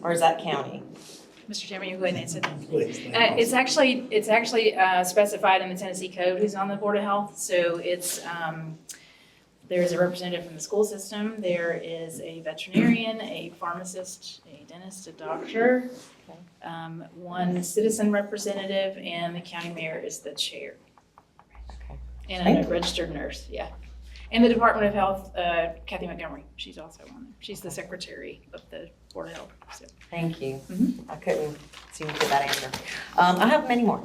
Or is that county? Mr. Chairman, you go ahead and answer that. Please. It's actually specified in the Tennessee Code who's on the Board of Health. So it's, there's a representative from the school system. There is a veterinarian, a pharmacist, a dentist, a doctor, one citizen representative, and the county mayor is the chair. And a registered nurse, yeah. And the Department of Health, Kathy Montgomery, she's also on there. She's the secretary of the Board of Health. So. Thank you. I couldn't seem to get that answer. I have many more.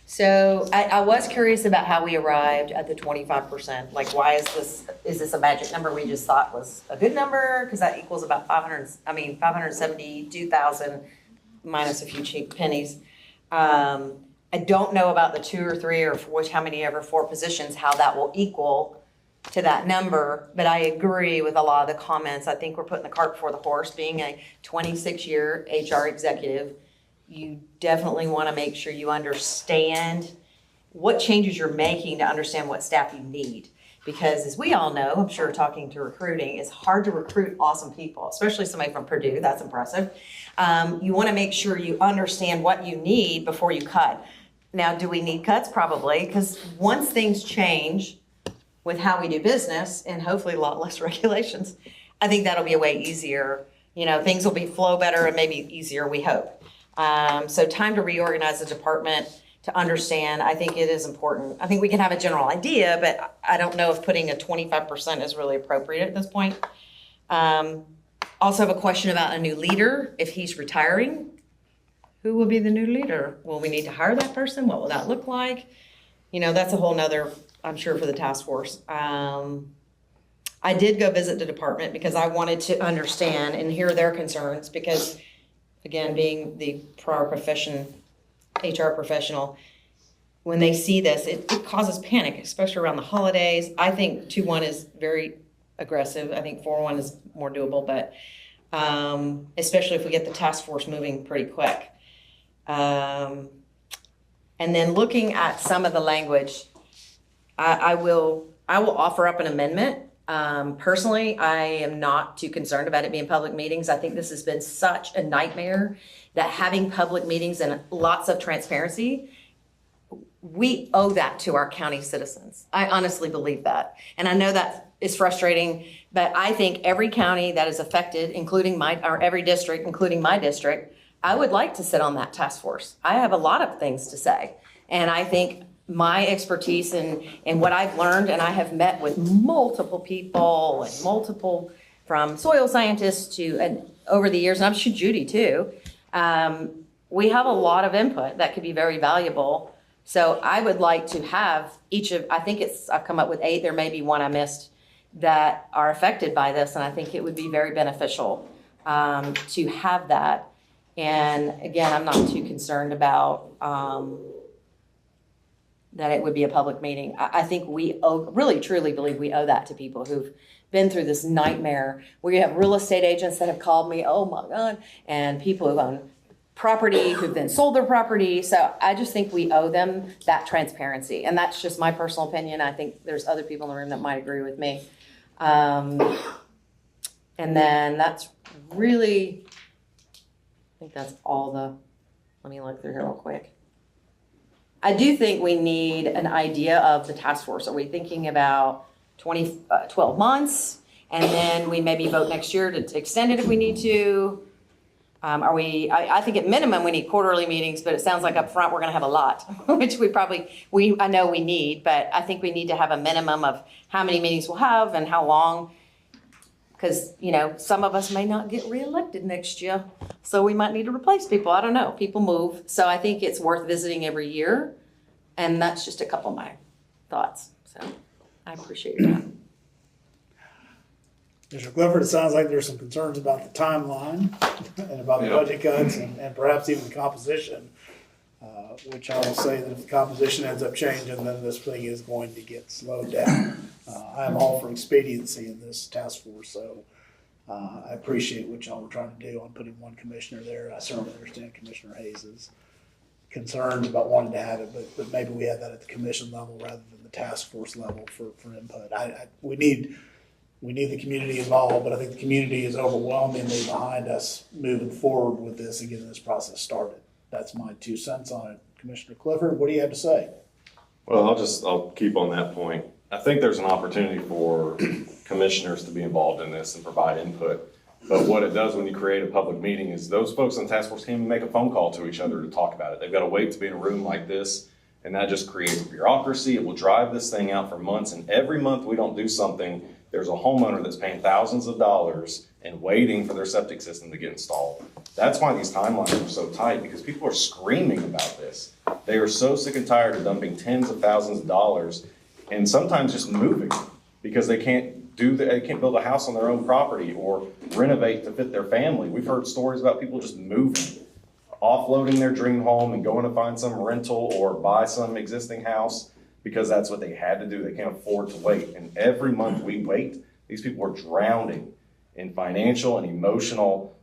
So I was curious about how we arrived at the 25%. Like, why is this a magic number we just thought was a good number? Because that equals about 572,000 minus a few cheap pennies. I don't know about the 2 or 3 or how many ever 4 positions, how that will equal to that number, but I agree with a lot of the comments. I think we're putting the cart before the horse. Being a 26-year HR executive, you definitely want to make sure you understand what changes you're making to understand what staff you need. Because as we all know, I'm sure talking to recruiting, it's hard to recruit awesome people, especially somebody from Purdue. That's impressive. You want to make sure you understand what you need before you cut. Now, do we need cuts? Probably, because once things change with how we do business and hopefully a lot less regulations, I think that'll be a way easier. You know, things will flow better and maybe easier, we hope. So time to reorganize the department to understand. I think it is important. I think we can have a general idea, but I don't know if putting a 25% is really appropriate at this point. Also have a question about a new leader. If he's retiring, who will be the new leader? Will we need to hire that person? What will that look like? You know, that's a whole nother, I'm sure, for the task force. I did go visit the department because I wanted to understand and hear their concerns because, again, being the prior profession, HR professional, when they see this, it causes panic, especially around the holidays. I think 2-1 is very aggressive. I think 4-1 is more doable, but especially if we get the task force moving pretty quick. And then looking at some of the language, I will offer up an amendment Personally, I am not too concerned about it being public meetings. I think this has been such a nightmare that having public meetings and lots of transparency, we owe that to our county citizens. I honestly believe that. And I know that is frustrating, but I think every county that is affected, including or every district, including my district, I would like to sit on that task force. I have a lot of things to say. And I think my expertise and what I've learned, and I have met with multiple people and multiple, from soil scientists and over the years, and I'm sure Judy too, we have a lot of input that could be very valuable. So I would like to have I've come up with 8, there may be one I missed, that are affected by this, and I think it would be very beneficial to have that. And again, I'm not too concerned about that it would be a public meeting. I think we really truly believe we owe that to people who've been through this nightmare. We have real estate agents that have called me, oh my God, and people who own property who've then sold their property. So I just think we owe them that transparency. And that's just my personal opinion. I think there's other people in the room that might agree with me. And then that's really, I think that's all let me look through here real quick. I do think we need an idea of the task force. Are we thinking about 12 months? And then we maybe vote next year to extend it if we need to? I think at minimum we need quarterly meetings, but it sounds like up front we're gonna have a lot, which I know we need, but I think we need to have a minimum of how many meetings we'll have and how long. Because, some of us may not get reelected next year, so we might need to replace people. I don't know. People move. So I think it's worth visiting every year. And that's just a couple of my thoughts. So I appreciate your time. Mr. Clifford, it sounds like there's some concerns about the timeline and about the budget cuts and perhaps even the composition, which I will say that if the composition ends up changing, then this thing is going to get slowed down. I'm all for expediency in this task force, so I appreciate what y'all were trying to do on putting one commissioner there. I certainly understand Commissioner Hayes's concerns about wanting to have it, but maybe we have that at the commission level rather than the task force level for input. We need the community involved, but I think the community is overwhelmingly behind us moving forward with this and getting this process started. That's my 2 cents on it. Commissioner Clifford, what do you have to say? Well, I'll keep on that point. I think there's an opportunity for commissioners to be involved in this and provide input. But what it does when you create a public meeting is those folks on the task force can't even make a phone call to each other to talk about it. They've got to wait to be in a room like this, and that just creates bureaucracy. It will drive this thing out for months, and every month we don't do something, there's a homeowner that's paying thousands of dollars and waiting for their septic system to get installed. That's why these timelines are so tight, because people are screaming about this. They are so sick and tired of dumping tens of thousands of dollars and sometimes just moving because they can't build a house on their own property or renovate to fit their family. We've heard stories about people just moving, offloading their dream home and going to find some rental or buy some existing house because that's what they had to do. They can't afford to wait. And every month we wait, these people are drowning in financial and emotional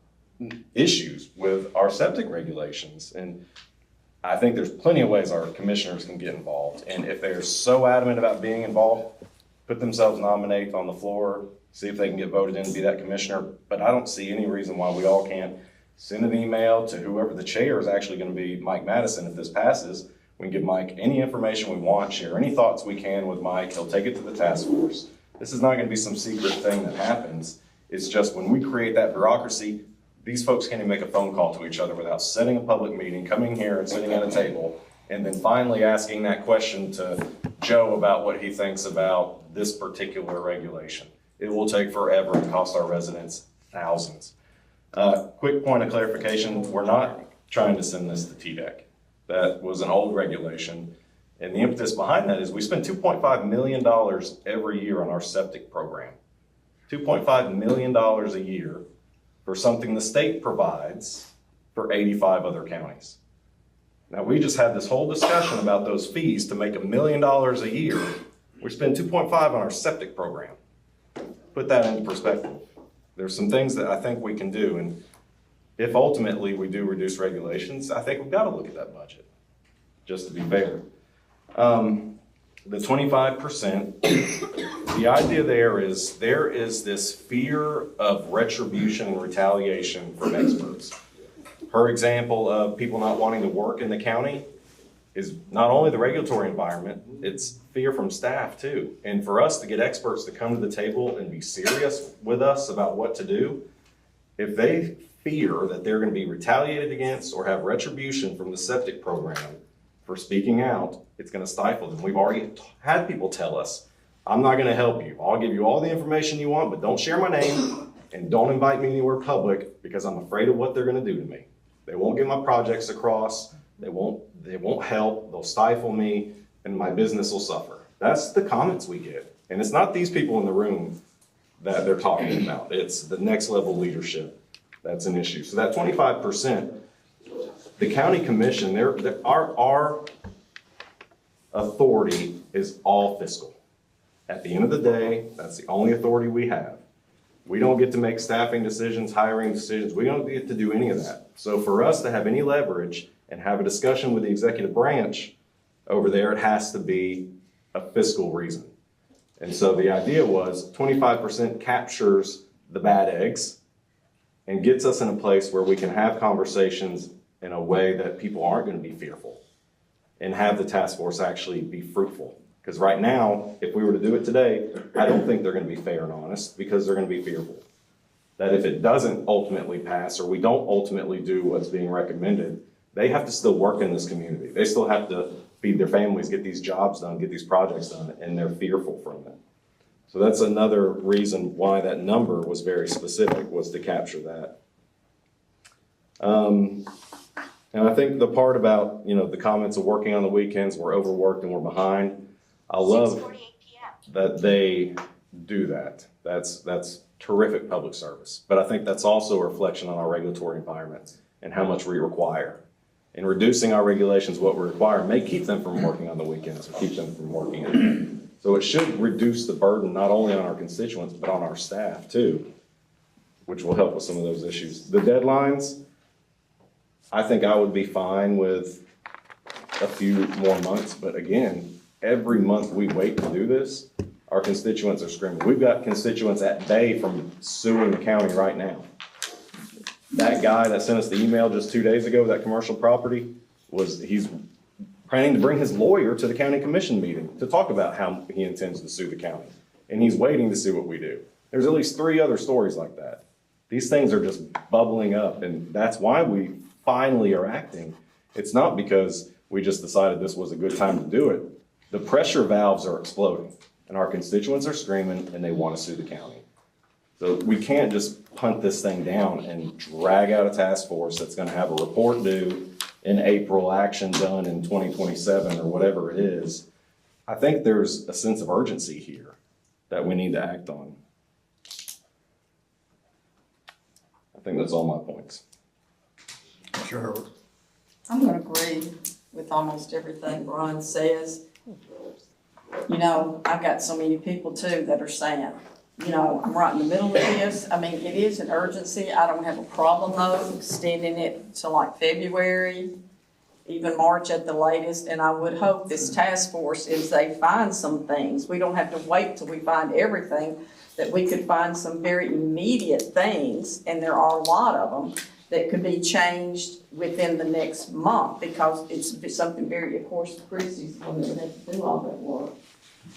issues with our septic regulations. And I think there's plenty of ways our commissioners can get involved. And if they're so adamant about being involved, put themselves nominate on the floor, see if they can get voted in to be that commissioner. But I don't see any reason why we all can't send an email to whoever the chair is actually going to be, Mike Madison, if this passes. We can give Mike any information we want, share any thoughts we can with Mike. He'll take it to the task force. This is not going to be some secret thing that happens. It's just when we create that bureaucracy, these folks can't even make a phone call to each other without setting a public meeting, coming here and sitting at a table, and then finally asking that question to Joe about what he thinks about this particular regulation. It will take forever and cost our residents thousands. Quick point of clarification, we're not trying to send this to TDEC. That was an old regulation. And the impetus behind that is we spend $2.5 million every year on our septic program. $2.5 million a year for something the state provides for 85 other counties. Now, we just had this whole discussion about those fees to make $1 million a year. We spend 2.5 on our septic program. Put that into perspective. There's some things that I think we can do, and if ultimately we do reduce regulations, I think we've got to look at that budget, just to be fair. the 25%, the idea there is this fear of retribution and retaliation from experts. Her example of people not wanting to work in the county is not only the regulatory environment, it's fear from staff too. And for us to get experts to come to the table and be serious with us about what to do, if they fear that they're going to be retaliated against or have retribution from the septic program for speaking out, it's going to stifle them. We've already had people tell us, I'm not going to help you. I'll give you all the information you want, but don't share my name and don't invite me anywhere public because I'm afraid of what they're going to do to me. They won't get my projects across. They won't help. They'll stifle me and my business will suffer. That's the comments we get. And it's not these people in the room that they're talking about. It's the next level leadership that's an issue. So that 25%, the county commission, our authority is all fiscal. At the end of the day, that's the only authority we have. We don't get to make staffing decisions, hiring decisions. We don't get to do any of that. So for us to have any leverage and have a discussion with the executive branch over there, it has to be a fiscal reason. And so the idea was 25% captures the bad eggs and gets us in a place where we can have conversations in a way that people aren't going to be fearful and have the task force actually be fruitful. Because right now, if we were to do it today, I don't think they're going to be fair and honest because they're going to be fearful. That if it doesn't ultimately pass or we don't ultimately do what's being recommended, they have to still work in this community. They still have to feed their families, get these jobs done, get these projects done, and they're fearful from it. So that's another reason why that number was very specific, was to capture that. And I think the part about, the comments of working on the weekends, we're overworked and we're behind. I love that they do that. That's terrific public service. But I think that's also a reflection on our regulatory environment and how much we require. And reducing our regulations, what we require, may keep them from working on the weekends or keep them from working in. So it should reduce the burden not only on our constituents, but on our staff too, which will help with some of those issues. The deadlines, I think I would be fine with a few more months, but again, every month we wait to do this, our constituents are screaming. We've got constituents at bay from suing the county right now. That guy that sent us the email just 2 days ago, that commercial property, he's planning to bring his lawyer to the county commission meeting to talk about how he intends to sue the county. And he's waiting to see what we do. There's at least 3 other stories like that. These things are just bubbling up, and that's why we finally are acting. It's not because we just decided this was a good time to do it. The pressure valves are exploding, and our constituents are screaming, and they want to sue the county. So we can't just punt this thing down and drag out a task force that's going to have a report due in April, action done in 2027 or whatever it is. I think there's a sense of urgency here that we need to act on. I think that's all my points. Sure. I'm gonna agree with almost everything Ron says. I've got so many people too that are saying, I'm right in the middle of this. I mean, it is an urgency. I don't have a problem though, extending it to like February, even March at the latest. And I would hope this task force, if they find some things, we don't have to wait till we find everything, that we could find some very immediate things, and there are a lot of them, that could be changed within the next month, because it's something very, of course, Chrissy's the one that would have to do all that work.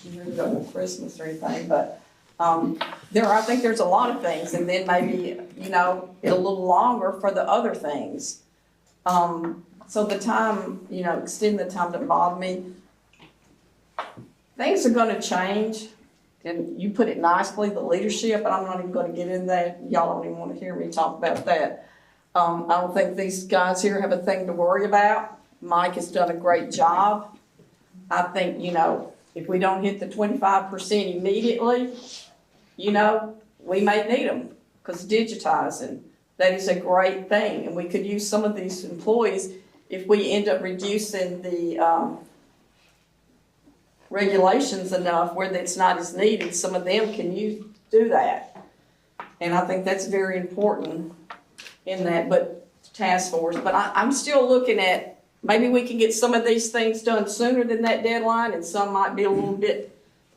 You really don't know Christmas or anything, but I think there's a lot of things, and then maybe, a little longer for the other things. So the time, extend the time to bother me. Things are gonna change, and you put it nicely, the leadership, and I'm not even gonna get in that. Y'all don't even wanna hear me talk about that. I don't think these guys here have a thing to worry about. Mike has done a great job. I think, if we don't hit the 25% immediately, we may need them, because digitizing, that is a great thing. And we could use some of these employees, if we end up reducing the regulations enough where it's not as needed, some of them can do that. And I think that's very important in that, task force. But I'm still looking at maybe we can get some of these things done sooner than that deadline, and some might be a little bit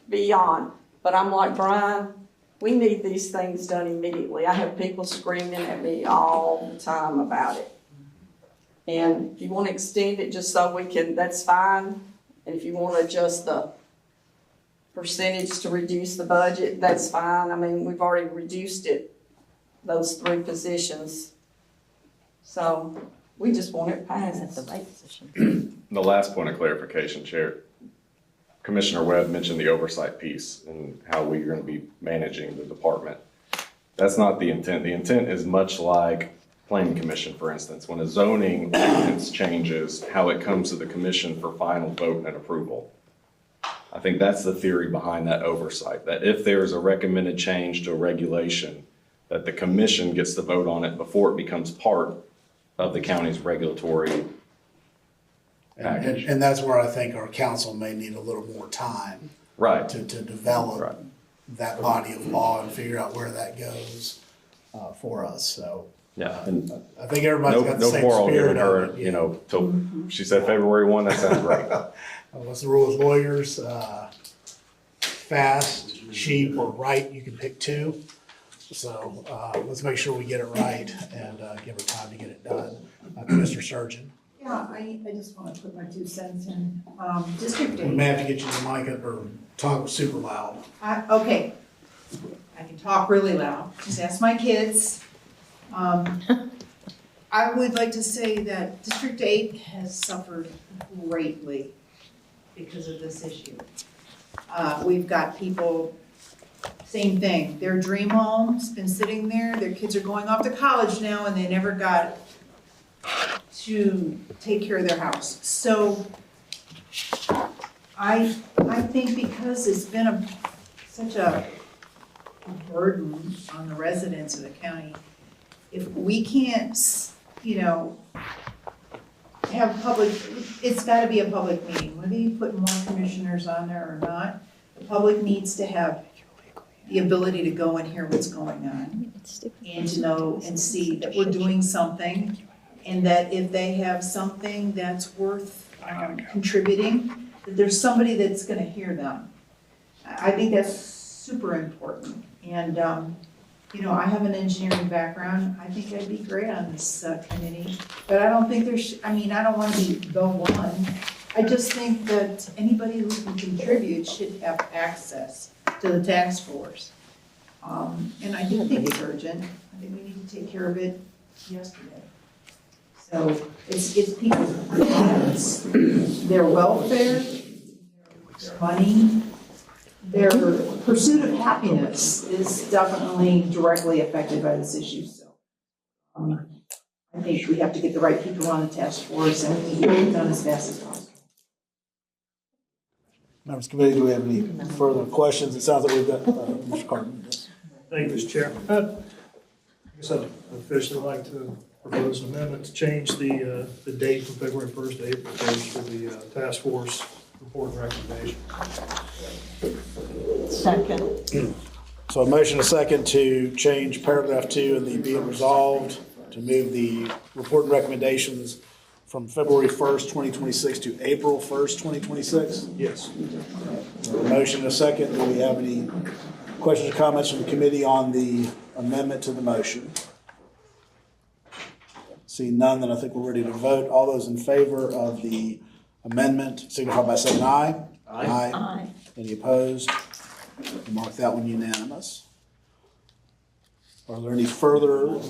beyond. But I'm like, Brian, we need these things done immediately. I have people screaming at me all the time about it. And if you want to extend it just so we can, that's fine. And if you want to adjust the percentage to reduce the budget, that's fine. I mean, we've already reduced it, those 3 positions. So we just want it passed. The last point of clarification, Chair. Commissioner Webb mentioned the oversight piece and how we're going to be managing the department. That's not the intent. The intent is much like Planning Commission, for instance. When a zoning ordinance changes, how it comes to the commission for final vote and approval. I think that's the theory behind that oversight, that if there's a recommended change to a regulation, that the commission gets to vote on it before it becomes part of the county's regulatory package. And that's where I think our council may need a little more time. Right. To develop that body of law and figure out where that goes for us, so. Yeah, and I think everybody's got the no same quarrel spirit giving of her, it, yeah. you know, till she said February 1, that sounds great. What's the rule with lawyers? Fast, cheap, or right, you can pick 2. So let's make sure we get it right and give her time to get it done. Mr. Surgeon. Yeah, I just want to put my 2 cents in. District We 8. may have to get you the mic up or talk super loud. Okay, I can talk really loud. Just ask my kids. I would like to say that District 8 has suffered greatly because of this issue. We've got people, same thing, their dream home's been sitting there, their kids are going off to college now and they never got to take care of their house. So I think because it's been such a burden on the residents of the county, if we can't, have public, it's gotta be a public meeting, whether you put more commissioners on there or not, the public needs to have the ability to go and hear what's going on and to know and see that we're doing something, and that if they have something that's worth contributing, that there's somebody that's gonna hear them. I think that's super important. And, I have an engineering background. I think I'd be great on this committee, but I don't think I don't want to be the one. I just think that anybody who can contribute should have access to the task force. And I do think it's urgent. I think we need to take care of it yesterday. So it's people's lives, their welfare, their money, their pursuit of happiness is definitely directly affected by this issue. So I think we have to get the right people on the task force and we need to get it done as fast as possible. Members of the committee, do we have any further questions? It sounds like we've got Mr. Carton. Thank you, Mr. Chair. I guess I'd officially like to propose an amendment to change the date from February 1st to April 1st for the task force report and recommendation. Second. So a motion a second to change paragraph 2 in the be it resolved to move the report and recommendations from February 1st, 2026 to April 1st, 2026? Yes. A motion a second. Do we have any questions or comments from the committee on the amendment to the motion? Seeing none, then I think we're ready to vote. All those in favor of the amendment signify by saying aye. Aye. Any opposed? We'll mark that one unanimous. Are there any further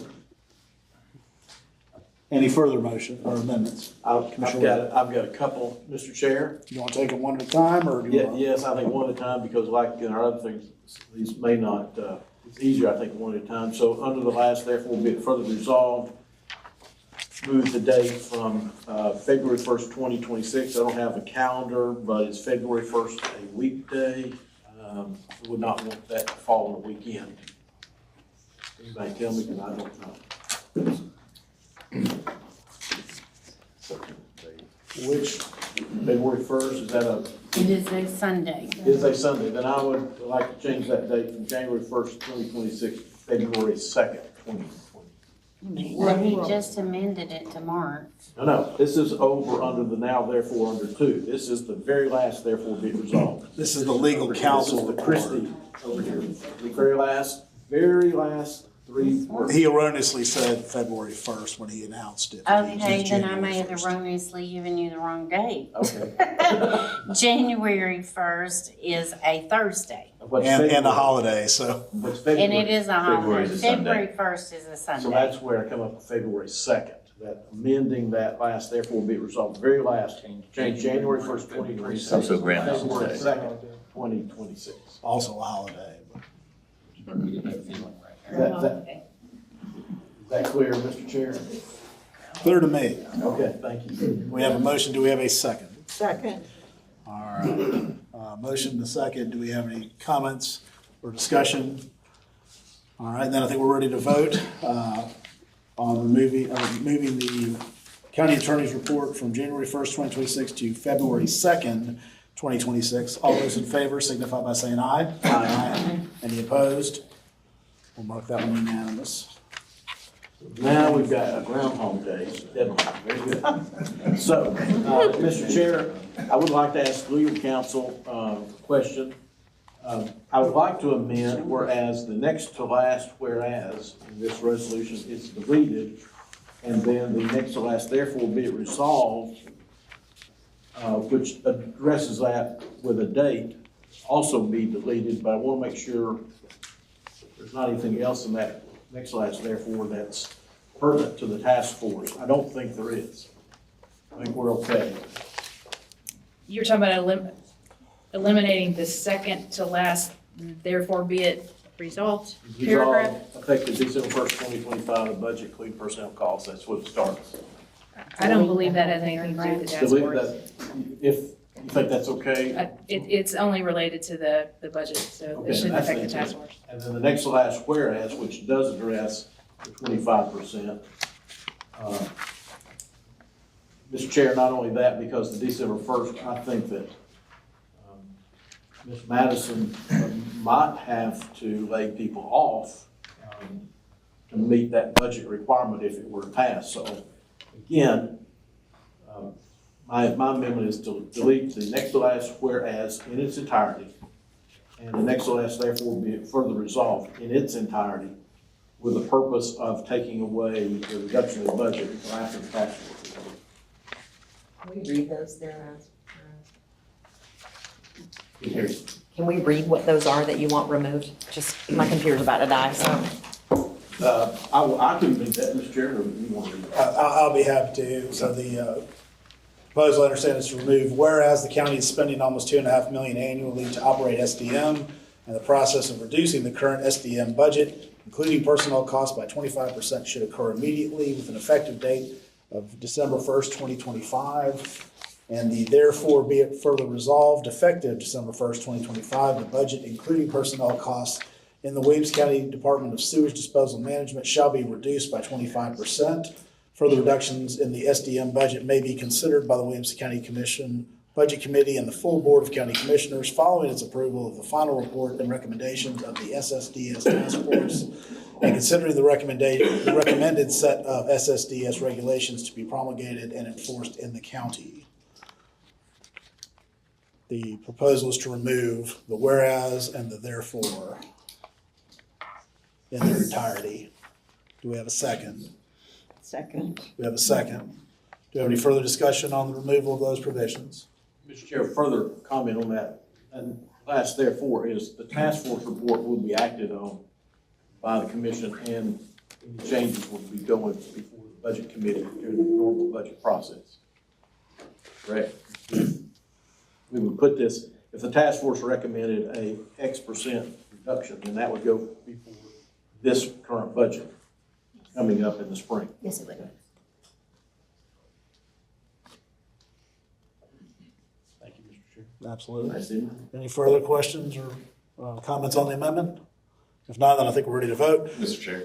motion or amendments? I've got a couple, Mr. Chair. You want to take them one at a time, or do you want? Yes, I think one at a time, because like in our other things, these may not, it's easier, I think, one at a time. So under the last, therefore, be it further resolved, move the date from February 1st, 2026. I don't have a calendar, but it's February 1st, a weekday. I would not want that to fall on a weekend. Anybody tell me, because I don't know. Which, February 1st, is that a? It is a Sunday. It is a Sunday. Then I would like to change that date from January 1st, 2026 to February 2nd, 2026. Well, he just amended it to March. No, this is over under the now therefore under 2. This is the very last therefore be it resolved. This is the legal counsel This is the report. Christie over here. The very last 3 words. He erroneously said February 1st when he announced it. Okay, then I may have erroneously given you the wrong date. Okay. January 1st is a Thursday. And a holiday, so. And it is a holiday. February's a Sunday. February 1st is a Sunday. So that's where I come up with February 2nd, that amending that last therefore be it resolved, the very last, change January 1st, 2026. Also grant us February today. 2nd, 2026. Also a holiday. Is that clear, Mr. Chair? Clear to me. Okay, thank you. We have a motion. Do we have a second? Second. All right. Motion to second. Do we have any comments or discussion? All right, then I think we're ready to vote on moving the county attorney's report from January 1st, 2026 to February 2nd, 2026. All those in favor signify by saying aye. Aye. Any opposed? We'll mark that one unanimous. Now we've got a Groundhog Day deadline. Very good. So, Mr. Chair, I would like to ask legal counsel a question. I would like to amend, whereas the next to last whereas in this resolution is deleted, and then the next to last therefore be it resolved, which addresses that with a date, also be deleted, but I want to make sure there's not anything else in that next to last therefore that's pertinent to the task force. I don't think there is. I think we're okay. You're talking about eliminating the second to last, therefore be it resolved paragraph? Resolved, effective December 1st, 2025, the budget including personnel costs. That's what it starts. I don't believe that has anything to do with the task Delete force. that, if you think that's okay. It's only related to the budget, so Okay, it shouldn't that's affect the it. task force. And then the next to last whereas, which does address the 25%. Mr. Chair, not only that, because the December 1st, I think that Ms. Madison might have to lay people off to meet that budget requirement if it were to pass. So again, my amendment is to delete the next to last whereas in its entirety, and the next to last therefore be it further resolved in its entirety with the purpose of taking away the reduction of the budget until after the tax force. Can we read those there? Here's- Can we read what those are that you want removed? Just, my computer's about to die, so. I can read that, Mr. Chair, or you want to read it? I'll be happy to. So the proposal, I understand, is to remove, whereas the county is spending almost $2.5 million annually to operate SDM, and the process of reducing the current SDM budget, including personnel costs by 25%, should occur immediately with an effective date of December 1st, 2025. And the therefore be it further resolved, effective December 1st, 2025, the budget, including personnel costs in the Williamson County Department of Sewage Disposal Management shall be reduced by 25%. Further reductions in the SDM budget may be considered by the Williamson County Commission Budget Committee and the full Board of County Commissioners following its approval of the final report and recommendations of the SSDS Task Force, and considering the recommended set of SSDS regulations to be promulgated and enforced in the county. The proposal is to remove the whereas and the therefore in their entirety. Do we have a second? Second. We have a second. Do we have any further discussion on the removal of those provisions? Mr. Chair, further comment on that, and last therefore is the task force report will be acted on by the commission, and any changes will be going before the budget committee during the normal budget process. Correct? We would put this, if the task force recommended a X% reduction, then that would go before this current budget coming up in the spring. Yes, it would. Thank you, Mr. Chair. Absolutely. Any further questions or comments on the amendment? If not, then I think we're ready to vote. Mr. Chair,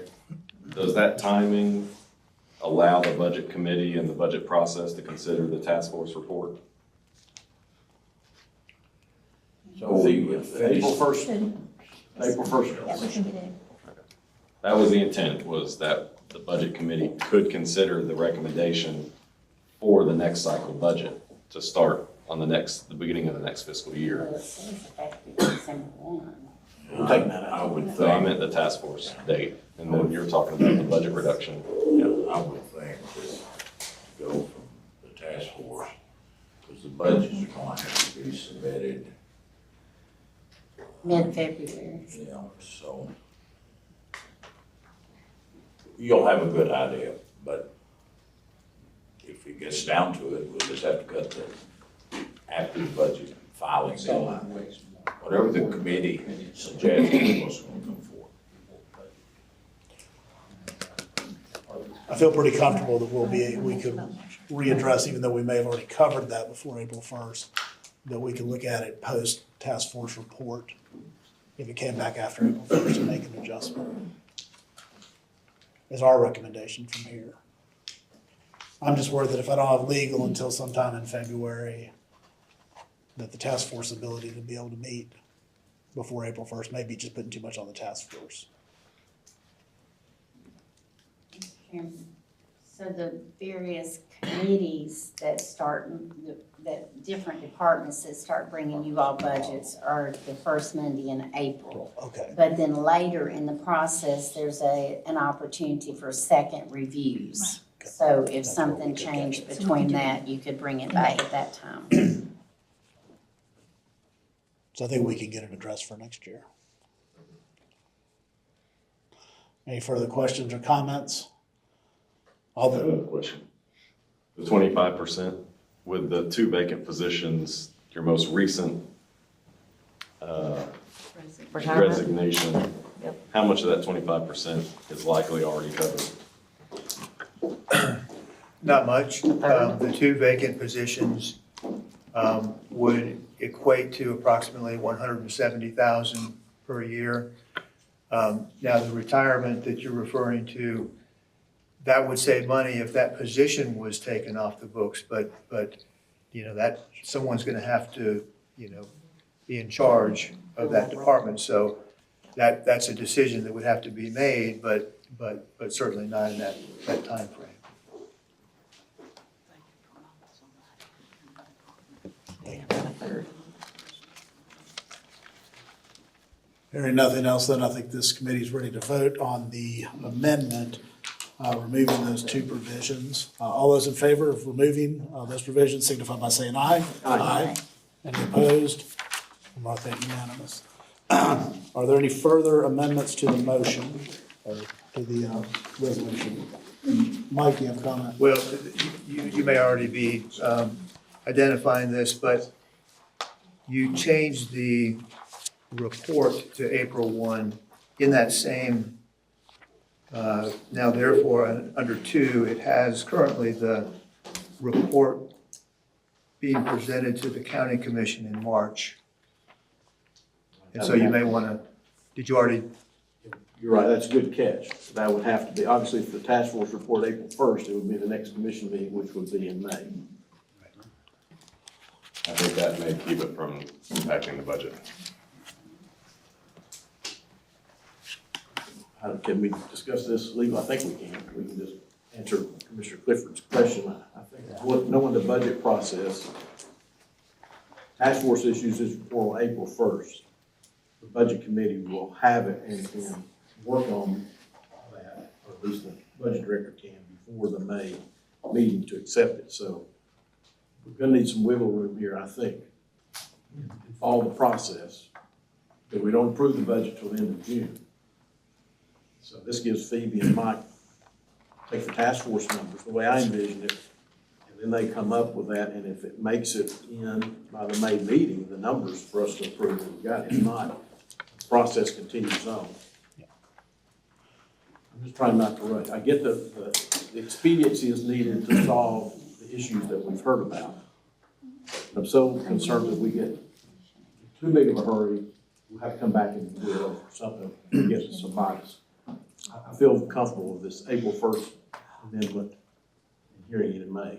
does that timing allow the budget committee and the budget process to consider the task force report? So April 1st. April 1st. Yeah, we can get it. That was the intent, was that the budget committee could consider the recommendation for the next cycle budget to start on the beginning of the next fiscal year. Well, it says effective December 1. I would So I think, meant the task force date, and then you're talking about the budget reduction. yeah, I would think just go from the task force, because the budgets are going to have to be submitted, Mid-February. you know, so. You'll have a good idea, but if it gets down to it, we'll just have to cut the active budget filing deadline. Whatever the committee suggests, what's going to come forward. I feel pretty comfortable that we could readdress, even though we may have already covered that before April 1st, that we can look at it post task force report if it came back after April 1st and make an adjustment. Is our recommendation from here. I'm just worried that if I don't have legal until sometime in February, that the task force ability to be able to meet before April 1st may be just putting too much on the task force. So the various committees that start, that different departments that start bringing you all budgets are the first Monday in April. Okay. But then later in the process, there's an opportunity for second reviews. So if something changed between that, you could bring it back at that time. So I think we can get it addressed for next year. Any further questions or comments? I have a question. The 25% with the 2 vacant positions, your most recent resignation, how much of that 25% is likely already covered? Not much. The 2 vacant positions would equate to approximately $170,000 per year. Now, the retirement that you're referring to, that would save money if that position was taken off the books, but you know, that, someone's gonna have to, you know, be in charge of that department, so that's a decision that would have to be made, but certainly not in that timeframe. Hearing nothing else, then I think this committee is ready to vote on the amendment, removing those 2 provisions. All those in favor of removing those provisions signify by saying aye. Aye. Any opposed? I think unanimous. Are there any further amendments to the motion or to the resolution? Mike, you have a comment? Well, you may already be identifying this, but you changed the report to April 1 in that same, now therefore, under 2, it has currently the report being presented to the county commission in March. And so you may want to, did you already? You're right, that's a good catch. That would have to be, obviously, if the task force report April 1st, it would be the next commission meeting, which would be in May. I think that may keep it from impacting the budget. Can we discuss this legal? I think we can. We can just answer Commissioner Clifford's question. I think, knowing the budget process, task force issues this report on April 1st. The budget committee will have it and can work on that, or at least the budget director can, before the May meeting to accept it. So we're gonna need some wiggle room here, I think, and follow the process, that we don't approve the budget till the end of June. So this gives Phoebe and Mike, take the task force numbers, the way I envision it, and then they come up with that, and if it makes it in by the May meeting, the numbers for us to approve that we got. If not, the process continues on. I'm just trying not to rush. I get the expediency is needed to solve the issues that we've heard about. I'm so concerned that we get too big of a hurry, we'll have to come back and do it or something to get some bias. I feel comfortable with this April 1st amendment and hearing it in May.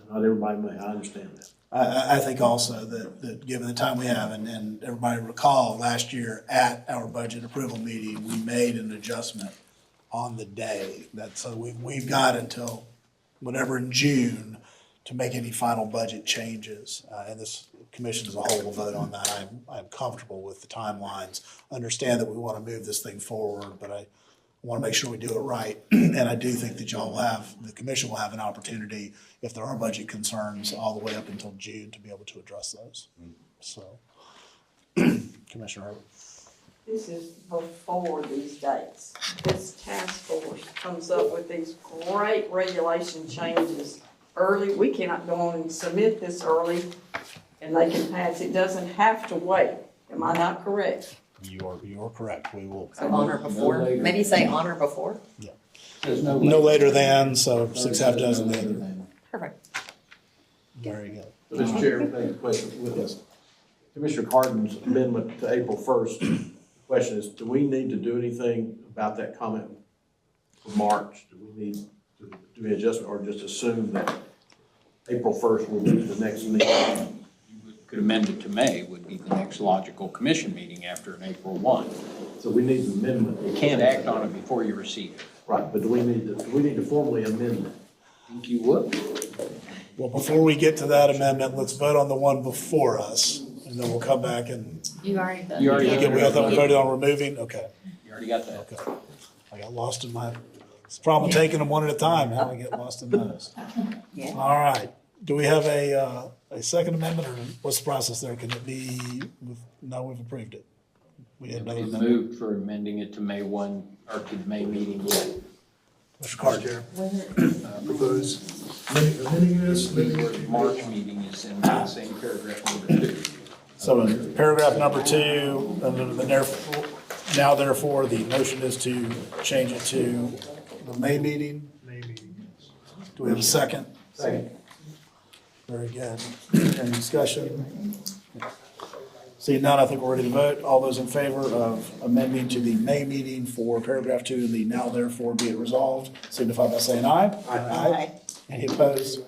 Not everybody may, I understand that. I think also that given the time we have, and everybody recall last year at our budget approval meeting, we made an adjustment on the day. So we've got until whatever in June to make any final budget changes. And this commission as a whole will vote on that. I'm comfortable with the timelines. Understand that we want to move this thing forward, but I want to make sure we do it right. And I do think that the commission will have an opportunity, if there are budget concerns, all the way up until June to be able to address those. So, Commissioner Herbert. This is before these dates. This task force comes up with these great regulation changes early. We cannot go on and submit this early and they can pass. It doesn't have to wait. Am I not correct? You're correct. We will. So on or before, maybe say on or before? Yeah. No later than, so 6 half dozen then. Perfect. Very good. Mr. Chair, thank you. Question with this. Commissioner Cardin's amendment to April 1st. The question is, do we need to do anything about that comment for March? Do we need to do an adjustment or just assume that April 1st will be the next meeting? Could amend it to May would be the next logical commission meeting after an April 1. So we need an amendment. You can't act on it before you receive it. Right, but do we need to formally amend it? I think you would. Well, before we get to that amendment, let's vote on the one before us, and then we'll come back and. You already voted. You already I thought we voted on removing, okay. You already got that. Okay. I got lost in it's the problem of taking them one at a time, how I get lost in those. Yeah. All right, do we have a second amendment, or what's the process there? Can it be, no, we've approved it. We had another It amendment. moved for amending it to May 1, or to the May meeting. Mr. Carter. Propose amending this, March meeting is in the same paragraph number 2. So in paragraph number 2, under the now therefore, the motion is to change it to the May meeting. Do we have a second? Second. Very good. Any discussion? Seeing none, I think we're ready to vote. All those in favor of amending to the May meeting for paragraph 2, the now therefore be it resolved, signify by saying aye. Aye. Any opposed?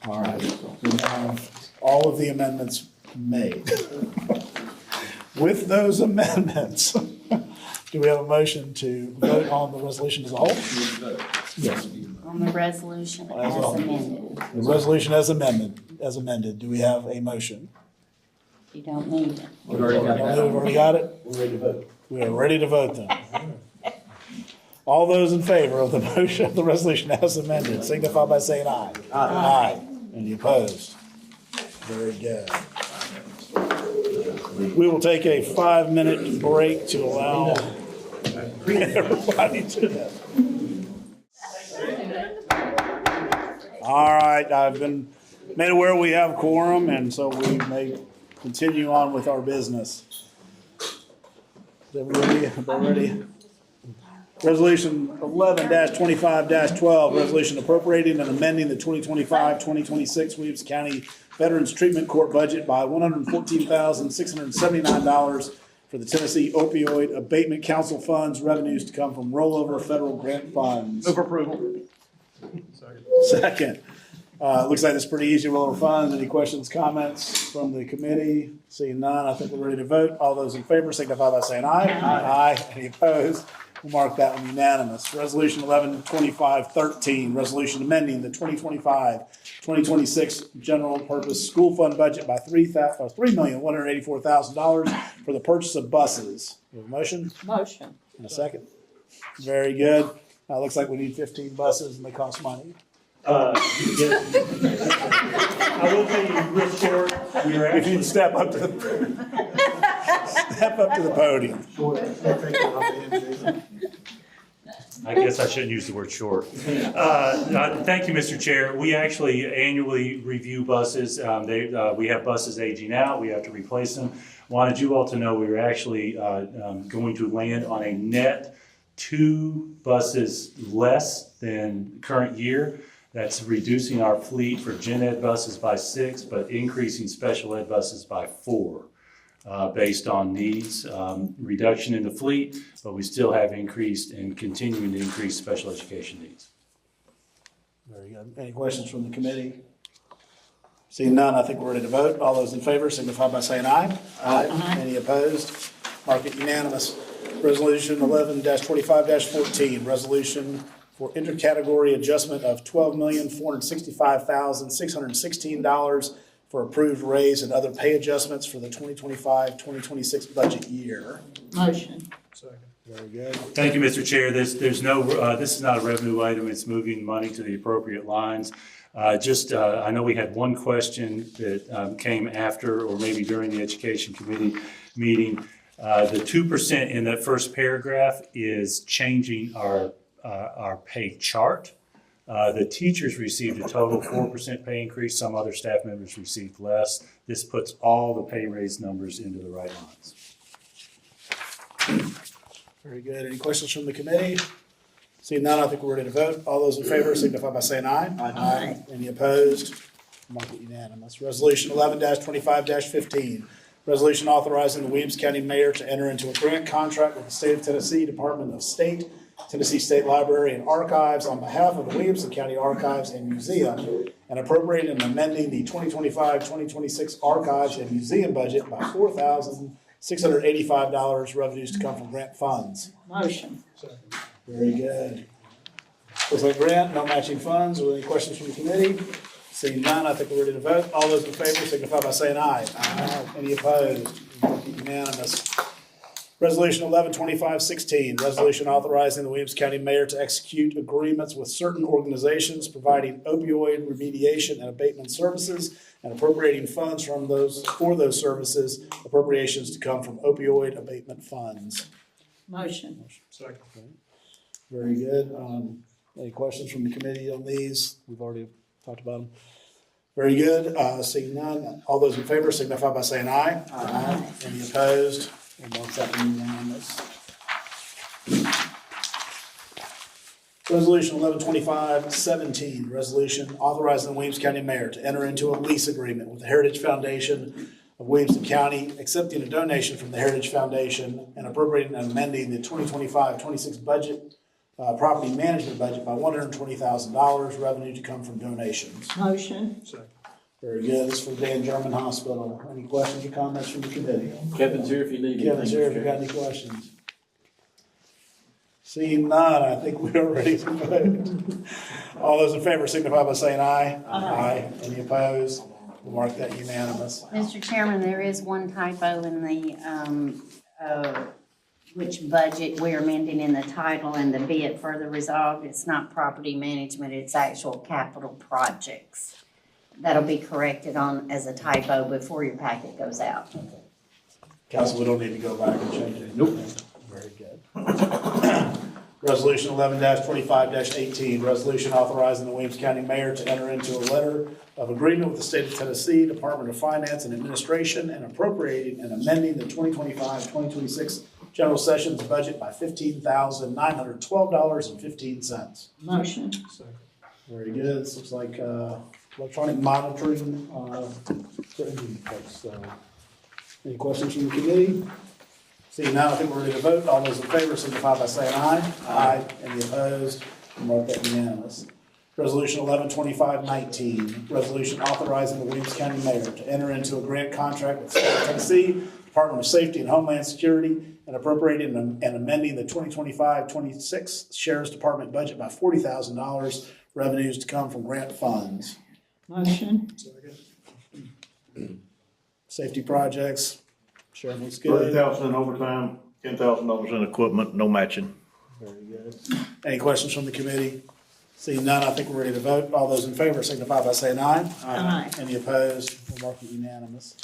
All right. We have all of the amendments made. With those amendments, do we have a motion to vote on the resolution as a whole? Yes. On the resolution As as well. amended. The resolution as amended, do we have a motion? You don't need it. We've already got it? We're ready to vote. We are ready to vote then. All those in favor of the motion, the resolution as amended, signify by saying aye. Aye. Any opposed? Very good. We will take a 5-minute break to allow everybody to. All right, I've been made aware we have quorum, and so we may continue on with our business. Is everybody ready? Resolution 11-25-12, resolution appropriating and amending the 2025-2026 Williamson County Veterans Treatment Court budget by $114,679 for the Tennessee Opioid Abatement Council funds, revenues to come from rollover federal grant funds. Move approval. Second. Looks like it's pretty easy, rollover funds. Any questions, comments from the committee? Seeing none, I think we're ready to vote. All those in favor signify by saying aye. Aye. Any opposed? We'll mark that one unanimous. Resolution 11-25-13, resolution amending the 2025-2026 general purpose school fund budget by $3,184,000 for the purchase of buses. We have a motion? Motion. And a second? Very good. Looks like we need 15 buses and they cost money. I will tell you real short, we were If actually. you'd step up to the podium. I guess I shouldn't use the word short. Thank you, Mr. Chair. We actually annually review buses. We have buses aging out. We have to replace them. Wanted you all to know we were actually going to land on a net 2 buses less than current year. That's reducing our fleet for gen ed buses by 6, but increasing special ed buses by 4. Based on needs, reduction in the fleet, but we still have increased and continuing to increase special education needs. Very good. Any questions from the committee? Seeing none, I think we're ready to vote. All those in favor signify by saying aye. Aye. Any opposed? Mark it unanimous. Resolution 11-25-14, resolution for intercategory adjustment of $12,465,616 for approved raise and other pay adjustments for the 2025-2026 budget year. Motion. Very good. Thank you, Mr. Chair. This is not a revenue item. It's moving money to the appropriate lines. I know we had one question that came after or maybe during the Education Committee meeting. The 2% in that first paragraph is changing our pay chart. The teachers received a total 4% pay increase. Some other staff members received less. This puts all the pay raise numbers into the right lines. Very good. Any questions from the committee? Seeing none, I think we're ready to vote. All those in favor signify by saying aye. Aye. Any opposed? Mark it unanimous. Resolution 11-25-15. Resolution authorizing the Williamson County Mayor to enter into a grant contract with the State of Tennessee Department of State, Tennessee State Library and Archives on behalf of the Williamson County Archives and Museum, and appropriating and amending the 2025-2026 Archives and Museum budget by $4,685 revenues to come from grant funds. Motion. Very good. Looks like grant, no matching funds. Are there any questions from the committee? Seeing none, I think we're ready to vote. All those in favor signify by saying aye. Aye. Any opposed? Unanimous. Resolution 11-25-16, resolution authorizing the Williamson County Mayor to execute agreements with certain organizations providing opioid remediation and abatement services and appropriating funds for those services, appropriations to come from opioid abatement funds. Motion. Second. Very good. Any questions from the committee on these? We've already talked about them. Very good. Seeing none, all those in favor signify by saying aye. Aye. Any opposed? We'll mark that unanimous. Resolution 11-25-17, resolution authorizing the Williamson County Mayor to enter into a lease agreement with the Heritage Foundation of Williamson County, accepting a donation from the Heritage Foundation and appropriating and amending the 2025-26 budget, property management budget by $120,000, revenue to come from donations. Motion. Second. Very good. This is for Dan German Hospital. Any questions or comments from the committee? Kevin's here if you need anything. Kevin's here if you got any questions. Seeing none, I think we are ready to vote. All those in favor signify by saying aye. Aye. Any opposed? We'll mark that unanimous. Mr. Chairman, there is one typo in the, which budget we're amending in the title and the be it further resolved. It's not property management, it's actual capital projects. That'll be corrected on as a typo before your packet goes out. Council, we don't need to go back and change it. Nope. Very good. Resolution 11-25-18, resolution authorizing the Williamson County Mayor to enter into a letter of agreement with the State of Tennessee Department of Finance and Administration and appropriating and amending the 2025-2026 General Sessions budget by $15,912.15. Motion. Second. Very good. This looks like electronic monitoring for engine folks. Any questions from the committee? Seeing none, I think we're ready to vote. All those in favor signify by saying aye. Aye. Any opposed? Mark that unanimous. Resolution 11-25-19, resolution authorizing the Williamson County Mayor to enter into a grant contract with the State of Tennessee Department of Safety and Homeland Security and appropriating and amending the 2025-26 Sheriff's Department budget by $40,000, revenues to come from grant funds. Motion. Second. Safety projects, Sheriff looks good. $30,000 in overtime, $10,000 in equipment, no matching. Very good. Any questions from the committee? Seeing none, I think we're ready to vote. All those in favor signify by saying aye. Aye. Any opposed? We'll mark it unanimous.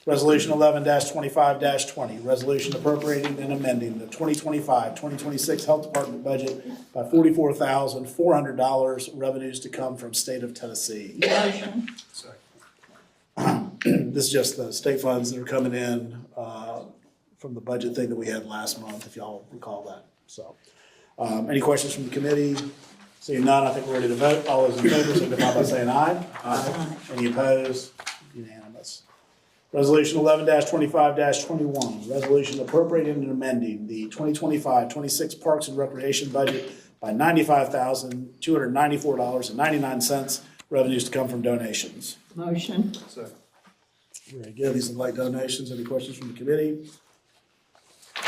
Resolution 11-25-20, resolution appropriating and amending the 2025-2026 Health Department budget by $44,400, revenues to come from State of Tennessee. Motion. Second. This is just the state funds that are coming in from the budget thing that we had last month, if y'all recall that. So, any questions from the committee? Seeing none, I think we're ready to vote. All those in favor signify by saying aye. Aye. Any opposed? Unanimous. Resolution 11-25-21, resolution appropriating and amending the 2025-26 Parks and Recreation budget by $95,294.99, revenues to come from donations. Motion. Second. Very good. These are like donations. Any questions from the committee?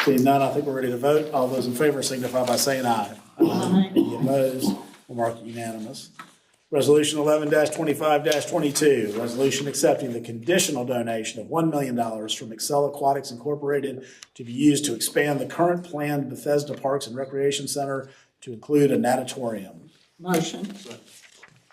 Seeing none, I think we're ready to vote. All those in favor signify by saying aye. Aye. Any opposed? We'll mark it unanimous. Resolution 11-25-22, resolution accepting the conditional donation of $1 million from Excel Aquatics Incorporated to be used to expand the current planned Bethesda Parks and Recreation Center to include a natatorium. Motion.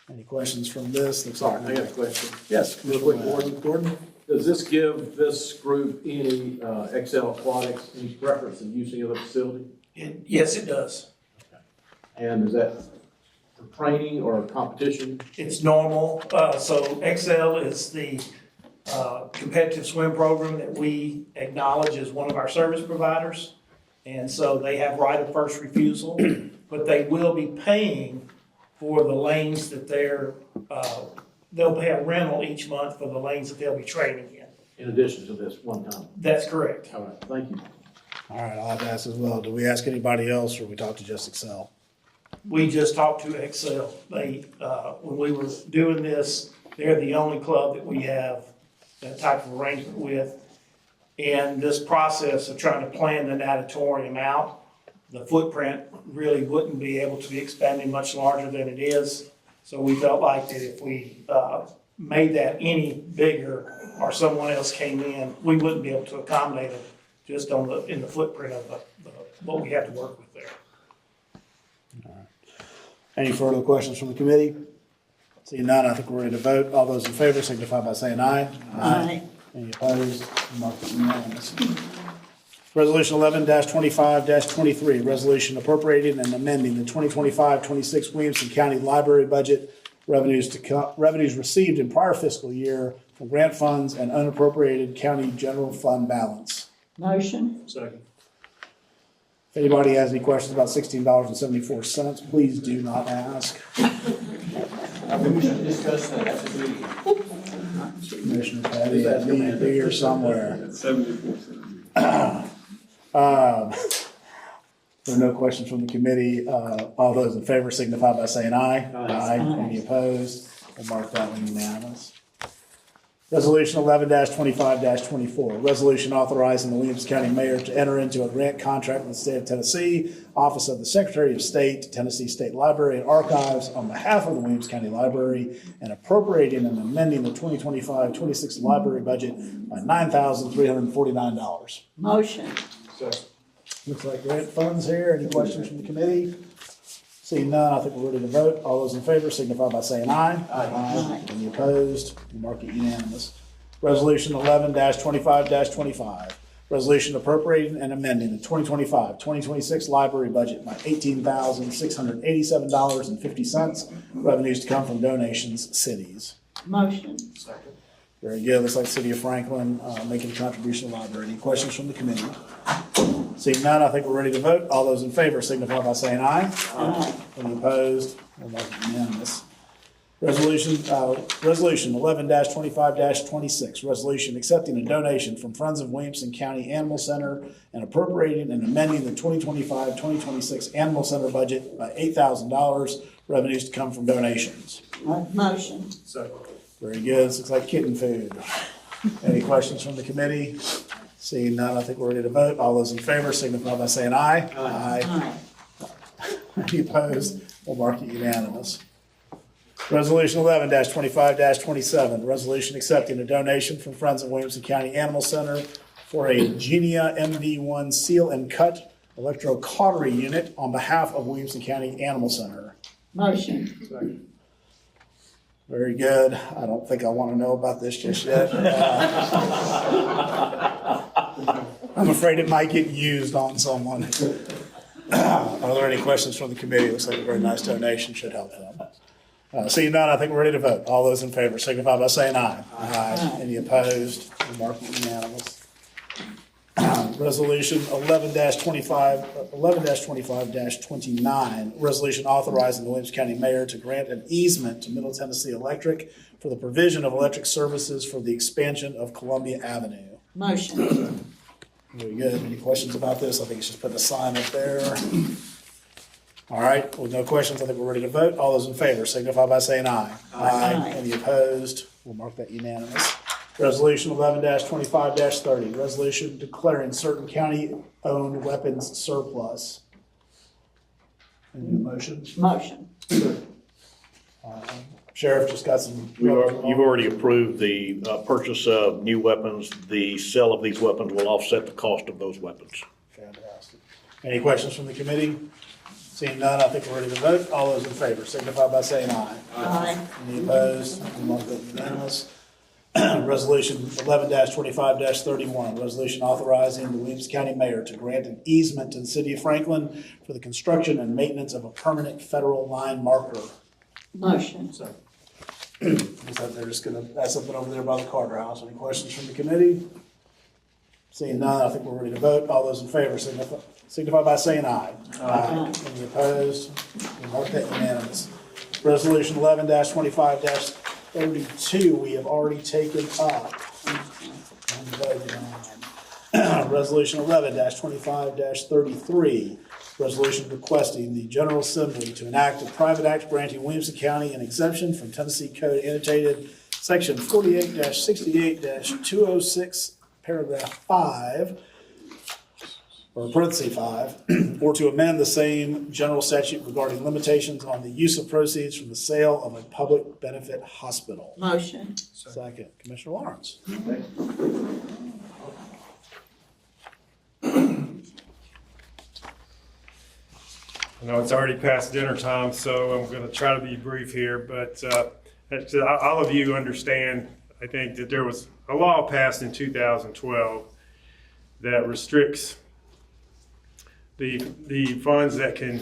Any questions from this? Looks Sorry, like I got a question. Yes, Real Commissioner quick, Gordon. Does this give this group any, Excel Aquatics, any preference in using of the facility? Yes, it does. And is that for training or competition? It's normal. So Excel is the competitive swim program that we acknowledge as one of our service providers. And so they have right of first refusal, but they will be paying for the lanes that they'll pay a rental each month for the lanes that they'll be training in. In addition to this one time? That's correct. All right, thank you. All right, I'll have to ask as well. Do we ask anybody else or we talk to just Excel? We just talked to Excel. They, when we were doing this, they're the only club that we have that type of arrangement with. And this process of trying to plan the natatorium out, the footprint really wouldn't be able to be expanded much larger than it is. So we felt like that if we made that any bigger or someone else came in, we wouldn't be able to accommodate them just in the footprint of what we have to work with there. Any further questions from the committee? Seeing none, I think we're ready to vote. All those in favor signify by saying aye. Aye. Any opposed? Mark it unanimous. Resolution 11-25-23, resolution appropriating and amending the 2025-26 Williamson County Library budget revenues received in prior fiscal year from grant funds and unappropriated county general fund balance. Motion. Second. If anybody has any questions about $16.74, please do not ask. I think we should discuss that at the meeting. Commissioner Patty, I need be here somewhere. There are no questions from the committee. All those in favor signify by saying aye. Aye. Any opposed? We'll mark that one unanimous. Resolution 11-25-24, resolution authorizing the Williamson County Mayor to enter into a grant contract with the state of Tennessee, Office of the Secretary of State, Tennessee State Library and Archives on behalf of the Williamson County Library and appropriating and amending the 2025-26 library budget by $9,349. Motion. Second. Looks like grant funds here. Any questions from the committee? Seeing none, I think we're ready to vote. All those in favor signify by saying aye. Aye. Any opposed? We'll mark it unanimous. Resolution 11-25-25, resolution appropriating and amending the 2025-2026 library budget by $18,687.50. Revenues to come from donations, cities. Motion. Second. Very good. Looks like the City of Franklin making a contribution to the library. Any questions from the committee? Seeing none, I think we're ready to vote. All those in favor signify by saying aye. Aye. Any opposed? We'll mark it unanimous. Resolution 11-25-26, resolution accepting a donation from Friends of Williamson County Animal Center and appropriating and amending the 2025-2026 Animal Center budget by $8,000. Revenues to come from donations. Motion. Second. Very good. This looks like kitten food. Any questions from the committee? Seeing none, I think we're ready to vote. All those in favor signify by saying aye. Aye. Any opposed? We'll mark it unanimous. Resolution 11-25-27, resolution accepting a donation from Friends of Williamson County Animal Center for a Genia MV1 seal and cut electrocautery unit on behalf of Williamson County Animal Center. Motion. Second. Very good. I don't think I want to know about this just yet. I'm afraid it might get used on someone. Are there any questions from the committee? It looks like a very nice donation, should help them. Seeing none, I think we're ready to vote. All those in favor signify by saying aye. Aye. Any opposed? We'll mark it unanimous. Resolution 11-25-29, resolution authorizing the Williamson County Mayor to grant an easement to Middle Tennessee Electric for the provision of electric services for the expansion of Columbia Avenue. Motion. Very good. Any questions about this? I think it's just put a sign up there. All right, with no questions, I think we're ready to vote. All those in favor signify by saying aye. Aye. Any opposed? We'll mark that unanimous. Resolution 11-25-30, resolution declaring certain county owned weapons surplus. Any motion? Motion. Sheriff just got some. You've already approved the purchase of new weapons. The sale of these weapons will offset the cost of those weapons. Fantastic. Any questions from the committee? Seeing none, I think we're ready to vote. All those in favor signify by saying aye. Aye. Any opposed? Mark that unanimous. Resolution 11-25-31, resolution authorizing the Williamson County Mayor to grant an easement to the city of Franklin for the construction and maintenance of a permanent federal line marker. Motion. So, looks like they're just gonna, that's something over there by the Carter House. Any questions from the committee? Seeing none, I think we're ready to vote. All those in favor signify by saying aye. Aye. Any opposed? We mark that unanimous. Resolution 11-25-32, we have already taken up. And voted on. Resolution 11-25-33, resolution requesting the General Assembly to enact a private act granting Williamson County an exemption from Tennessee Code annotated section 48-68-206, paragraph 5, or parenthesis 5, or to amend the same general statute regarding limitations on the use of proceeds from the sale of a public benefit hospital. Motion. Second, Commissioner Lawrence. I know it's already past dinner time, so I'm going to try to be brief here, but all of you understand, I think, that there was a law passed in 2012 that restricts the funds that can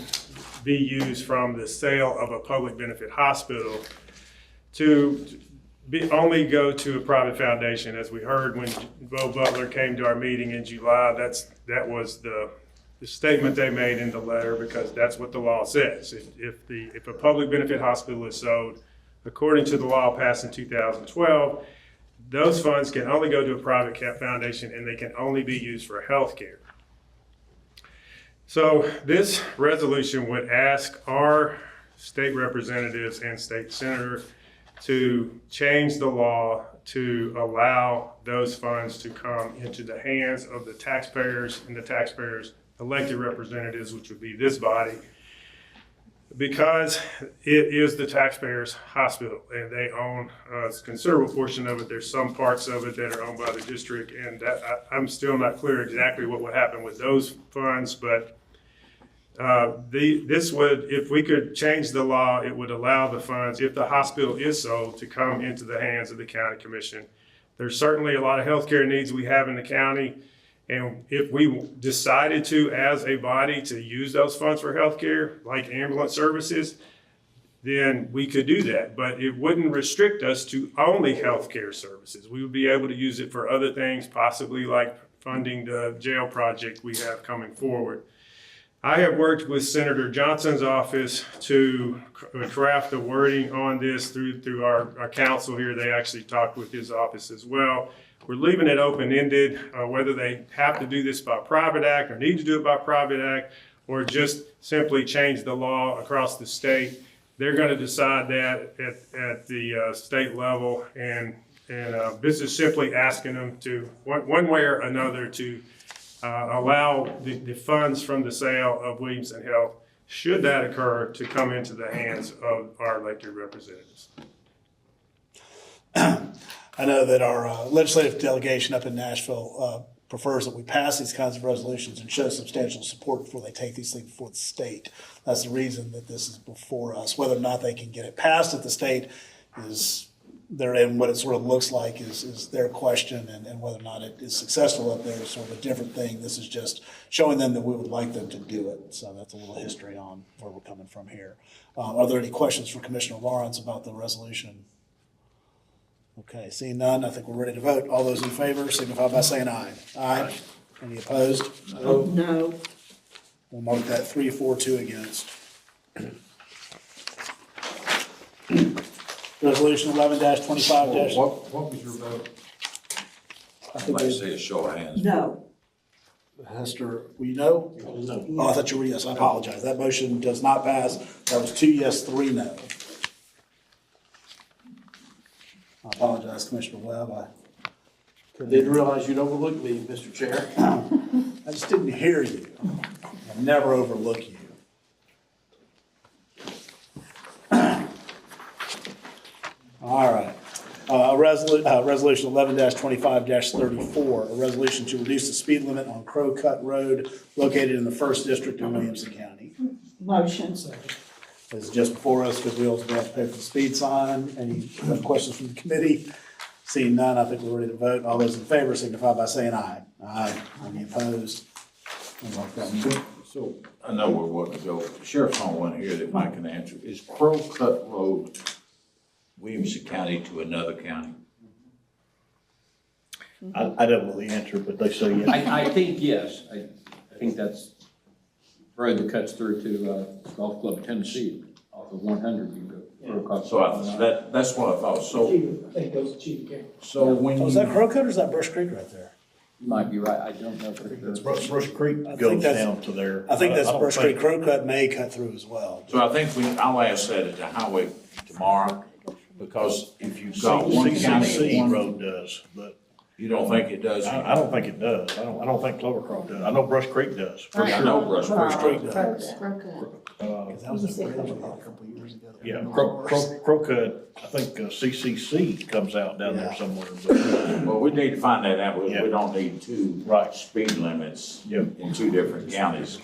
be used from the sale of a public benefit hospital to only go to a private foundation. As we heard when Bo Butler came to our meeting in July, that was the statement they made in the letter, because that's what the law says. If a public benefit hospital is sold, according to the law passed in 2012, those funds can only go to a private foundation and they can only be used for health care. So this resolution would ask our state representatives and state senators to change the law to allow those funds to come into the hands of the taxpayers and the taxpayers' elected representatives, which would be this body, because it is the taxpayers' hospital and they own a considerable portion of it. There's some parts of it that are owned by the district, and that, I'm still not clear exactly what would happen with those funds, but this would, if we could change the law, it would allow the funds, if the hospital is sold, to come into the hands of the county commission. There's certainly a lot of healthcare needs we have in the county, and if we decided to, as a body, to use those funds for healthcare, like ambulance services, then we could do that. But it wouldn't restrict us to only healthcare services. We would be able to use it for other things, possibly like funding the jail project we have coming forward. I have worked with Senator Johnson's office to craft the wording on this through our counsel here. They actually talked with his office as well. We're leaving it open-ended, whether they have to do this by private act or need to do it by private act, or just simply change the law across the state. They're going to decide that at the state level, and this is simply asking them to, one way or another, to allow the funds from the sale of Williamson Health, should that occur, to come into the hands of our elected representatives. I know that our legislative delegation up in Nashville prefers that we pass these kinds of resolutions and show substantial support before they take these things before the state. That's the reason that this is before us. Whether or not they can get it passed at the state is and what it sort of looks like is their question, and whether or not it is successful up there is sort of a different thing. This is just showing them that we would like them to do it. So that's a little history on where we're coming from here. Are there any questions for Commissioner Lawrence about the resolution? Okay, seeing none, I think we're ready to vote. All those in favor signify by saying aye. Aye. Any opposed? No. We'll mark that 3-4-2 against. Resolution 11-25- What was your vote? I think Let's see a show of hands. No. Hester, will you know? No. Oh, I thought you were yes. I apologize. That motion does not pass. That was 2 yes, 3 no. I apologize, Commissioner Webb. I Didn't realize you'd overlook me, Mr. Chair. I just didn't hear you. I never overlook you. All right. Resolution 11-25-34, a resolution to reduce the speed limit on Crow Cut Road located in the First District in Williamson County. Motion. This is just before us because we also have to pay for the speed sign. Any questions from the committee? Seeing none, I think we're ready to vote. All those in favor signify by saying aye. Aye. Any opposed? So I know where we're going to go. Sheriff's on one here that Mike can answer. Is Crow Cut Road Williamson County to another county? I don't know the answer, but they say yes. I think yes. I think that's the road that cuts through to Golf Club Tennessee off of 100. You go across. So that's what I thought. So, I think those are cheap. so when Oh, is that Crow Cut or is that Brush Creek right there? You might be right. I don't know for sure. Brush Creek I think goes that's- down to there. I think that's don't Brush think- Creek. Crow Cut may cut through as well. So I think I'll ask that at the highway tomorrow, because if you've got one county, CCC one road does, but you don't think it does? I don't think it does. I don't think Clovercroft does. I know Brush Creek does. for Yeah, I sure. know Brush Creek Creek. does. Uh, That was a bridge a couple years ago. Yeah, Crow Cut, I think CCC comes out down there somewhere. but- Well, we need to find that out. We Yeah. don't need two Right. speed limits Yep. in two different counties.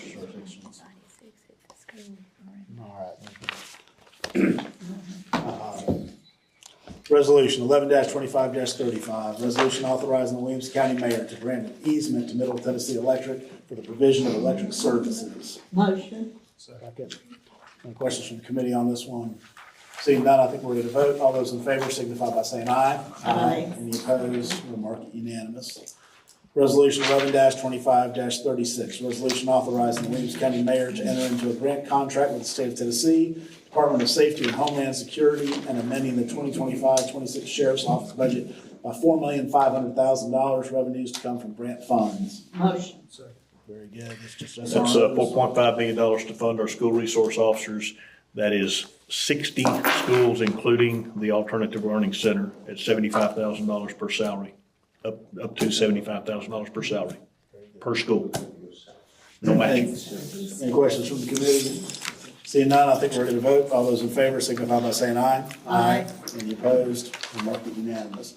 Resolution 11-25-35, resolution authorizing the Williamson County Mayor to grant an easement to Middle Tennessee Electric for the provision of electric services. Motion. Second. Any questions from the committee on this one? Seeing none, I think we're ready to vote. All those in favor signify by saying aye. Aye. Any opposed? We'll mark it unanimous. Resolution 11-25-36, resolution authorizing the Williamson County Mayor to enter into a grant contract with the state of Tennessee, Department of Safety and Homeland Security, and amending the 2025-26 Sheriff's Office budget by $4,500,000, revenues to come from grant funds. Motion. Very good. That's That's $4.5 million to fund our school resource officers. That is 60 schools, including the Alternative Learning Center, at $75,000 per salary, up to $75,000 per salary, per school. No matching. Any questions from the committee? Seeing none, I think we're ready to vote. All those in favor signify by saying aye. Aye. Any opposed? We'll mark it unanimous.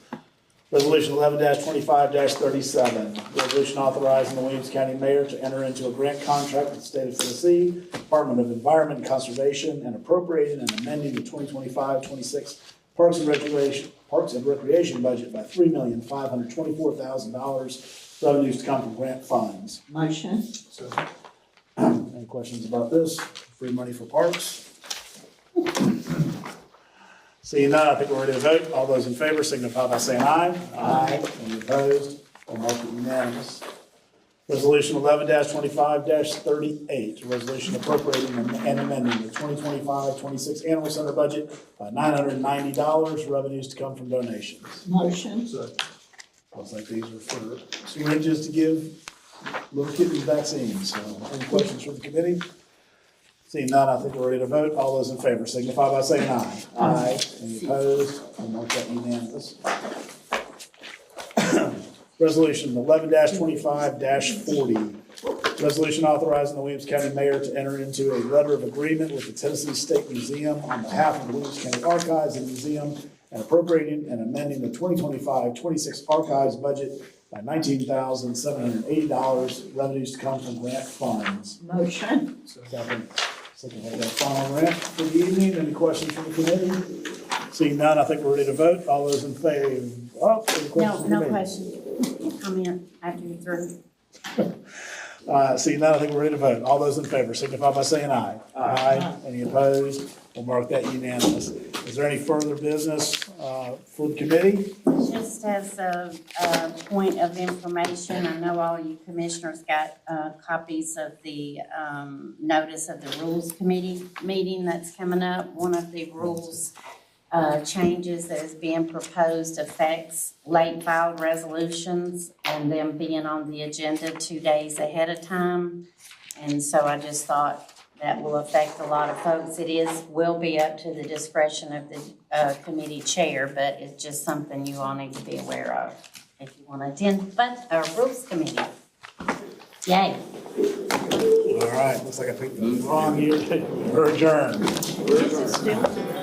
Resolution 11-25-37, resolution authorizing the Williamson County Mayor to enter into a grant contract with the state of Tennessee, Department of Environment and Conservation, and appropriating and amending the 2025-26 Parks and Recreation budget by $3,524,000, revenues to come from grant funds. Motion. Any questions about this? Free money for parks? Seeing none, I think we're ready to vote. All those in favor signify by saying aye. Aye. Any opposed? We'll mark it unanimous. Resolution 11-25-38, a resolution appropriating and amending the 2025-26 animal center budget by $990, revenues to come from donations. Motion. Looks like these are for syringes to give little kittens vaccines. So any questions from the committee? Seeing none, I think we're ready to vote. All those in favor signify by saying aye. Aye. Any opposed? I'll mark that unanimous. Resolution 11-25-40. Resolution authorizing the Williamson County Mayor to enter into a letter of agreement with the Tennessee State Museum on behalf of the Williamson County Archives and Museum, and appropriating and amending the 2025-26 archives budget by $19,780, revenues to come from grant funds. Motion. Second have that final grant for the evening. Any questions from the committee? Seeing none, I think we're ready to vote. All those in favor? Oh, any questions from the No committee? question. Comment after you're through. Seeing none, I think we're ready to vote. All those in favor signify by saying aye. Aye. Any opposed? We'll mark that unanimous. Is there any further business for the committee? Just as a point of information, I know all you commissioners got copies of the notice of the Rules Committee meeting that's coming up. One of the rules changes that is being proposed affects late filed resolutions and them being on the agenda 2 days ahead of time. And so I just thought that will affect a lot of folks. Will be up to the discretion of the committee chair, but it's just something you all need to be aware of if you want to attend, but our rules committee. Yay. All right, looks like I picked the wrong year. We're adjourned. This is still.